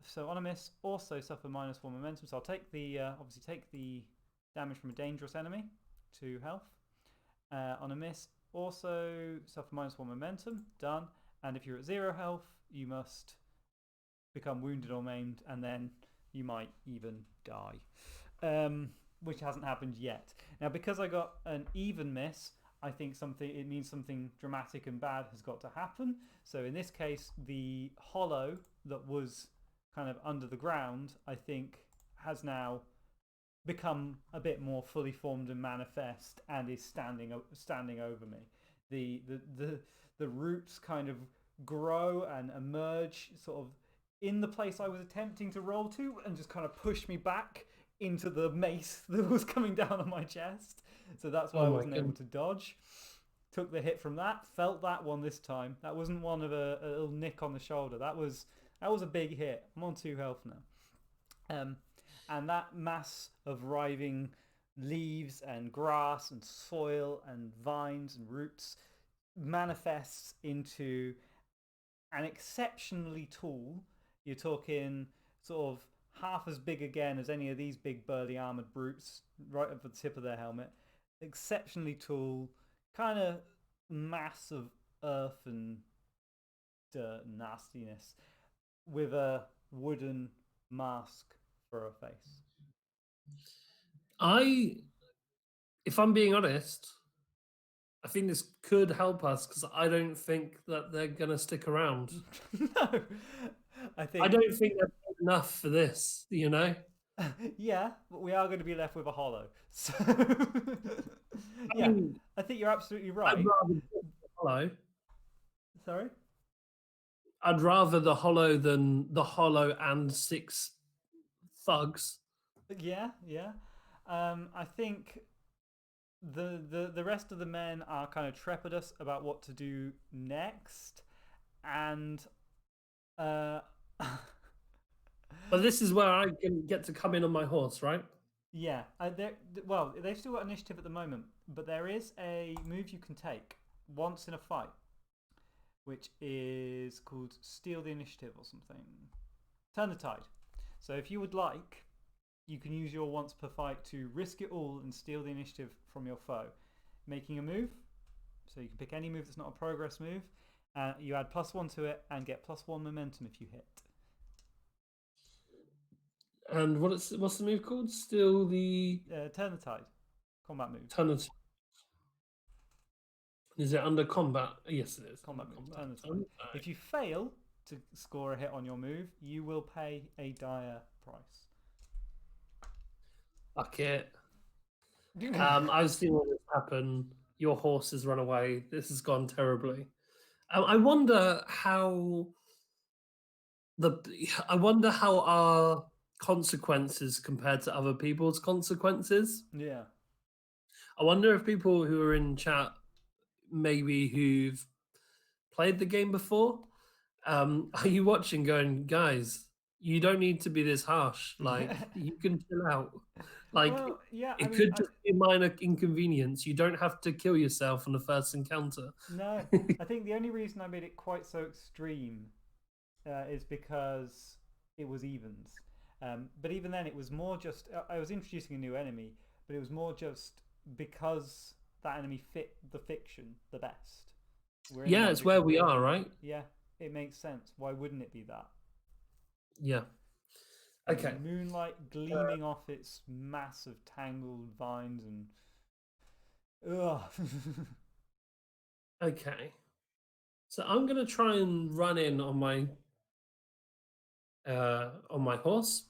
So on a miss, also suffer -1 momentum. So I'll take the obviously take the damage from a dangerous enemy, 2 health. On a miss, also suffer -1 momentum. Done. And if you're at 0 health, you must become wounded or maimed, and then you might even die, which hasn't happened yet. Now, because I got an even miss, I think it means something dramatic and bad has got to happen. So in this case, the hollow that was kind of under the ground, I think, has now become a bit more fully formed and manifest, and is standing over me. The roots kind of grow and emerge sort of in the place I was attempting to roll to, and just kind of push me back into the mace that was coming down on my chest. So that's why I wasn't able to dodge. Took the hit from that. Felt that one this time. That wasn't one of a little nick on the shoulder. That was a big hit. I'm on 2 health now. And that mass of writhing leaves and grass and soil and vines and roots manifests into an exceptionally tall, you're talking sort of half as big again as any of these big burly armored brutes right at the tip of their helmet. Exceptionally tall, kind of mass of earth and dirt and nastiness, with a wooden mask for a face. If I'm being honest, I think this could help us because I don't think that they're gonna stick around. No, I I think don't think they're paid enough for this. yeah, but we are going to be left with a hollow. So I yeah, mean, I think you're absolutely I'd right. rather the hollow. Sorry. I'd rather the hollow than the hollow and 6 thugs. Yeah, yeah. I think the rest of the men are kind of trepidous about what to do next, and uh, But this is where I can get to come in on my horse, right? yeah. Well, they've still got initiative at the moment, but there is a move you can take once in a fight, which is called Steal the Initiative or something. Turn the Tide. So if you would like, you can use your once per fight to risk it all and steal the initiative from your foe. Making a move, so you can pick any move that's not a progress move. You add +1 to it and get +1 momentum if you hit. And what's the move called? Still the Turn the Tide. Combat move. ton of. Is it under combat? Yes, it is. Combat move. Combat. Turn the Tide. If you fail to score a hit on your move, you will pay a dire price. Fuck it. I've seen all this happen. Your horse has run away. This has gone terribly. I wonder how our consequences compared to other people's consequences. Yeah. I wonder if people who are in chat, maybe who've played the game before, are you watching going, guys, you don't need to be this harsh. Like, you can chill out. Like, well, yeah, it could just be a minor inconvenience. You don't have to kill yourself on the first encounter. No, I think the only reason I made it quite so extreme is because it was evens. But even then, it was more just I was introducing a new enemy, but it was more just because that enemy fit the fiction the best. Yeah, it's where we are, right? Yeah, it makes sense. Why wouldn't it be that? Yeah. Okay. Moonlight gleaming off its mass of tangled vines and. Ugh. Okay. So I'm gonna try and run in on my horse.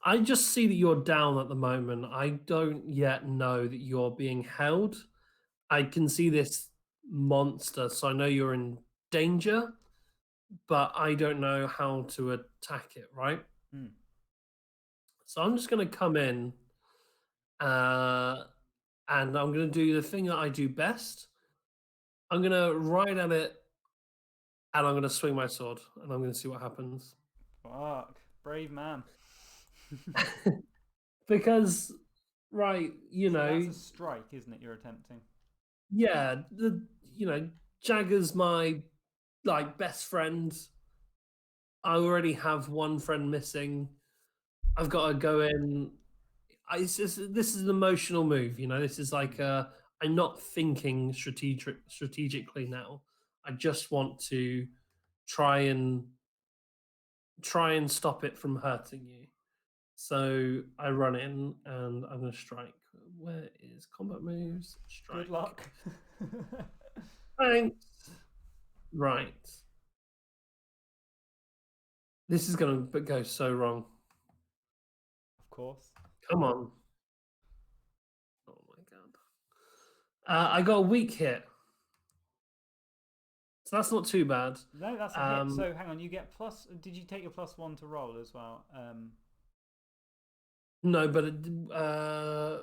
I just see that you're down at the moment. I don't yet know that you're being held. I can see this monster, so I know you're in danger, but I don't know how to attack it, right? Mm. So I'm just going to come in and I'm going to do the thing that I do best. I'm going to ride at it and I'm going to swing my sword and I'm going to see what happens. Fuck. Brave man. Because, right, that's a strike, isn't it? You're attempting. Yeah, Jagger's my best friend. I already have one friend missing. I've got to go in. This is an emotional move. This is like I'm not thinking strategically now. I just want to try and stop it from hurting you. So I run in and I'm going to strike. Where is combat moves? Strike. Good luck. Thanks. Right. This is going to go so wrong. Of course. Come on. Oh my god. I got a weak hit. So that's not too bad. No, that's a hit. So hang on, you get plus. Did you take your +1 to roll as well? No, but 4,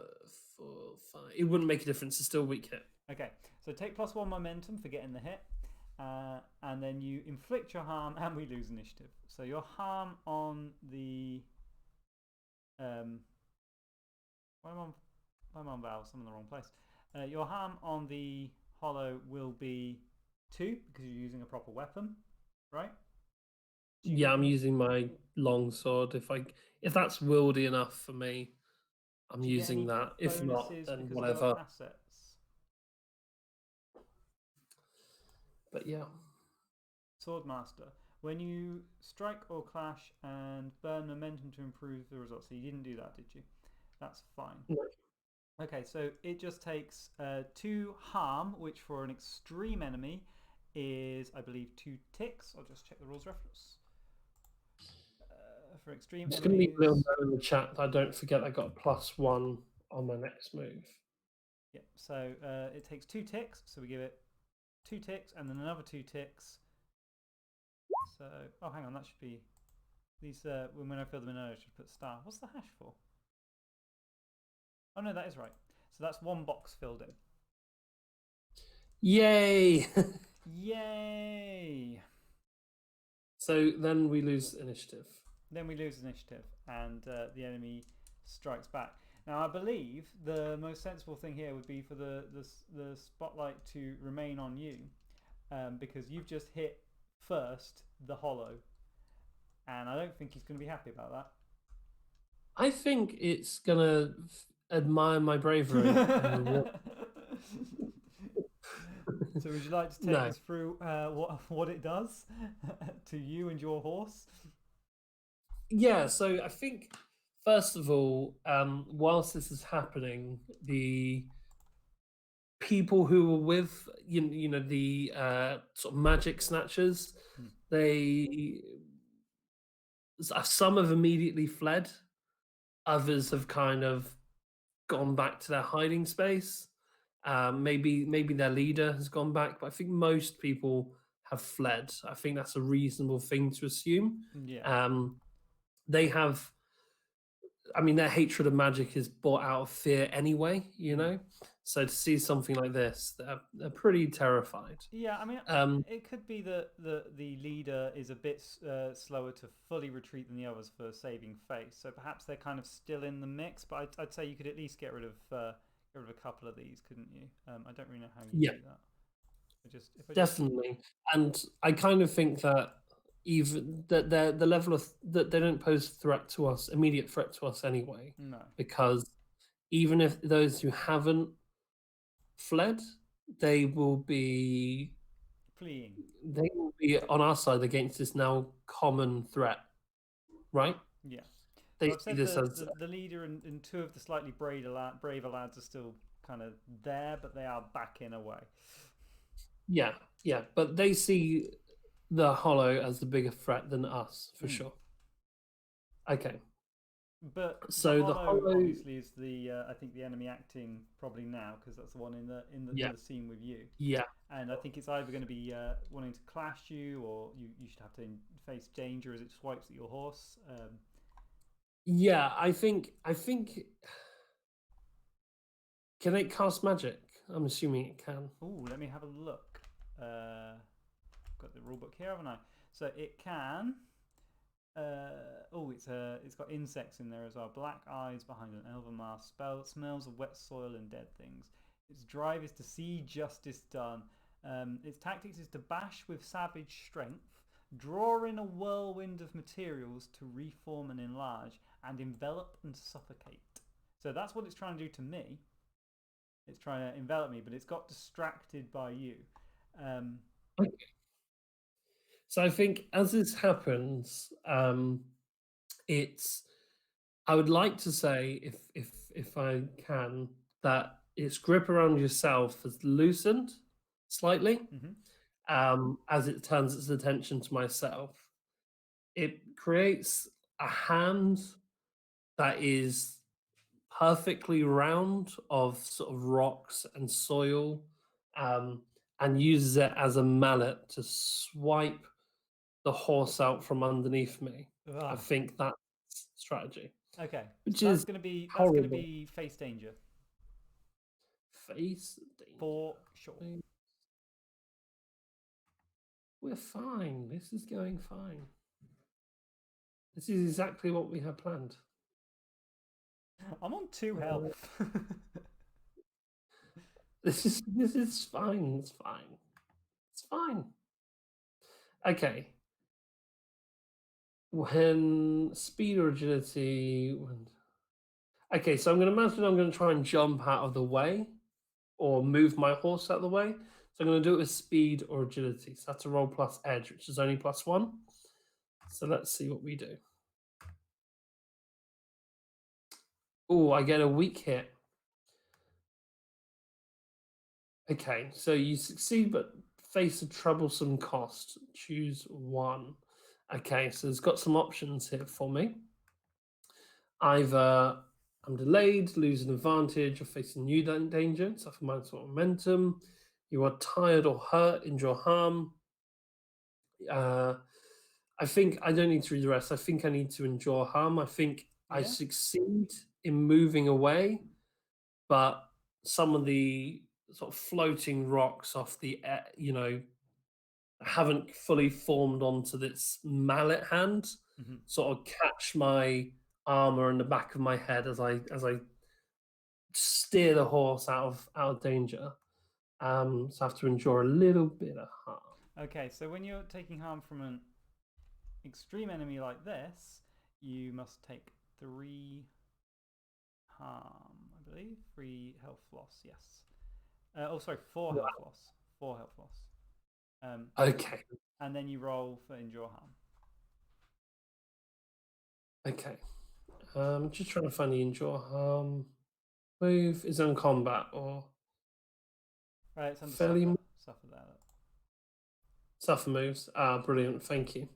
5. It wouldn't make a difference. It's still a weak hit. Okay, so take +1 momentum for getting the hit, and then you inflict your harm, and we lose initiative. So your harm on the why am I on valves? I'm in the wrong place. Your harm on the hollow will be 2 because you're using a proper weapon, right? Yeah, I'm using my long sword. If that's wieldy enough for me, I'm using that. If not, then whatever. Assets. But yeah. Swordmaster. When you strike or clash and burn momentum to improve the results. So you didn't do that, did you? That's fine. No. Okay, so it just takes 2 harm, which for an extreme enemy is, I believe, 2 ticks. I'll just check the rules reference. For extreme I'm just going to leave a little enemies. note in the chat that I don't forget I got a +1 on my next move. Yep, so it takes 2 ticks, so we give it 2 ticks and then another 2 ticks. So, oh, hang on, that should be these. When I fill them in, I should put star. What's the hash for? Oh no, that is right. So that's 1 box filled in. Yay! Yay! So then we lose initiative. Then we lose initiative, and the enemy strikes back. Now, I believe the most sensible thing here would be for the spotlight to remain on you, because you've just hit first the hollow, and I don't think he's going to be happy about that. I think it's going to admire my bravery and reward. So would you like to take us through what it does to you and your horse? Yeah, so I think first of all, whilst this is happening, the people who were with the sort of magic snatchers, some have immediately fled, others have kind of gone back to their hiding space. Maybe their leader has gone back, but I think most people have fled. I think that's a reasonable thing to assume. Yeah. They have, I mean, their hatred of magic is bought out of fear anyway, you know? So to see something like this, they're pretty terrified. Yeah, I mean, it could be that the leader is a bit slower to fully retreat than the others for saving face. So perhaps they're kind of still in the mix, but I'd say you could at least get rid of a couple of these, couldn't you? I don't really know how you do that. Definitely. And I kind of think that even that the level of that they don't pose immediate threat to us anyway. No. Because even if those who haven't fled, they will be fleeing. They will be on our side against this now common threat, right? Yeah. They so I've see said this as the leader and 2 of the slightly braver lads are still kind of there, but they are backing away. Yeah, but they see the hollow as the bigger threat than us, for sure. Okay. But so the hollow obviously is I think the enemy acting probably now, because that's the one in the scene with you. Yeah. And I think it's either going to be wanting to clash you, or you should have to face danger as it swipes at your horse. Yeah, I think. Can it cast magic? I'm assuming it can. Oh, let me have a look. Got the rulebook here, haven't I? So it can. It's got insects in there as well. Black eyes behind an elven mask. Smells of wet soil and dead things. Its drive is to see justice done. Its tactics is to bash with savage strength, draw in a whirlwind of materials to reform and enlarge, and envelop and suffocate. So that's what it's trying to do to me. It's trying to envelop me, but it's got distracted by you. Okay. So I think as this happens, it's. I would like to say, if I can, that its grip around yourself has loosened slightly, as it turns its attention to myself. It creates a hand that is perfectly round of sort of rocks and soil, and uses it as a mallet to swipe the horse out from underneath me. I think that's strategy. Okay, which so is going to be face danger. Face danger for sure. We're fine. This is going fine. This is exactly what we had planned. I'm on 2 health. This is fine. It's fine. It's fine. Okay. When speed or agility. Okay, so I'm going to imagine I'm going to try and jump out of the way, or move my horse out of the way. So I'm going to do it with speed or agility. So that's a roll plus edge, which is only +1. So let's see what we do. Oh, I get a weak hit. Okay, so you succeed but face a troublesome cost. Choose one. Okay, so it's got some options here for me. Either I'm delayed, lose an advantage, or face a new danger, suffer minus one momentum. You are tired or hurt, endure harm. I think I don't need to read the rest. I think I need to endure harm. I think I Yeah. succeed in moving away, but some of the sort of floating rocks off the, haven't fully formed onto this mallet hand. Mm-hmm. Sort of catch my armor in the back of my head as I steer the horse out of danger. So I have to endure a little bit of harm. Okay, so when you're taking harm from an extreme enemy like this, you must take 3 harm, I believe. 3 health loss, yes. Sorry, 4 health loss. 4 health loss. Okay. And then you roll for endure harm. Okay. Just trying to find the endure harm. Move is on combat or It's under fairly suffer. Suffer there. suffer moves. Ah, brilliant. Thank you.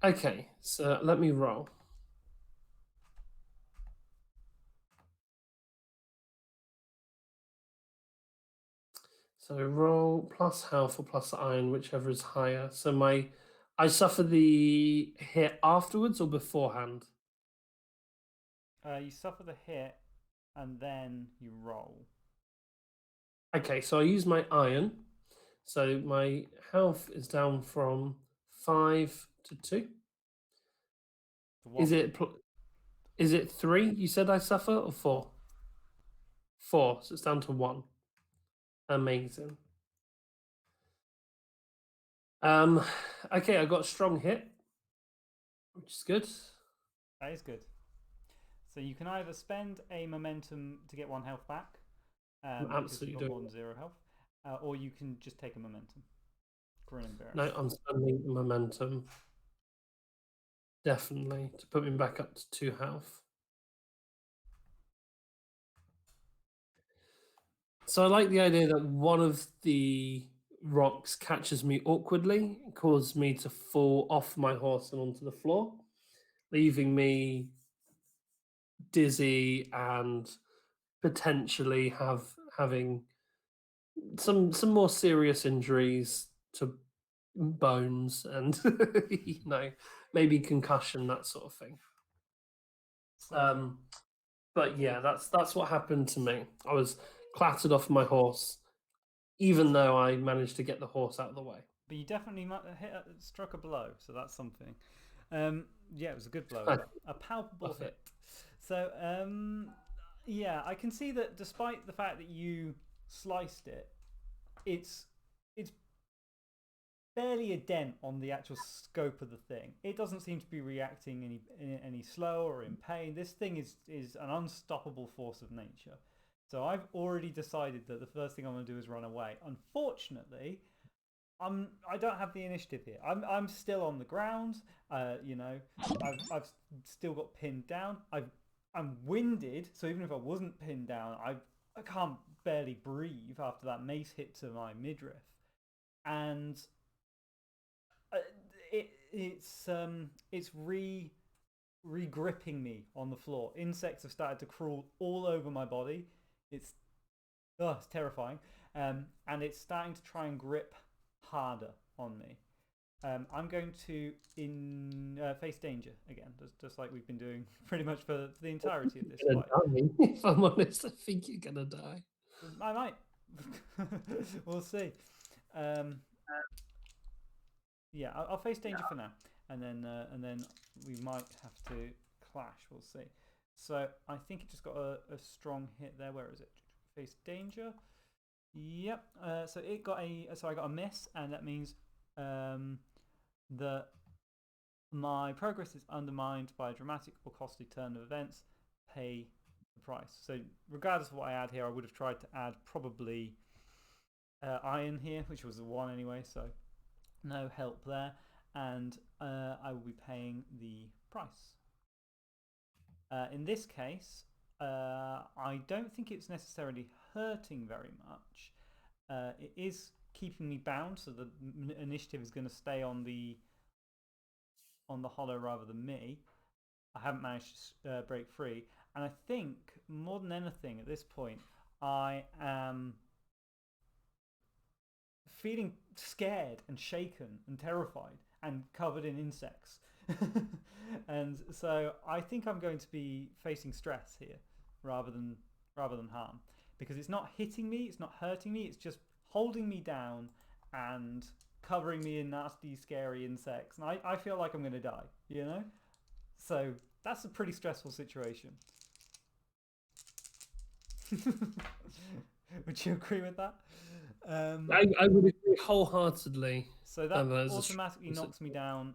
Okay, so let me roll. So roll plus health or plus iron, whichever is higher. So I suffer the hit afterwards or beforehand? You suffer the hit and then you roll. Okay, so I use my iron. So my health is down from 5 to 2. Is it 3? You said I suffer or 4? 4. So it's down to 1. Amazing. Okay, I got a strong hit, which is good. That is good. So you can either spend a momentum to get 1 health back, I'm because absolutely you've got more doing than 0 health, or you can just take a momentum. Grin and it. embarrass. No, I'm spending momentum. Definitely to put me back up to 2 health. So I like the idea that one of the rocks catches me awkwardly, causes me to fall off my horse and onto the floor, leaving me dizzy and potentially having some more serious injuries to bones and maybe concussion, that sort of thing. So, But yeah, that's what happened to me. I was clattered off my horse, even though I managed to get the horse out of the way. but you definitely struck a blow, so that's something. Yeah, it was a good blow as well. A palpable hit. So, yeah, I can see that despite the fact that you sliced it, it's barely a dent on the actual scope of the thing. It doesn't seem to be reacting any slower or in pain. This thing is an unstoppable force of nature. So I've already decided that the first thing I'm going to do is run away. Unfortunately, I don't have the initiative here. I'm still on the ground. I've still got pinned down. I'm winded, so even if I wasn't pinned down, I can't barely breathe after that mace hit to my midriff, and it's re-gripping me on the floor. Insects have started to crawl all over my body. It's terrifying, and it's starting to try and grip harder on me. I'm going to face danger again, just like we've been doing pretty much for the entirety of this fight. If I'm honest, I think you're gonna die. I might. We'll see. Yeah, I'll face danger for now, and then we might have to clash. We'll see. So I think it just got a strong hit there. Where is it? Face danger. Yep. So it got so I got a miss, and that means that my progress is undermined by a dramatic or costly turn of events. Pay the price. So regardless of what I add here, I would have tried to add probably iron here, which was a 1 anyway. So no help there. and I will be paying the price. In this case, I don't think it's necessarily hurting very much. It is keeping me bound, so the initiative is going to stay on the hollow rather than me. I haven't managed to break free, and I think more than anything at this point, I am feeling scared and shaken and terrified and covered in insects. And so I think I'm going to be facing stress here rather than harm, because it's not hitting me, it's not hurting me, it's just holding me down and covering me in nasty, scary insects. And I feel like I'm going to die, you know? So that's a pretty stressful situation. Would you agree with that? I would agree wholeheartedly. So that automatically knocks me down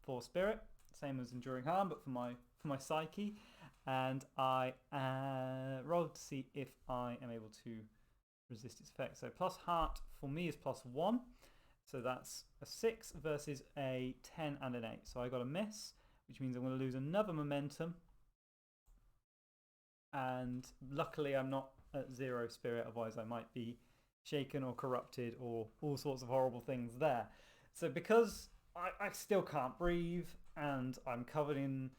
4 spirit, same as enduring harm, but for my psyche. And I rolled to see if I am able to resist its effect. So plus heart for me is +1. So that's a 6 versus a 10 and an 8. So I got a miss, which means I'm going to lose another momentum. And luckily I'm not at 0 spirit, otherwise I might be shaken or corrupted or all sorts of horrible things there. So because I still can't breathe and I'm covered in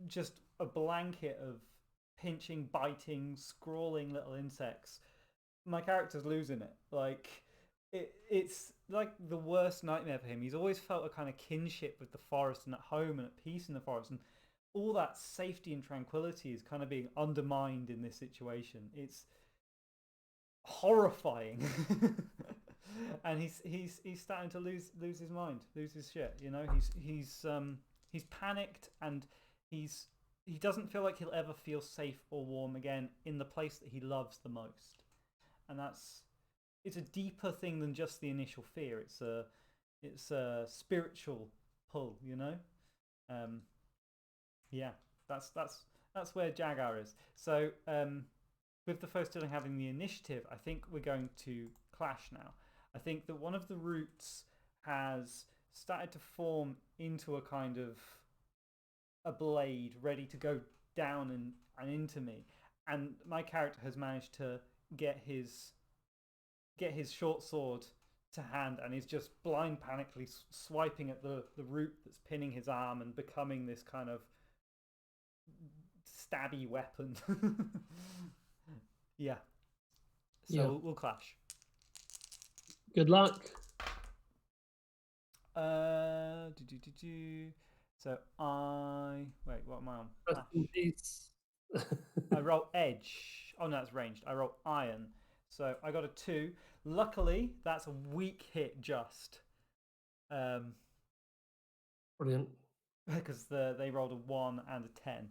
just a blanket of pinching, biting, scrawling little insects, my character's losing it. Like, it's like the worst nightmare for him. He's always felt a kind of kinship with the forest and at home and at peace in the forest. And all that safety and tranquility is kind of being undermined in this situation. It's horrifying. And he's starting to lose his mind, lose his shit. You know, he's panicked, and he doesn't feel like he'll ever feel safe or warm again in the place that he loves the most. And it's a deeper thing than just the initial fear. It's a spiritual pull, you know. Yeah, that's where Jagar is. So with the foe still having the initiative, I think we're going to clash now. I think that one of the roots has started to form into a kind of a blade ready to go down and into me. And my character has managed to get his short sword to hand and is just blind panically swiping at the root that's pinning his arm and becoming this kind of stabby weapon. Yeah. So we'll clash. Good luck. So wait, what am I on? I roll edge. Oh no, that's ranged. I roll iron. So I got a 2. Luckily, that's a weak hit just. Brilliant. Because they rolled a 1 and a 10.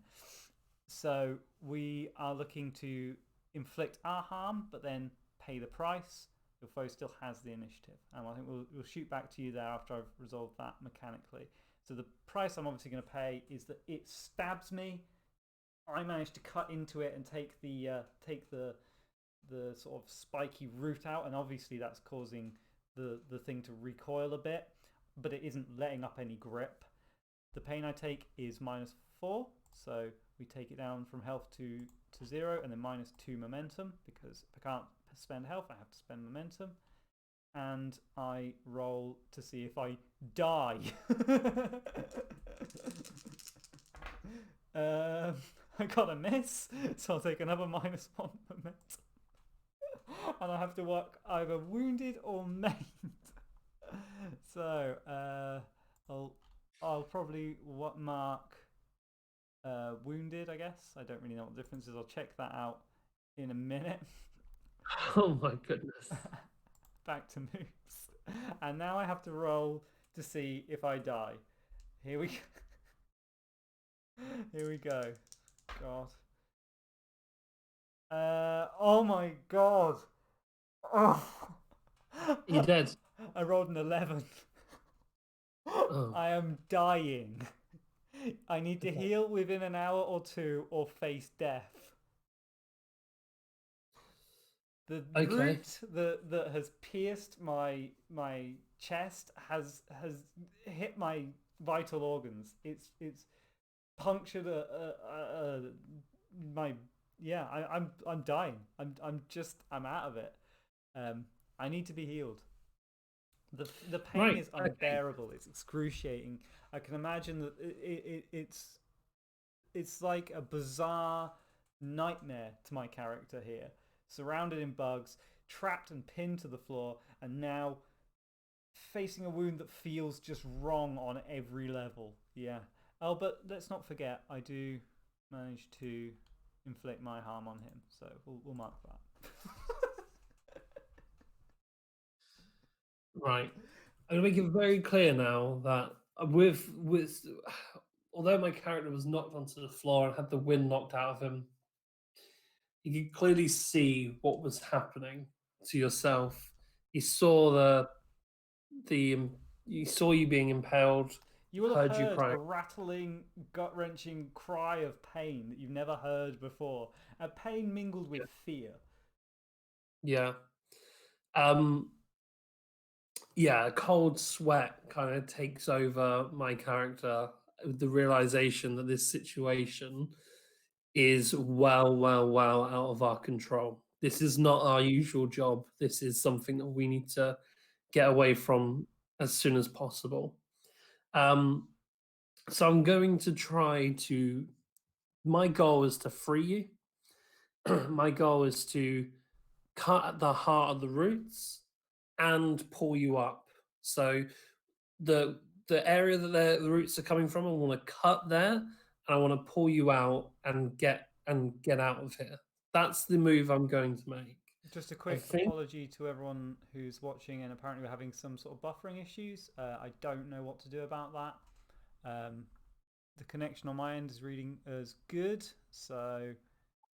So we are looking to inflict our harm, but then pay the price. Your foe still has the initiative. And I think we'll shoot back to you there after I've resolved that mechanically. So the price I'm obviously going to pay is that it stabs me. I managed to cut into it and take the sort of spiky root out, and obviously that's causing the thing to recoil a bit, but it isn't letting up any grip. The pain I take is -4, so we take it down from health to 0, and then -2 momentum, because if I can't spend health, I have to spend momentum. And I roll to see if I die. I got a miss, so I'll take another -1 momentum. And I have to work either wounded or maimed. So I'll probably mark wounded, I guess. I don't really know what the difference is. I'll check that out in a minute. Oh my goodness. Back to moves. And now I have to roll to see if I die. Here we go. Here we go. God. Oh my god. Oh. You're dead. I rolled an 11. Oh. I am dying. I need to heal within an hour or 2 or face death. The Okay. root that has pierced my chest has hit my vital organs. It's punctured my yeah. I'm dying. I'm out of it. I need to be healed. The pain Right. is Okay. unbearable. It's excruciating. I can imagine that it's like a bizarre nightmare to my character here, surrounded in bugs, trapped and pinned to the floor, and now facing a wound that feels just wrong on every level. Yeah. Oh, but let's not forget, I do manage to inflict my harm on him, so we'll mark that. Right. I'm gonna make it very clear now that with although my character was knocked onto the floor and had the wind knocked out of him, you could clearly see what was happening to yourself. You saw the you saw you being impaled, You will have heard you heard a crying. rattling, gut wrenching cry of pain that you've never heard before. A pain mingled with fear. Yeah. Um, yeah, a cold sweat kind of takes over my character with the realization that this situation is well out of our control. This is not our usual job. This is something that we need to get away from as soon as possible. Um, so I'm going to try to. My goal is to free you. My goal is to cut at the heart of the roots and pull you up. So the area that the roots are coming from, I want to cut there, and I want to pull you out and get out of here. That's the move I'm going to make. Just a I quick think apology to everyone who's watching, and apparently we're having some sort of buffering issues. I don't know what to do about that. The connection on my end is reading as good, so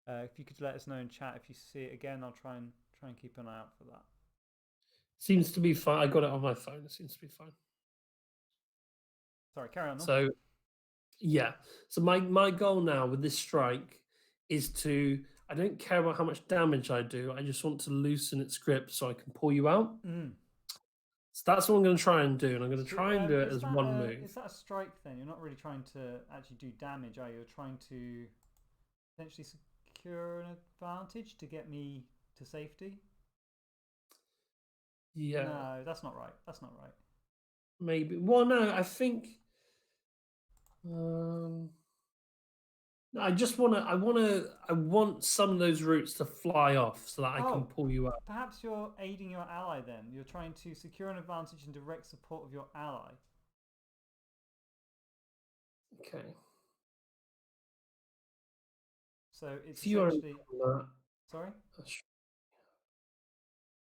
if you could let us know in chat if you see it again, I'll try and keep an eye out for that. seems to be fine. I got it on my phone. It seems to be fine. Sorry, carry on. No? So yeah. So my goal now with this strike is to. I don't care about how much damage I do. I just want to loosen its grip so I can pull you out. Mm. So that's what I'm going to try and do, and I'm going to So, try and do it as one is move. that a strike then? You're not really trying to actually do damage, are you? You're trying to potentially secure an advantage to get me to safety? Yeah, No, that's not right. That's not right. maybe. Well, no, I think. Um, no, I just want to. I want to. I want some of those roots to fly off so that I can Oh, pull you up. perhaps you're aiding your ally then. You're trying to secure an advantage and direct support of your ally. Okay. So it's If you are essentially. that, Sorry?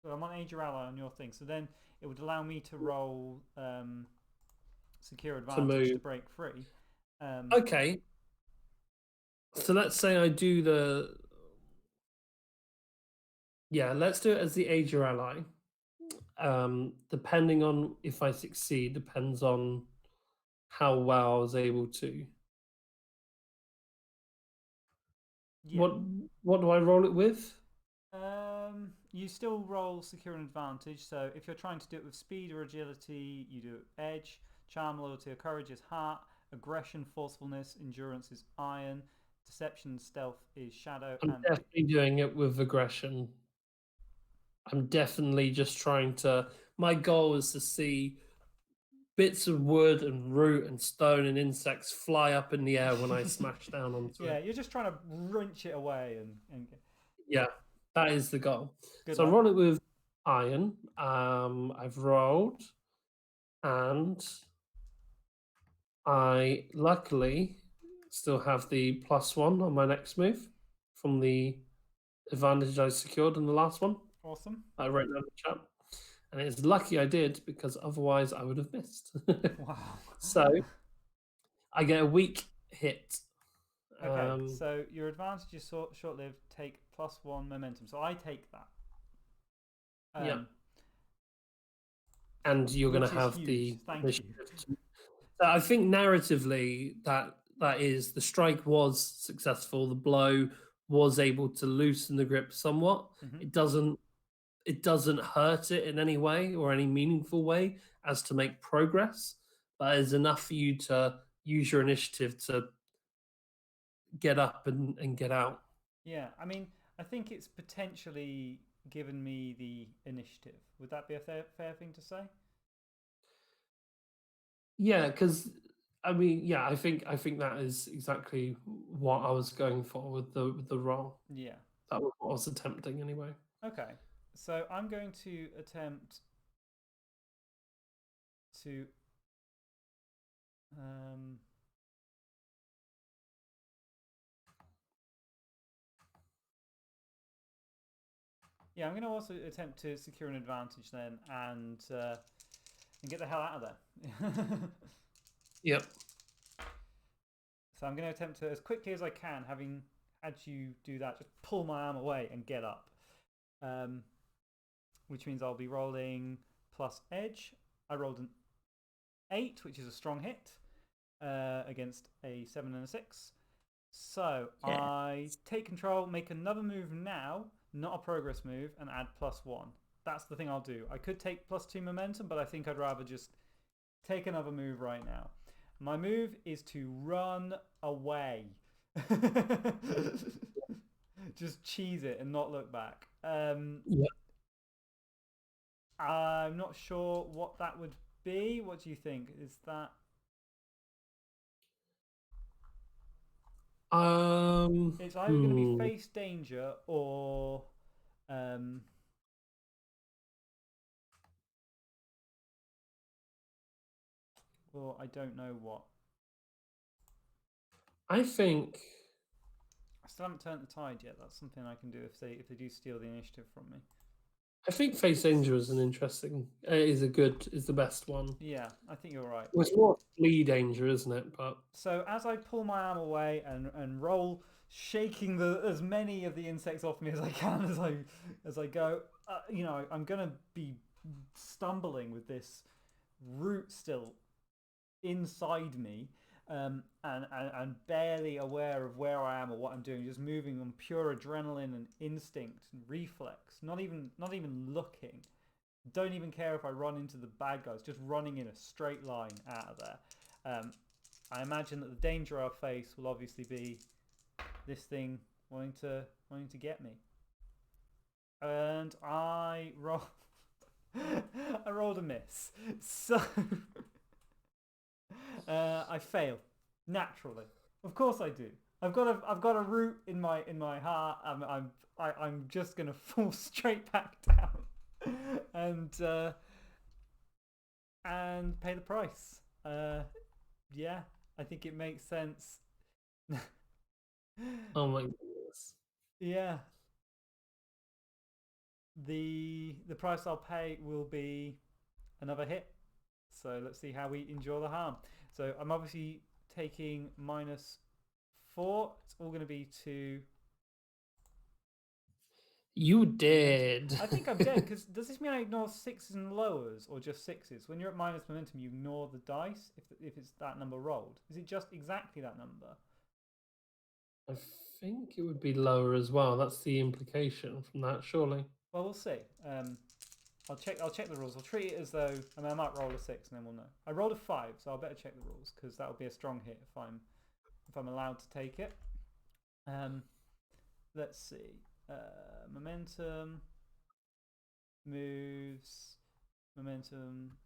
So I'm on aid your ally on your thing. So then it would allow me to roll secure to advantage to move. break free. Okay. So let's say I do the. Yeah, let's do it as the aid your ally. Depending on if I succeed, depends on how well I was able to. Yeah. What do I roll it with? You still roll secure an advantage. So if you're trying to do it with speed or agility, you do edge. Charm, loyalty, or courage is heart. Aggression, forcefulness, endurance is iron. Deception, stealth is shadow. I'm And definitely doing it with aggression. I'm definitely just trying to. My goal is to see bits of wood and root and stone and insects fly up in the air when I smash down onto yeah, it. you're just trying to wrench it away and Yeah, that is the goal. good So I luck. roll it with iron. I've rolled, and I luckily still have the +1 on my next move from the advantage I secured in the last one. Awesome. I wrote down in the chat. And it's lucky I did because otherwise I would have missed. Wow. So I get a weak hit. Okay, Um, so your advantage is short lived. Take +1 momentum. So I take that. yeah, Um, and you're going to which is have huge. the Thank you. initiative. So I think narratively that is the strike was successful. The blow was able to loosen the grip somewhat. Mhm. It doesn't hurt it in any way or any meaningful way as to make progress, but it's enough for you to use your initiative to get up and get out. Yeah, I mean, I think it's potentially given me the initiative. Would that be a fair thing to say? Yeah, because I mean, yeah, I think that is exactly what I was going for with the roll. Yeah. That was what I was attempting anyway. Okay. So I'm going to attempt to um, yeah, I'm going to also attempt to secure an advantage then and get the hell out of there. Yep. So I'm going to attempt to, as quickly as I can, having had you do that, just pull my arm away and get up. Um, which means I'll be rolling plus edge. I rolled an 8, which is a strong hit, against a 7 and a 6. So Yeah. I take control, make another move now, not a progress move, and add +1. That's the thing I'll do. I could take +2 momentum, but I think I'd rather just take another move right now. My move is to run away. Just cheese it and not look back. Yeah. I'm not sure what that would be. What do you think? Is that it's either going to be Hmm. face danger um, or I don't know what. I think I still haven't turned the tide yet. That's something I can do if they do steal the initiative from me. I think face danger is an interesting is the best one. Yeah, I think you're right. Well, it's more flee danger, isn't it? But So as I pull my arm away and roll, shaking as many of the insects off me as I can as I go, I'm gonna be stumbling with this root still inside me, and barely aware of where I am or what I'm doing, just moving on pure adrenaline and instinct and reflex, not even looking. Don't even care if I run into the bad guys, just running in a straight line out of there. I imagine that the danger I'll face will obviously be this thing wanting to get me. And I roll I rolled a miss. So I fail naturally. Of course I do. I've got a root in my heart. I'm just gonna fall straight back down and and pay the price. Yeah, I think it makes sense. oh my goodness. Yeah, the price I'll pay will be another hit. So let's see how we endure the harm. So I'm obviously taking -4. It's all going to be 2. You did. I think I'm dead because does this mean I ignore 6s and lowers or just 6s? When you're at minus momentum, you ignore the dice if it's that number rolled. Is it just exactly that number? I think it would be lower as well. That's the implication from that, surely. Well, we'll see. I'll check the rules. I'll treat it as though I might roll a 6 and then we'll know. I rolled a 5, so I'll better check the rules because that'll be a strong hit if I'm allowed to take it. Let's see. Momentum moves. Momentum.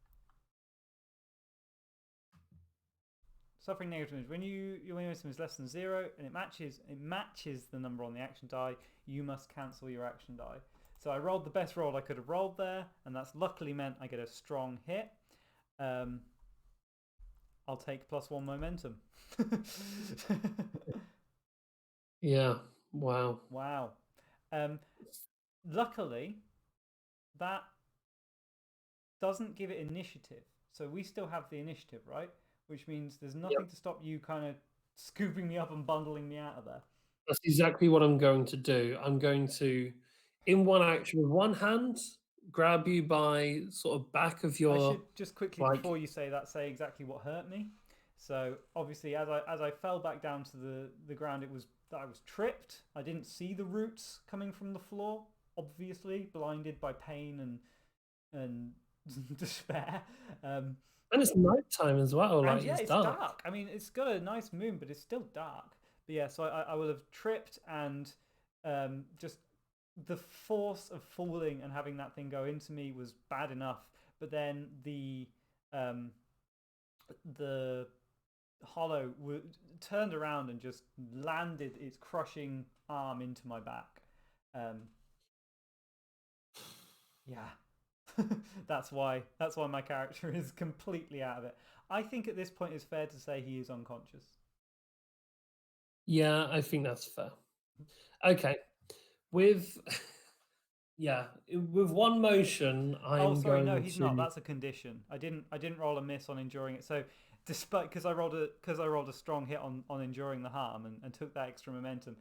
Suffering negative. When your momentum is less than 0 and it matches the number on the action die, you must cancel your action die. So I rolled the best roll I could have rolled there, and that's luckily meant I get a strong hit. I'll take +1 momentum. Yeah. Wow. Wow. Luckily, that doesn't give it initiative. So we still have the initiative, right? Which means there's nothing Yep. to stop you kind of scooping me up and bundling me out of there. That's exactly what I'm going to do. I'm going to, in one action, with one hand, grab you by sort of back of I your should just quickly, like. before you say that, say exactly what hurt me. So obviously, as I fell back down to the ground, it was that I was tripped. I didn't see the roots coming from the floor, obviously, blinded by pain and despair. And it's nighttime as well. And Like yeah, it's it's dark. dark. I mean, it's got a nice moon, but it's still dark. But yeah, so I will have tripped and just the force of falling and having that thing go into me was bad enough. But then the hollow turned around and just landed its crushing arm into my back. Yeah. That's why my character is completely out of it. I think at this point it's fair to say he is unconscious. Yeah, I think that's fair. Okay, with with one motion, Oh, I'm sorry, no, going he's not. to. That's a condition. I didn't roll a miss on enduring it. So, despite because I rolled a strong hit on enduring the harm and took that extra momentum,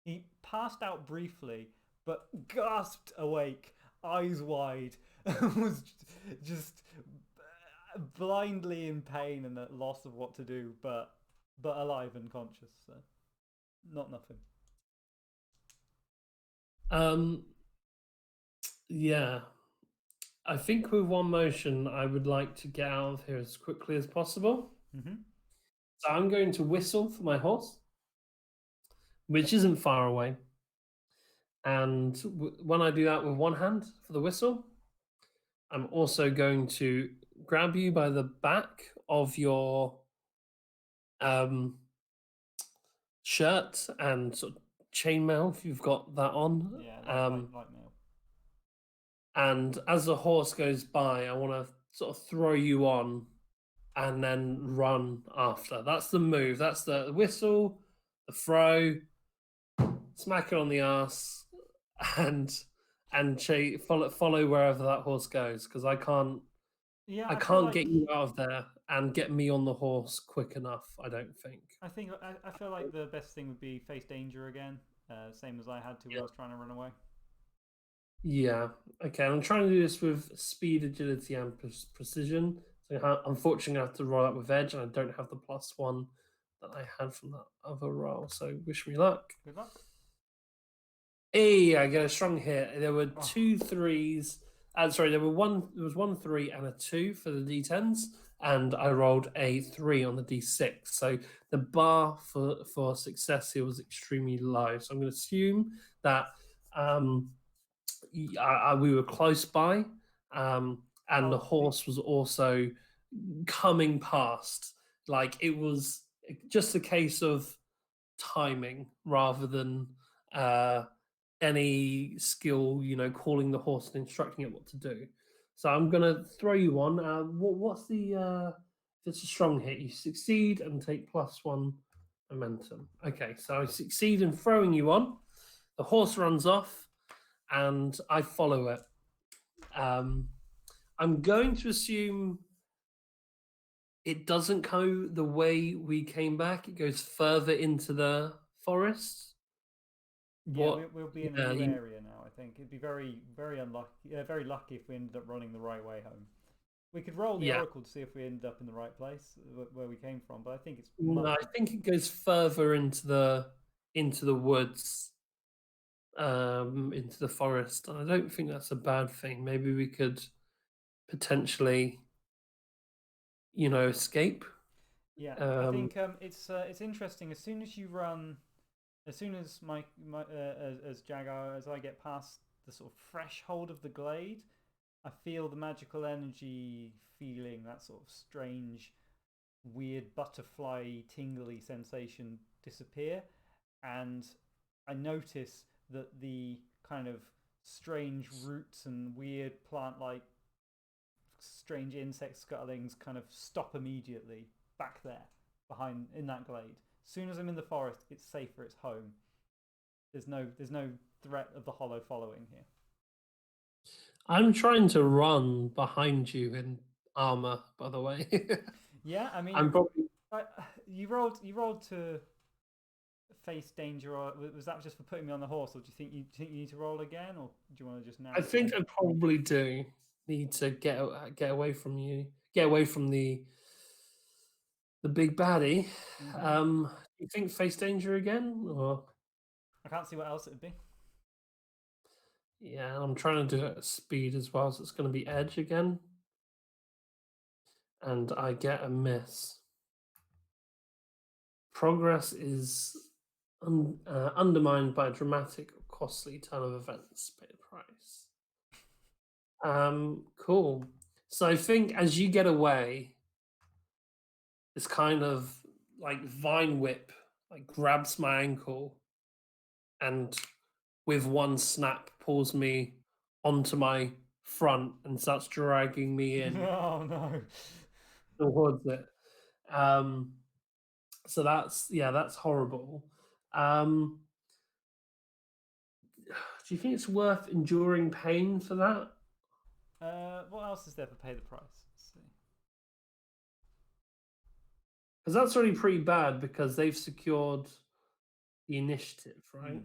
he passed out briefly, but gasped awake, eyes wide, was just blindly in pain and at loss of what to do, but alive and conscious. So, not nothing. Um, yeah, I think with one motion, I would like to get out of here as quickly as possible. Mm-hmm. So I'm going to whistle for my horse, which isn't far away. And when I do that with one hand for the whistle, I'm also going to grab you by the back of your um, shirt and sort of chainmail if you've got that on. Yeah, like mail. And as the horse goes by, I want to sort of throw you on and then run after. That's the move. That's the whistle, the throw, smack it on the ass, and follow wherever that horse goes because Yeah, I I feel can't like get you out of there and get me on the horse quick enough. I don't think. I feel like the best thing would be face danger again, same as I had to when I was trying to run away. Yeah. Okay. I'm trying to do this with speed, agility, and precision. So unfortunately, I have to roll out with edge, and I don't have the +1 that I had from that other roll. So wish me luck. Good luck. Hey, I get a strong hit. There were Oh, two threes. Sorry, there was 1 3 and a 2 for the d10s, and I rolled a 3 on the d6. So the bar for success here was extremely low. So I'm going to assume that we were close by, and the oh, horse was also coming past. Like it was just a case of timing rather than any skill, calling the horse and instructing it what to do. So I'm gonna throw you on. What's the? If it's a strong hit, you succeed and take +1 momentum. Okay, so I succeed in throwing you on. The horse runs off, and I follow it. Um, I'm going to assume it doesn't go the way we came back. It goes further into the forest. yeah, What? we'll be in a Yeah, new area now. I think it'd be very unlucky, very lucky if we ended up running the right way home. We could roll the yeah. oracle to see if we ended up in the right place where we came from, but I think it's No, much. I think it goes further into the woods, into the forest. I don't think that's a bad thing. Maybe we could potentially, escape. Yeah, I Um, think it's interesting. As soon as you run, as soon as my as Jagar, as I get past the sort of threshold of the glade, I feel the magical energy feeling, that sort of strange, weird butterfly tingly sensation disappear, and I notice that the kind of strange roots and weird plant-like strange insect scuttlings kind of stop immediately back there behind in that glade. As soon as I'm in the forest, it's safer, it's home. There's no threat of the hollow following here. I'm trying to run behind you in armor, by the way. Yeah, I mean, I'm probably. you rolled to face danger, or was that just for putting me on the horse, or do you think you need to roll again, or do you want to just now I think say? I probably do need to get away from you, get away from the big baddie. Mm-hmm. You think face danger again, or I can't see what else it would be. yeah? I'm trying to do it at speed as well, so it's going to be edge again, and I get a miss. Progress is undermined by a dramatic or costly turn of events. Pay the price. Cool. So I think as you get away, this kind of like vine whip like grabs my ankle and with one snap pulls me onto my front and starts dragging me in Oh no. towards it. Um, so that's horrible. Um, do you think it's worth enduring pain for that? What else is there for pay the price? Let's see. Because that's already pretty bad because they've secured the initiative, right?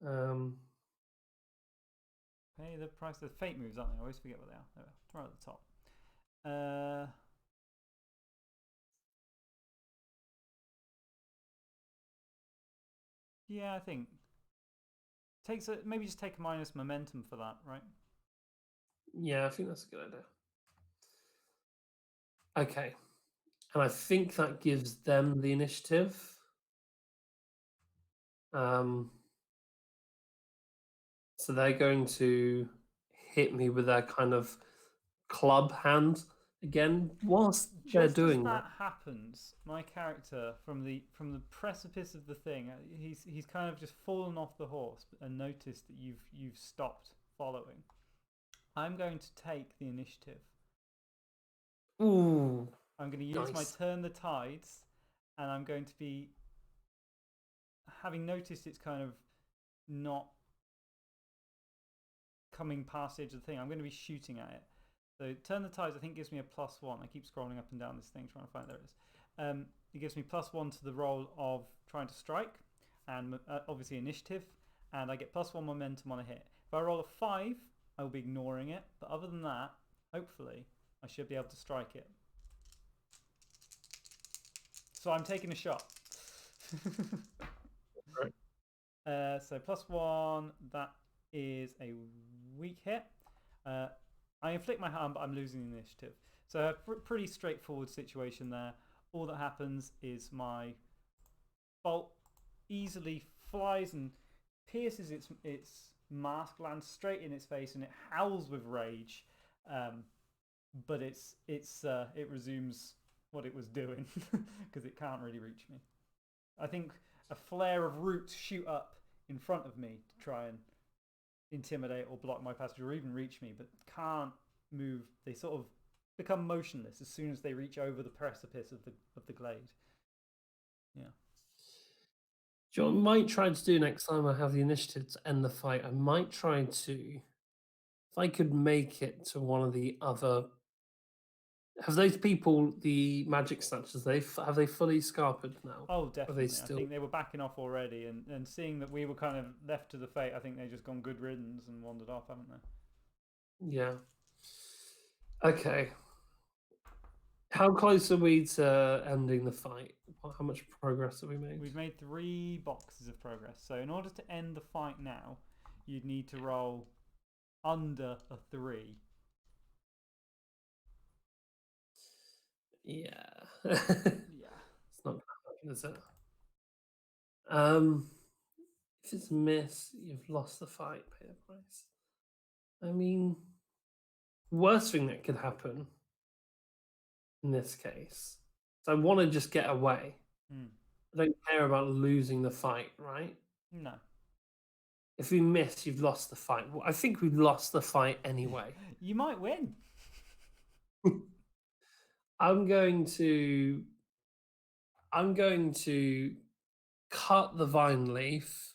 Hmm. Um, Pay the price. The fate moves, aren't they? I always forget what they are. There we are. Right at the top. Uh, yeah, I think maybe just take a minus momentum for that, right? yeah, I think that's a good idea. Okay, and I think that gives them the initiative. Um, so they're going to hit me with their kind of club hand again. Whilst they're Just as doing that, that happens, my character from the precipice of the thing, he's kind of just fallen off the horse and noticed that you've stopped following. I'm going to take the initiative. ooh, I'm going to use my nice. turn the tides, and I'm going to be having noticed it's kind of not coming past the edge of the thing. I'm going to be shooting at it. So turn the tides, I think, gives me a +1. I keep scrolling up and down this thing trying to find there it is. It gives me +1 to the roll of trying to strike, and obviously initiative, and I get +1 momentum on a hit. If I roll a 5, I will be ignoring it, but other than that, hopefully, I should be able to strike it. So I'm taking a shot. Right. So +1, that is a weak hit. I inflict my harm, but I'm losing the initiative. So a pretty straightforward situation there. All that happens is my bolt easily flies and pierces its mask, lands straight in its face, and it howls with rage. But it resumes what it was doing because it can't really reach me. I think a flare of roots shoot up in front of me to try and intimidate or block my passage or even reach me, but can't move. They sort of become motionless as soon as they reach over the precipice of the glade. Yeah. What I might try to do next time I have the initiative to end the fight, I might try to, if I could make it to one of the other. Have those people, the magic snatchers, have they fully scarpered now? Oh, Are they definitely. I still? think they were backing off already, and seeing that we were kind of left to the fate, I think they just gone good riddance and wandered off, haven't they? Yeah. Okay. How close are we to ending the fight? How much progress have we made? We've made 3 boxes of progress. So in order to end the fight now, you'd need to roll under a 3. Yeah. Yeah. It's not gonna happen, is it? Um, if it's a miss, you've lost the fight. Pay the price. I mean, worst thing that could happen in this case. So I want to just get away. Hmm. I don't care about losing the fight, right? No. If we miss, you've lost the fight. Well, I think we've lost the fight anyway. You might win. I'm going to I'm going to cut the vine leaf.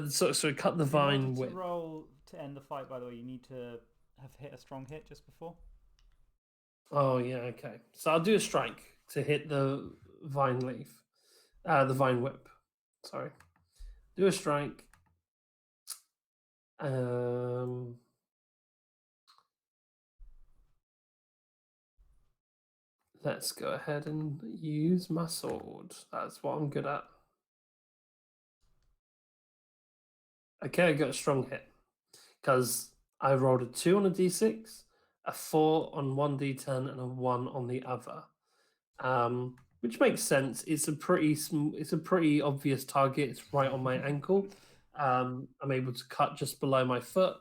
Sorry, cut the In order vine to whip. roll to end the fight, by the way, you need to have hit a strong hit just before. Oh yeah, okay. So I'll do a strike to hit the vine leaf, the vine whip. Sorry, do a strike. Let's go ahead and use my sword. That's what I'm good at. Okay, I got a strong hit because I rolled a 2 on a d6, a 4 on one d10, and a 1 on the other. Which makes sense. It's a pretty obvious target. It's right on my ankle. I'm able to cut just below my foot.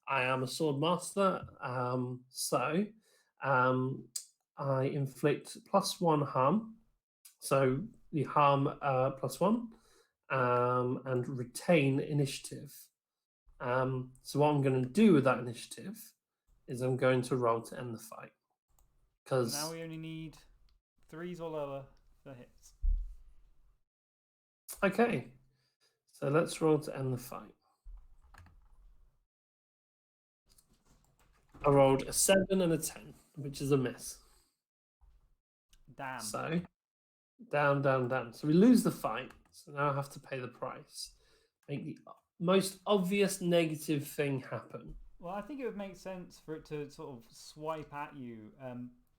I am a sword master, so I inflict +1 harm. So the harm +1, and retain initiative. So what I'm going to do with that initiative is I'm going to roll to end the fight. So now Because we only need 3s or lower for hits. okay, so let's roll to end the fight. I rolled a 7 and a 10, which is a miss. Damn. So down, down, down. So we lose the fight. So now I have to pay the price. Make the most obvious negative thing happen. Well, I think it would make sense for it to sort of swipe at you,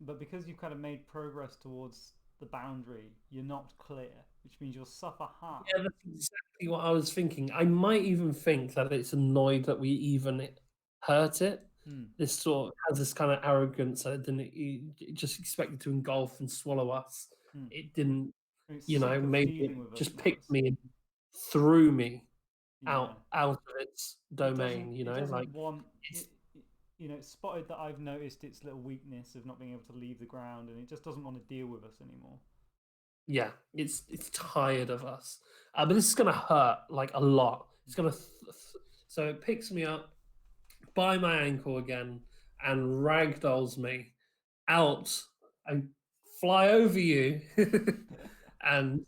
but because you've kind of made progress towards the boundary, you're not clear, which means you'll suffer harm. Yeah, that's exactly what I was thinking. I might even think that it's annoyed that we even hurt it. This sort of has this kind of arrogance that it just expected to engulf and swallow us. It didn't, It's you know, sick of maybe dealing it with us just now. picked me and threw me Yeah. out of its domain. You It know, doesn't like want. it's It's spotted that I've noticed its little weakness of not being able to leave the ground, and it just doesn't want to deal with us anymore. yeah, it's tired of us. But this is gonna hurt like a lot. It's gonna so it picks me up by my ankle again and ragdolls me out and fly over you and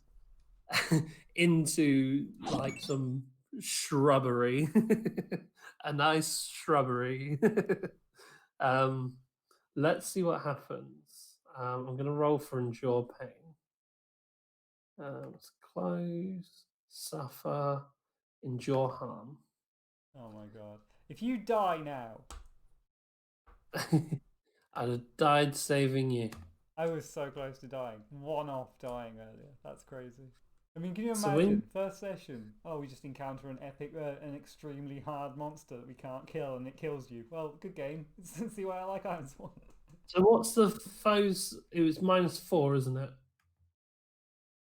into like some shrubbery, a nice shrubbery. um, let's see what happens. I'm going to roll for endure pain. Let's close, suffer, endure harm. Oh my god! If you die now, I'd have died saving you. I was so close to dying. One off dying earlier. That's crazy. I mean, can you So when imagine? First session. Oh, we just encounter an extremely hard monster that we can't kill, and it kills you. Well, good game. See why I like Ironsworn. so what's the foes? It was -4, isn't it?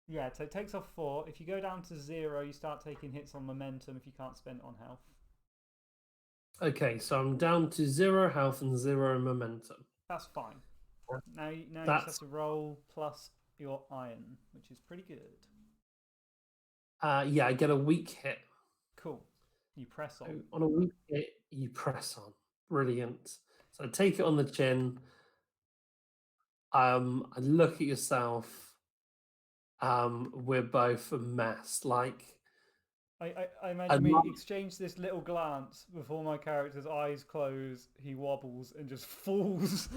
Yeah, so it takes off 4. If you go down to 0, you start taking hits on momentum if you can't spend it on health. Okay, so I'm down to 0 health and 0 momentum. That's fine. Now you just have That's to roll plus your iron, which is pretty good. yeah, I get a weak hit. Cool. You press on. So on a weak hit, you press on. Brilliant. So I take it on the chin. I look at yourself. We're both a mess. Like I I imagine we exchange this little glance before my character's eyes close, he wobbles and just falls.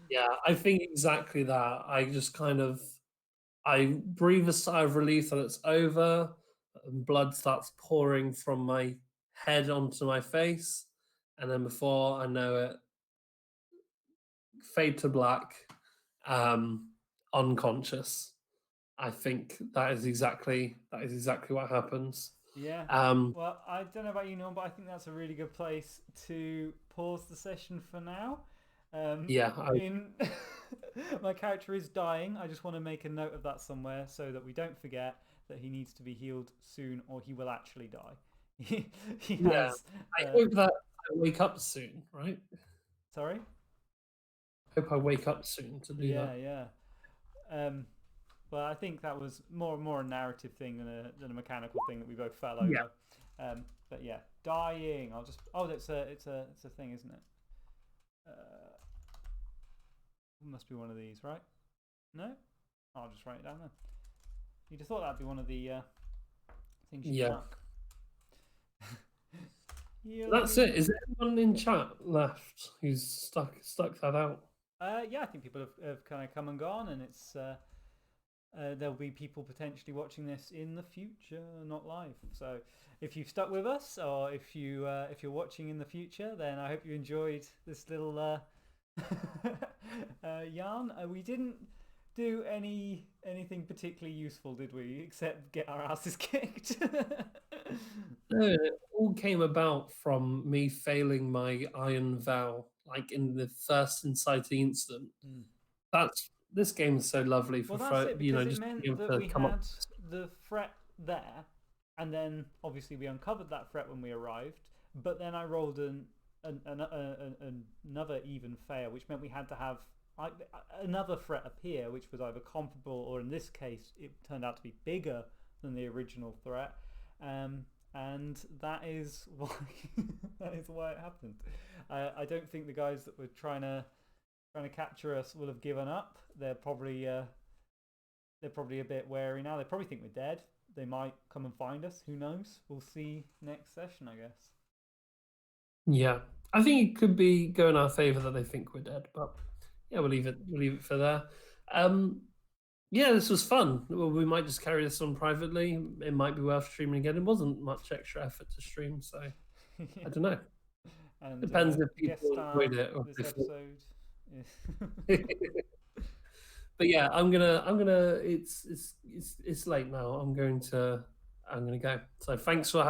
yeah, I think exactly that. I just kind of I breathe a sigh of relief that it's over, and blood starts pouring from my head onto my face, and then before I know it, fade to black, unconscious. I think that is exactly what happens. Yeah. Um, Well, I don't know about you, Norm, but I think that's a really good place to pause the session for now. yeah, In my character is dying. I just want to make a note of that somewhere so that we don't forget that he needs to be healed soon, or he will actually die. He yeah. has. I hope that I wake up soon, right? Sorry. Hope I wake up soon to do Yeah, that. yeah. Well, I think that was more a narrative thing than a mechanical thing that we both fell Yeah, over. But yeah, dying. I'll just. Oh, it's a thing, isn't it? It must be one of these, right? No. I'll just write it down then. You'd have thought that'd be one of the things you yeah. mark. That's it. Is there anyone in chat left who's stuck that out? Yeah, I think people have kind of come and gone, and it's there'll be people potentially watching this in the future, not live. So if you've stuck with us, or if you're watching in the future, then I hope you enjoyed this little Jan, we didn't do anything particularly useful, did we? Except get our asses kicked. No, it all came about from me failing my iron vow, like in the first inciting incident. This game is so lovely for Well, that's it, because it just being meant able that to we come up. had the threat there, and then obviously we uncovered that threat when we arrived. But then I rolled another even fail, which meant we had to have another threat appear, which was either comparable or, in this case, it turned out to be bigger than the original threat. And that is why that is why it happened. I don't think the guys that were trying to capture us will have given up. They're probably a bit wary now. They probably think we're dead. They might come and find us. Who knows? We'll see next session, I guess. Yeah, I think it could be go in our favor that they think we're dead, but yeah, we'll leave it for there. Yeah, this was fun. Well, we might just carry this on privately. It might be worth streaming again. It wasn't much extra effort to stream, so Yeah. I don't know. And Depends if guest people star enjoyed it or this if they thought. episode. But yeah, it's late now. I'm gonna go. So thanks for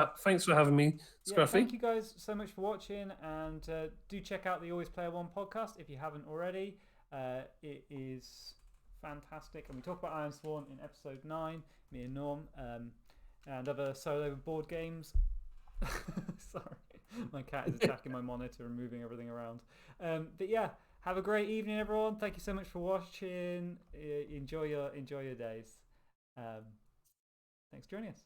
having me, Yeah, thank Scruffy. you guys so much for watching, and do check out the Always Player One podcast if you haven't already. It is fantastic, and we talk about Ironsworn in episode 9, me and Norm, and other solo board games. Sorry, my cat is attacking my monitor and moving everything around. But yeah, have a great evening, everyone. Thank you so much for watching. Enjoy your days. Thanks for joining us.